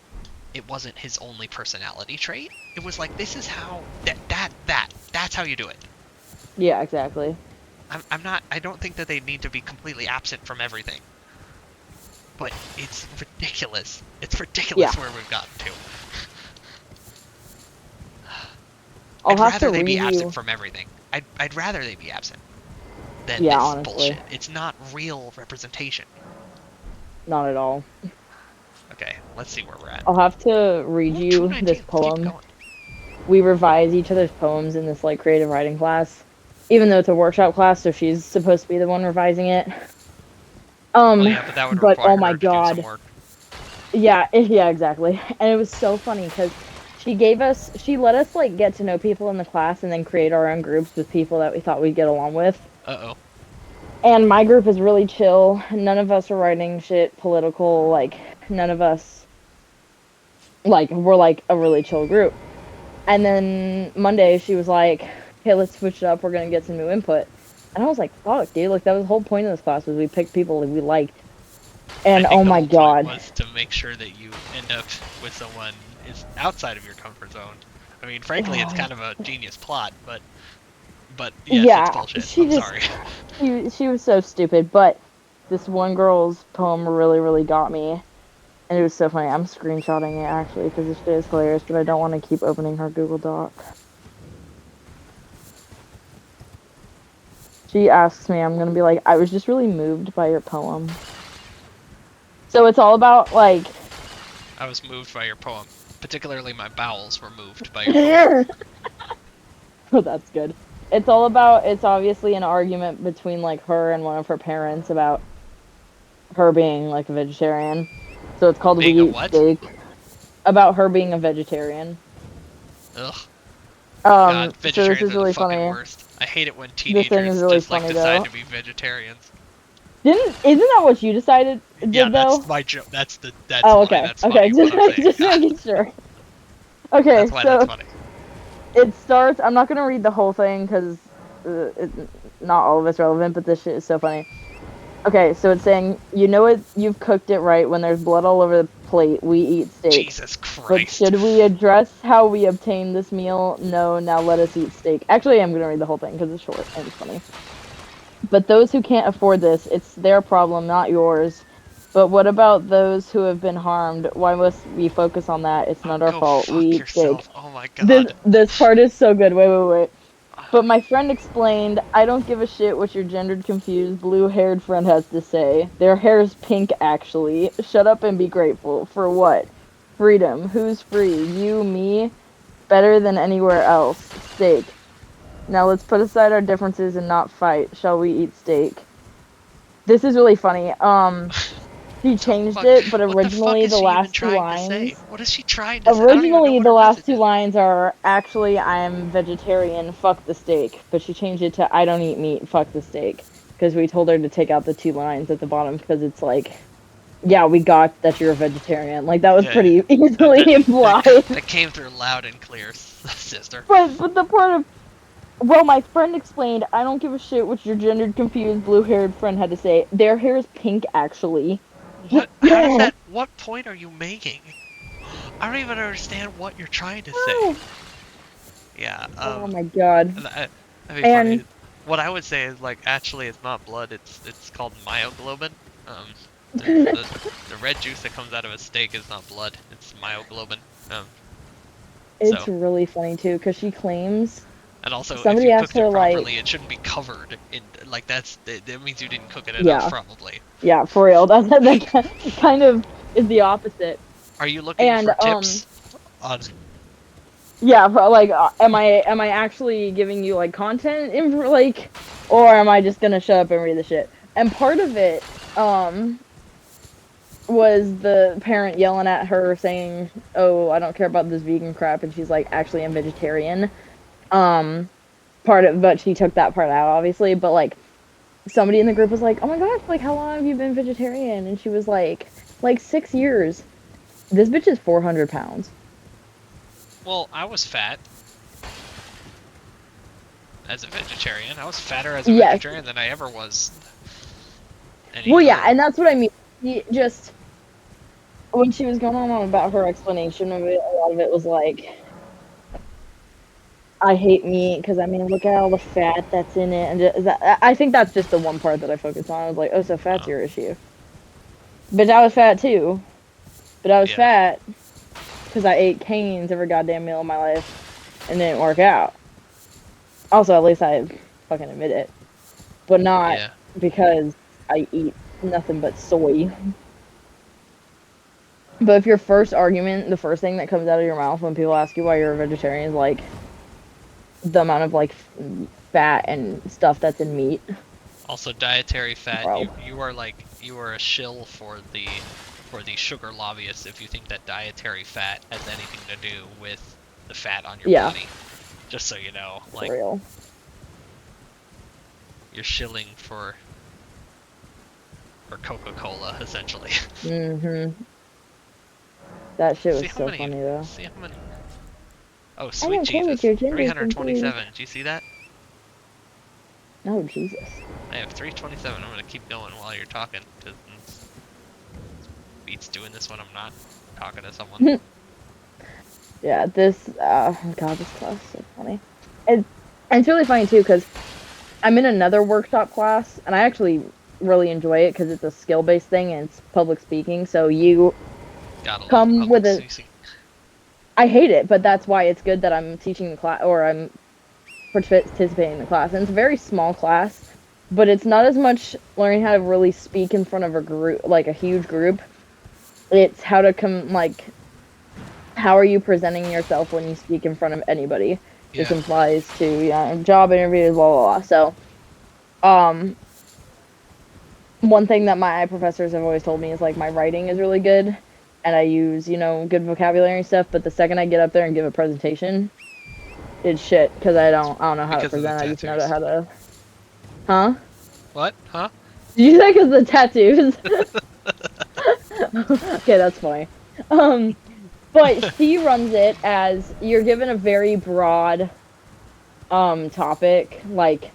It wasn't his only personality trait. It was like, this is how, that's how you do it. Yeah. Exactly. I don't think that they need to be completely absent from everything. But it's ridiculous. It's Yeah. ridiculous where we've gotten to. I'll I'd have to rather they be read absent you. from everything. I'd rather they be absent than Yeah. this Honestly, bullshit. It's not real representation. not at all. Okay, let's see where we're at. I'll have to read Ooh, you this 219. Let's keep poem. going. We revise each other's poems in this like creative writing class, even though it's a workshop class, so she's supposed to be the one revising it. Well, yeah, but that would But oh require my her to do some god, work. yeah, yeah, exactly. And it was so funny because she let us like get to know people in the class and then create our own groups with people that we thought we'd get along with. Uh-oh. And my group is really chill. None of us are writing shit political. Like none of us like we're like a really chill group. And then Monday she was like, "Hey, let's switch it up. We're gonna get some new input." And I was like, "Fuck, dude! Like that was the whole point of this class was we picked people that we liked." I And think oh the my whole point god, was to make sure that you end up with someone is outside of your comfort zone. I mean, frankly, it's kind of a genius plot, but yes, it's yeah, bullshit. she I'm just sorry. she was so stupid. But this one girl's poem really got me, and it was so funny. I'm screenshotting it actually because this shit is hilarious, but I don't want to keep opening her Google Doc. she asks me, I'm gonna be like, I was just really moved by your poem. So it's all about like. I was moved by your poem. Particularly my bowels were moved by your poem. Oh, that's good. It's all about. It's obviously an argument between like her and one of her parents about her being like a vegetarian. So it's called Being We a Eat what? Steak. About her being a vegetarian. Ugh. God, So this vegetarians is are the really fucking funny. worst. I hate it when This thing is teenagers really just like funny decide though. to be vegetarians. Isn't that what you decided Yeah, did that's though? my joke. That's Oh, why okay. that's Okay, funny. What I'm saying. just making sure. Okay, That's why that's so funny. it starts. I'm not gonna read the whole thing because not all of it's relevant, but this shit is so funny. Okay, so it's saying, you know it, you've cooked it right. When there's blood all over the plate, we eat steak. Jesus But Christ. should we address how we obtain this meal? No, now let us eat steak. Actually, I'm gonna read the whole thing because it's short and it's funny. But those who can't afford this, it's their problem, not yours. But what about those who have been harmed? Why must we focus on that? It's Oh, not our go fault. We fuck eat steak. yourself. Oh my This god. this part is so good. Wait. But my friend explained, I don't give a shit what your gendered confused blue-haired friend has to say. Their hair's pink actually. Shut up and be grateful. For what? Freedom. Who's free? You, me? Better than anywhere else. Steak. Now let's put aside our differences and not fight. Shall we eat steak? This is really funny. She The changed fuck? it, but What the fuck originally is the she even last two trying to say? lines What is she trying to say? I don't even know originally what the her last message two is. lines are actually I'm vegetarian, fuck the steak, but she changed it to I don't eat meat, fuck the steak, because we told her to take out the two lines at the bottom because it's like, yeah, we got that you're a vegetarian. Like that was Yeah, pretty that, easily that, that, implied. that came through loud and clear, sister. But the part of, well, my friend explained, I don't give a shit what your gendered confused blue-haired friend had to say. Their hair is pink actually. What? How does that? What point are you making? I don't even understand what you're trying to say. Yeah, Oh my god. that'd be And funny. What I would say is like, actually, it's not blood. It's called myoglobin. Um, the, the the red juice that comes out of a steak is not blood. It's myoglobin. it's So really funny too because she claims and also if somebody you asked cooked it her properly, like, it shouldn't be covered in like that means you didn't cook it enough yeah, probably. yeah, for real. That kind of is the opposite. Are you looking And for tips on? yeah, but like, am I actually giving you like content in like, or am I just gonna shut up and read the shit? And part of it, was the parent yelling at her saying, "Oh, I don't care about this vegan crap," and she's like, "Actually, I'm vegetarian." Um, but she took that part out, obviously. But like, somebody in the group was like, "Oh my gosh, like, how long have you been vegetarian?" And she was like 6 years. This bitch is 400 pounds. Well, I was fat as a vegetarian. I was fatter as a Yes. vegetarian than I ever was. Well, yeah, Anywho. and that's what I mean. Just when she was going on about her explanation of it, a lot of it was like, I hate meat because I mean, look at all the fat that's in it, and I think that's just the one part that I focused on. I was like, oh, so fat's Oh, your issue. But I was fat too. But I was yeah. fat because I ate canes every goddamn meal of my life and it didn't work out. Also, at least I fucking admit it, but not Yeah. because I eat nothing but soy. But if your first argument, the first thing that comes out of your mouth when people ask you why you're a vegetarian is like the amount of like fat and stuff that's in meat, Also, dietary fat. bro. You are a shill for the sugar lobbyists if you think that dietary fat has anything to do with the fat on your Yeah, body. Just so you know, for like real. you're shilling for Coca-Cola essentially. Mhm. That shit See was how so many? funny though. See how many? Oh, I sweet don't care what Jesus. your gender is confused. 327. Do you see that? Oh Jesus. I have 327. I'm gonna keep going while you're talking, because beats doing this when I'm not talking to someone. Yeah, this God, this class is so funny. And it's really funny too because I'm in another workshop class and I actually really enjoy it because it's a skill-based thing and it's public speaking. So you Gotta love come with public a, speaking. I hate it, but that's why it's good that I'm teaching the class or I'm participating in the class. And it's a very small class. but it's not as much learning how to really speak in front of a group, like a huge group. It's how to how are you presenting yourself when you speak in front of anybody? This Yeah. implies to job interviews, blah blah blah. So, um, one thing that my professors have always told me is like my writing is really good, and I use good vocabulary and stuff. But the second I get up there and give a presentation, it's shit because I don't know how to Because of the present. I just know tattoos. how to. Huh? What? Huh? Did you say because the tattoos? Okay, that's funny. Um, but she runs it as you're given a very broad topic. Like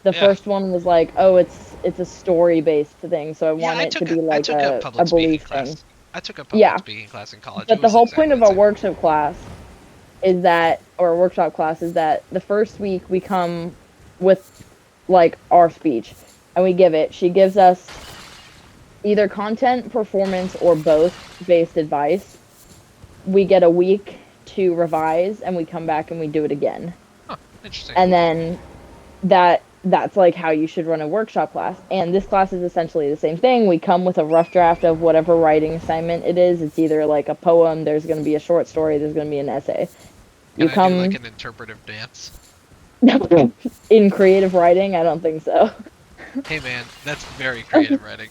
the Yeah. first one was like, oh, it's a story based thing, so I Yeah, want it to be I like took a a public speaking belief thing. class. I took a public Yeah, speaking class in college. It but the was whole point exactly of the our same. workshop class is that, or workshop class is that the first week we come with like our speech and we give it. She gives us either content, performance, or both based advice. We get a week to revise and we come back and we do it again. Huh, interesting. And then that's like how you should run a workshop class. And this class is essentially the same thing. We come with a rough draft of whatever writing assignment it is. It's either like a poem, there's going to be a short story, there's going to be an essay. Can You I do like come an interpretive dance? in creative writing, I don't think so. Hey man, that's very creative writing.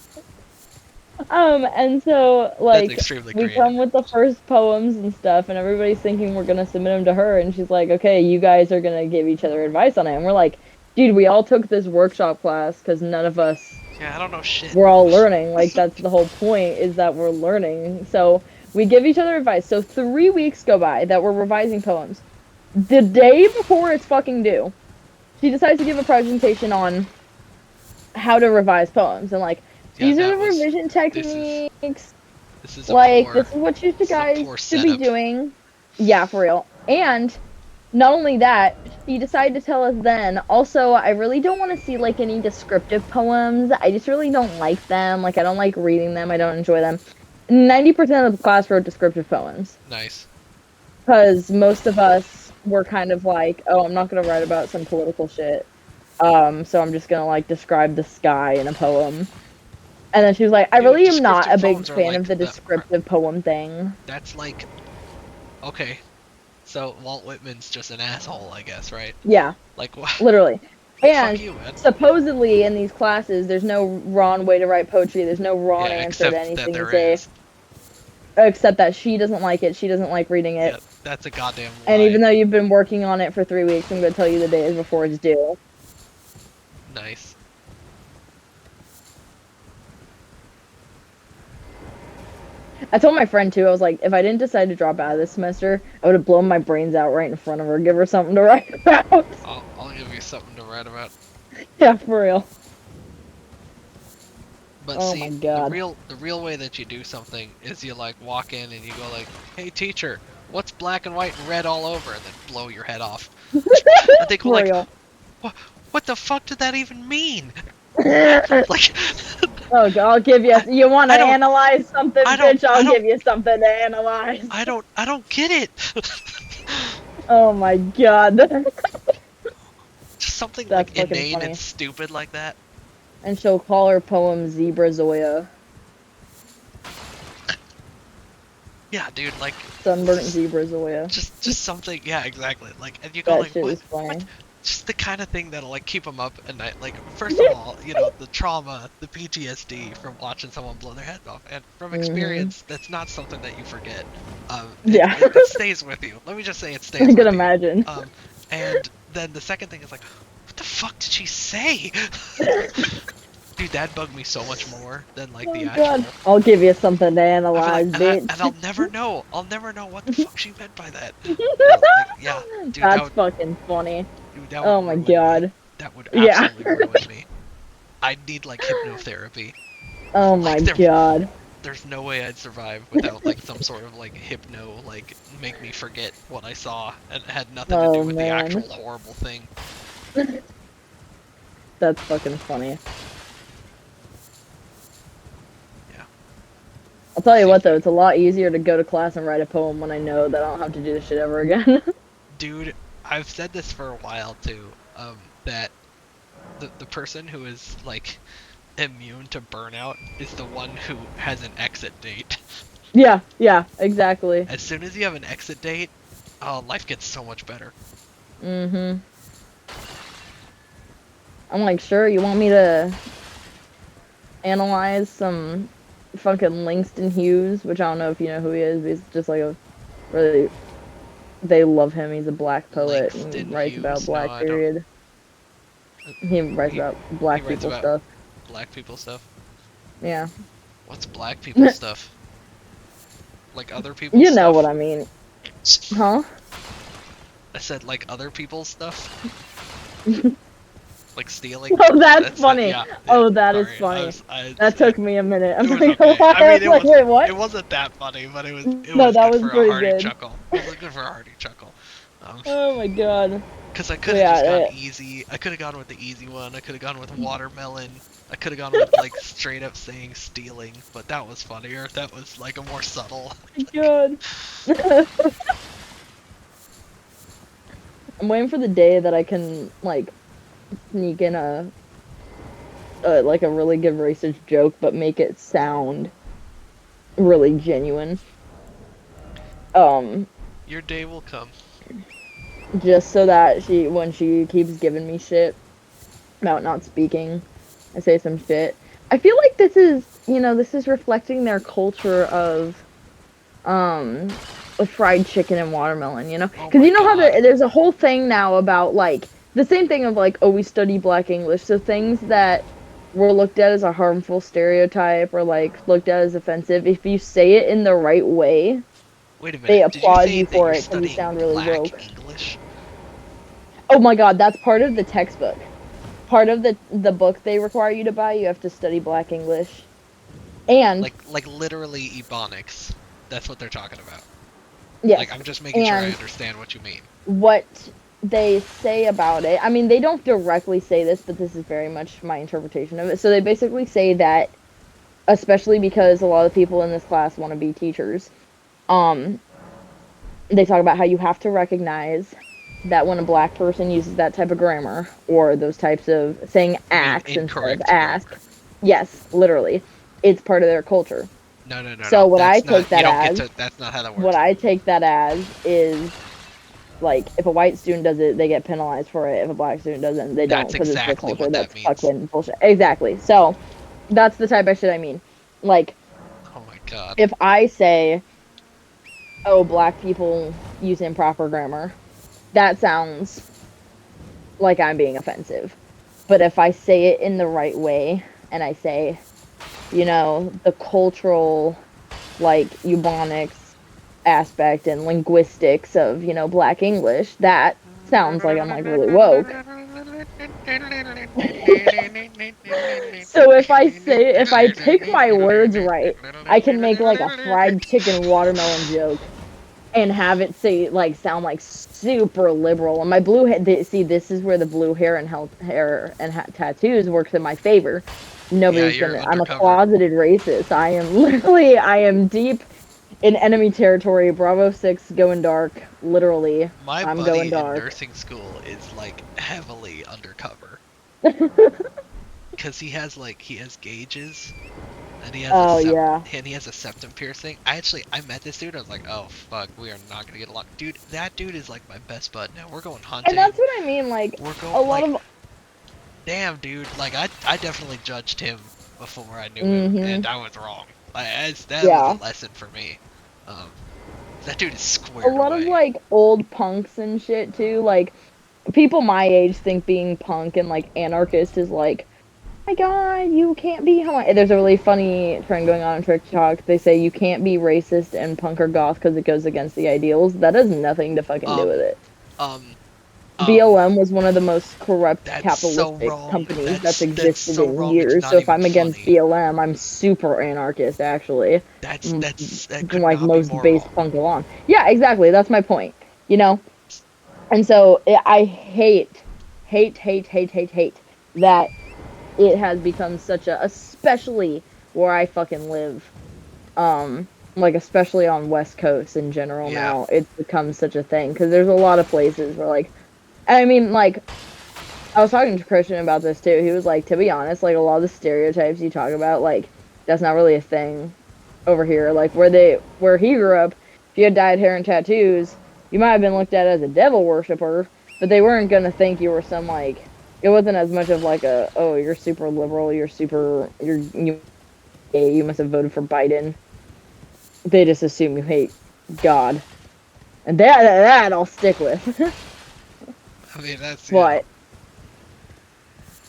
And so That's like extremely we creative. come with the first poems and stuff, and everybody's thinking we're gonna submit them to her, and she's like, "Okay, you guys are gonna give each other advice on it." And we're like, "Dude, we all took this workshop class because none of us Yeah, I don't know shit. we're all learning. Like that's the whole point is that we're learning. So we give each other advice. So 3 weeks go by that we're revising poems. The day before it's fucking due, she decides to give a presentation on how to revise poems and like Yeah, these are the that was. revision This is. techniques. This is a Like poor. this is what you This is a guys poor should be setup. doing. Yeah, for real. And not only that, she decided to tell us then, also, I really don't want to see like any descriptive poems. I just really don't like them. Like I don't like reading them. I don't enjoy them. 90% of the class wrote descriptive poems. Nice. Because most of us were kind of like, oh, I'm not gonna write about some political shit. So I'm just gonna like describe the sky in a poem. And then she was like, I Dude, really am not a descriptive big poems are fan like of the descriptive poem thing. That's like. Okay. So Walt Whitman's just an asshole, I guess, right? Yeah. Like what? Literally. Fuck And you, man. supposedly in these classes, there's no wrong way to write poetry. There's no wrong Yeah, answer to except that anything you there say, is. except that she doesn't like it. She doesn't like reading it. Yeah, that's a goddamn And lie. even though you've been working on it for 3 weeks, I'm going to tell you the days before it's due. Nice. I told my friend too, I was like, if I didn't decide to drop out of this semester, I would have blown my brains out right in front of her, give her something to write about. I'll give you something to write about. Yeah, for real. But Oh see, my God. the real way that you do something is you like walk in and you go like, "Hey teacher, what's black and white and red all over?" and then blow your head off. And they go For like, real. What the fuck did that even mean? Like, Oh, I'll give you. You want to I don't- analyze something, I don't- bitch? I I'll don't- give you something to analyze. I don't get it. Oh my God. Just something That's like fucking inane funny. and stupid like that. And she'll call her poem Zebra Zoya. Yeah, dude, like Sunburnt Zebra Zoya. just something. Yeah, exactly. Like, and you go That like, shit what? is funny. What? Just the kind of thing that'll like keep them up at night. Like, first of all, the trauma, the PTSD from watching someone blow their head off, and from experience, that's not something that you forget. Yeah. It stays with you. Let me just say it stays. I with can you. imagine. And then the second thing is like, what the fuck did she say? Dude, that bugged me so much more than like the Oh actual. God. I'll give you something to I'll be analyze, like, bitch. and I'll never know. I'll never know what the fuck she meant by that. Like, yeah, dude, That's fucking funny. that would Oh my ruin God. me. That would Yeah. absolutely ruin me. I'd need like hypnotherapy. Oh my Like, God. There's no way I'd survive without like some sort of like hypno, like make me forget what I saw and it had nothing to do Oh, with man. the actual horrible thing. That's fucking funny. Yeah. I'll tell you what though, it's a lot easier to go to class and write a poem when I know that I don't have to do this shit ever again. Dude, I've said this for a while too. That the person who is like immune to burnout is the one who has an exit date. Yeah, yeah, exactly. As soon as you have an exit date, oh, life gets so much better. Mm-hmm. I'm like, sure, you want me to analyze some fucking Langston Hughes, which I don't know if you know who he is, but he's just like a really, they love him. He's a black poet and Langston writes about Hughes? No, black I don't. period. He writes He about he black writes people about stuff. black people stuff. Yeah. What's black people stuff? Like other people's You know what stuff? I mean. Huh? I said like other people's stuff. Like stealing. Oh, that's That's it. funny. Yeah, yeah. Oh, that is Sorry, funny. I That took me a minute. I'm it not was gonna okay. lie. I I mean, was like, wait, what? it wasn't that funny, but it No, was that good was for a pretty hearty good. chuckle. It was good for a hearty chuckle. Oh my god. Because I could But have yeah, just gone easy. I could have gone with the easy one. I could have gone with watermelon. I could have gone with like straight up saying stealing, but that was funnier. That was like a more subtle. God. I'm waiting for the day that I can like sneak in a like a really good racist joke, but make it sound really genuine. Um, Your day will come. just so that when she keeps giving me shit about not speaking, I say some shit. I feel like this is reflecting their culture um of fried chicken and watermelon, you know? Oh Because my you know how god. there's a whole thing now about like the same thing of like, oh, we study black English, so things that were looked at as a harmful stereotype or like looked at as offensive, if you say it in the right way, Wait a they minute. Did you applaud say you that for you're it because you studying sound really Black woke. English? Oh my god, that's part of the textbook. Part of the book they require you to buy, you have to study black English. And Like literally Ebonics. That's what they're talking about. Like yes, I'm just making sure I and understand what you mean. what they say about it. I mean, they don't directly say this, but this is very much my interpretation of it. So they basically say that, especially because a lot of people in this class want to be teachers, um, they talk about how you have to recognize that when a black person uses that type of grammar or those types of saying You mean acts instead of incorrect ask, grammar? yes, literally, it's part of their culture. No, no, no, So no. what I That's not. take You that don't get as, to. That's not how that what works. I take that as is like if a white student does it, they get penalized for it. If a black student doesn't, they don't That's because it's their exactly culture. what that That's means. fucking bullshit. Exactly. So that's the type of shit I mean. Like Oh my god. if I say, "Oh, black people use improper grammar," that sounds like I'm being offensive. But if I say it in the right way and I say, the cultural like Ebonics aspect and linguistics of, black English, that sounds like I'm like really woke. So if I pick my words right, I can make like a fried chicken watermelon joke and have it say like sound like super liberal. And my blue hair, see, this is where the blue hair and tattoos works in my favor. Yeah, Nobody's you're gonna. I'm a undercover. closeted racist. I am deep in enemy territory. Bravo 6 going dark. Literally, My I'm going buddy in dark. nursing school is like heavily undercover because he has gauges and Oh yeah. he has a septum piercing. I met this dude. I was like, oh fuck, we are not gonna get along, dude. That dude is like my best bud now. We're going And hunting. that's what I mean. Like We're a going lot like, of. damn, dude. Like I definitely judged him before I knew him, Mhm. and I was wrong. That was a Yeah. lesson for me. Um, that dude is A squared lot of away. like old punks and shit too. Like people my age think being punk and like anarchist is like, my God, you can't be There's a really funny trend going on TikTok. They say you can't be racist and punk or goth because it goes against the ideals. That has nothing to fucking do with Um, it. um, BLM was one of the most corrupt that's so capitalistic wrong. companies that's That's existed so in wrong. It's years. So not if even I'm against funny. BLM, I'm super anarchist actually. That could Like not be most more base wrong. punk along. Yeah, exactly. That's my point. You know? And so I hate that it has become such especially where I fucking live, like especially on West Coast in general Yeah. now, it's become such a thing because there's a lot of places where like, I mean like I was talking to Christian about this too. He was like, to be honest, like a lot of the stereotypes you talk about, like that's not really a thing over here. Like where he grew up, if you had dyed hair and tattoos, you might have been looked at as a devil worshiper, but they weren't gonna think you were some like. It wasn't as much of like a, oh, you're super liberal, you gay, you must have voted for Biden. They just assume you hate God, and that I'll stick with. I mean, that's But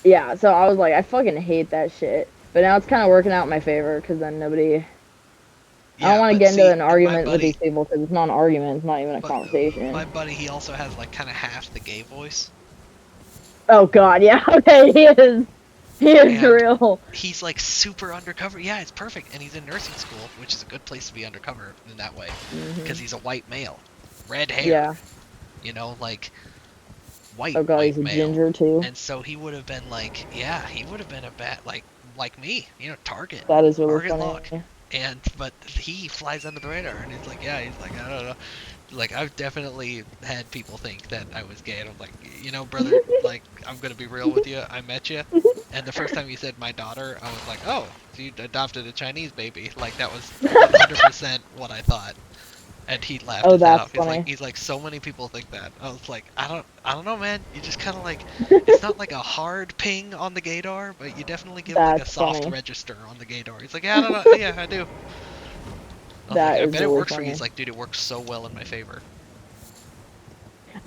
yeah, so I was like, I fucking hate that shit. But now it's kind of working out in my favor because then nobody. I don't yeah. want to But get into see, an and my argument with buddy, these people because it's not an argument. It's not even a but my conversation. buddy, he also has like kind of half the gay voice, Oh God, yeah, okay, he is. He is and real. he's like super undercover. Yeah, it's perfect, and he's in nursing school, which is a good place to be undercover in that way, because Hmm. he's a white male, red hair, Yeah. like Oh God, white he's a male, ginger too. and so he would have been like, yeah, he would have been a bad like me, That is really target funny. lock, and but he flies under the radar, and he's like, yeah, he's like, I don't know, like I've definitely had people think that I was gay, and I'm like, brother, like I'm gonna be real with you, I met you, and the first time you said my daughter, I was like, oh, so you adopted a Chinese baby, like that was 100% what I thought. And he laughed Oh, his head that's off. He's like, funny. so many people think that. I was like, I don't know, man. You just kind of like, it's not like a hard ping on the gaydar, but you definitely give like a That's soft funny. register on the gaydar. He's like, yeah, I don't know, yeah, I do. I was like, That I is bet it really works for you. funny. He's like, dude, it works so well in my favor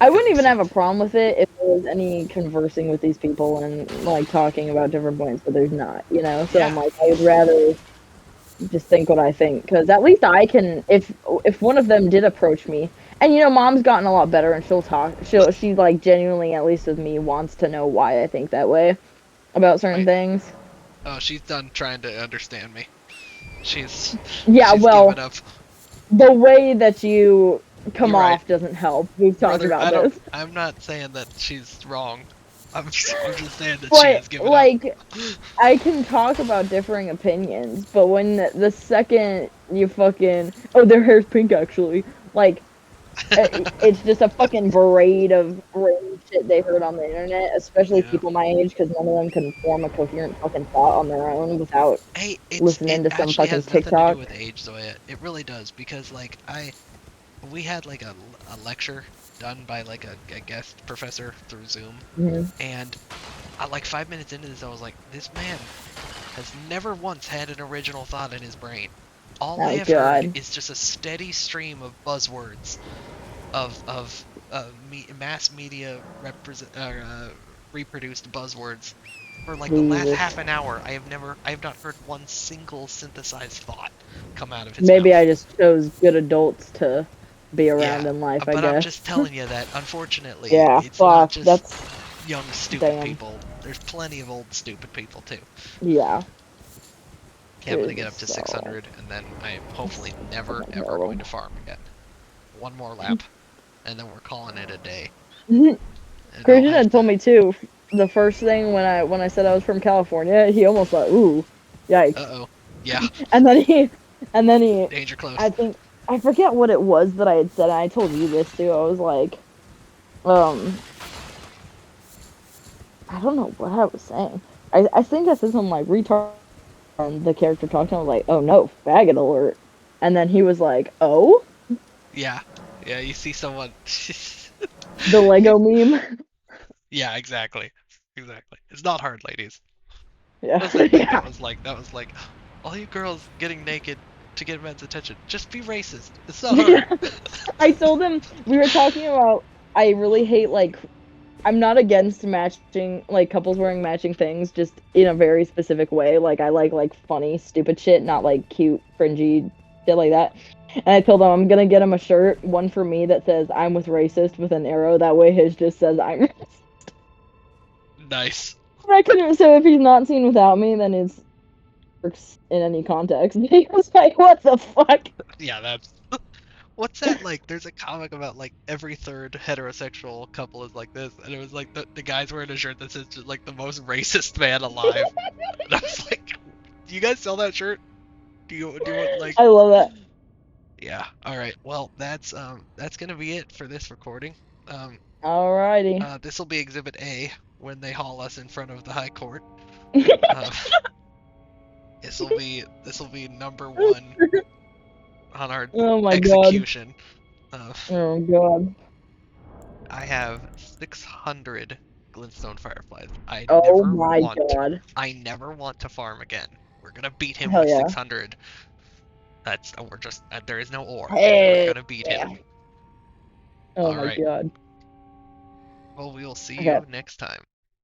I because wouldn't I'm even so. have a problem with it if there was any conversing with these people and like talking about different points, but there's not, you know. So I'm Yeah, like, I would rather just think what I think because at least I can. If one of them did approach me, and you know, mom's gotten a lot better, and she'll talk. She like genuinely, at least with me, wants to know why I think that way about certain wait. things. Oh, she's done trying to understand me. She's Yeah, she's given well, up. the way that you come You're right, off doesn't help. We've talked brother. about this. I'm not saying that she's wrong. I'm just saying that she But has given up. like I can talk about differing opinions, but when the second you fucking oh their hair's pink actually, like it's just a fucking parade of random shit they heard on the internet, especially Yeah. people my age, because none of them can form a coherent fucking thought on their own without Hey, it listening to some actually fucking has nothing to do TikTok. with age, Zoya. It really does because like we had like a lecture done by like a guest professor through Zoom, Hmm. and like 5 minutes into this, I was like, this man has never once had an original thought in his brain. All I Oh have heard god, is just a steady stream of buzzwords of mass media reproduced buzzwords for like the last Jesus. half an hour. I have not heard one single synthesized thought come out of his Maybe I mouth. just chose good adults to be around Yeah, in life, I but I'm guess. just telling you that unfortunately, Yeah, it's not fuck. just That's young stupid damn. people. There's plenty of old stupid people too. Yeah. Okay, I'm gonna get Jesus, up to so 600, and then I am it's hopefully never fucking ever going terrible. to farm again. One more lap, and then we're calling it a day. And I'll Christian have had to. told me too. The first thing when I said I was from California, he almost thought, "Ooh, yikes!" Uh-oh. Yeah, And then he, danger I close. think I forget what it was that I had said. I told you this too. I was like, um, I don't know what I was saying. I think I said something like retard. And the character talked, and I was like, "Oh no, faggot alert!" And then he was like, "Oh, Yeah, yeah. You see someone. the You- Lego meme." yeah, exactly, exactly. It's not hard, ladies. Yeah, What's that thing yeah. that was like, all you girls getting naked to get men's attention? Just be racist. It's not hard. Yeah. I told him we were talking about. I really hate like I'm not against matching like couples wearing matching things just in a very specific way. Like I like funny, stupid shit, not like cute, cringy shit like that. And I told him I'm gonna get him a shirt, one for me that says I'm with racist with an arrow. That way his just says I'm Nice. I couldn't so if he's not seen without me, then it works in any context. He was like, what the fuck? Yeah, that's. What's that like? There's a comic about like every third heterosexual couple is like this, and it was like the guy's wearing a shirt that says just like the most racist man alive. And I was like, do you guys sell that shirt? Do you want like? I love that. Yeah. All right. Well, that's gonna be it for this recording. Um, Alrighty. this will be Exhibit A. when they haul us in front of the High Court. Uh, this will be number one on our Oh my god. execution. Uh, Oh god. I have 600 glintstone fireflies. Oh my god. I never want to farm again. We're gonna beat him Hell with yeah. 600. We're just there is no ore. We're Hey. gonna beat him. Yeah. Oh All my right. god. Well, we will see Okay. you next time.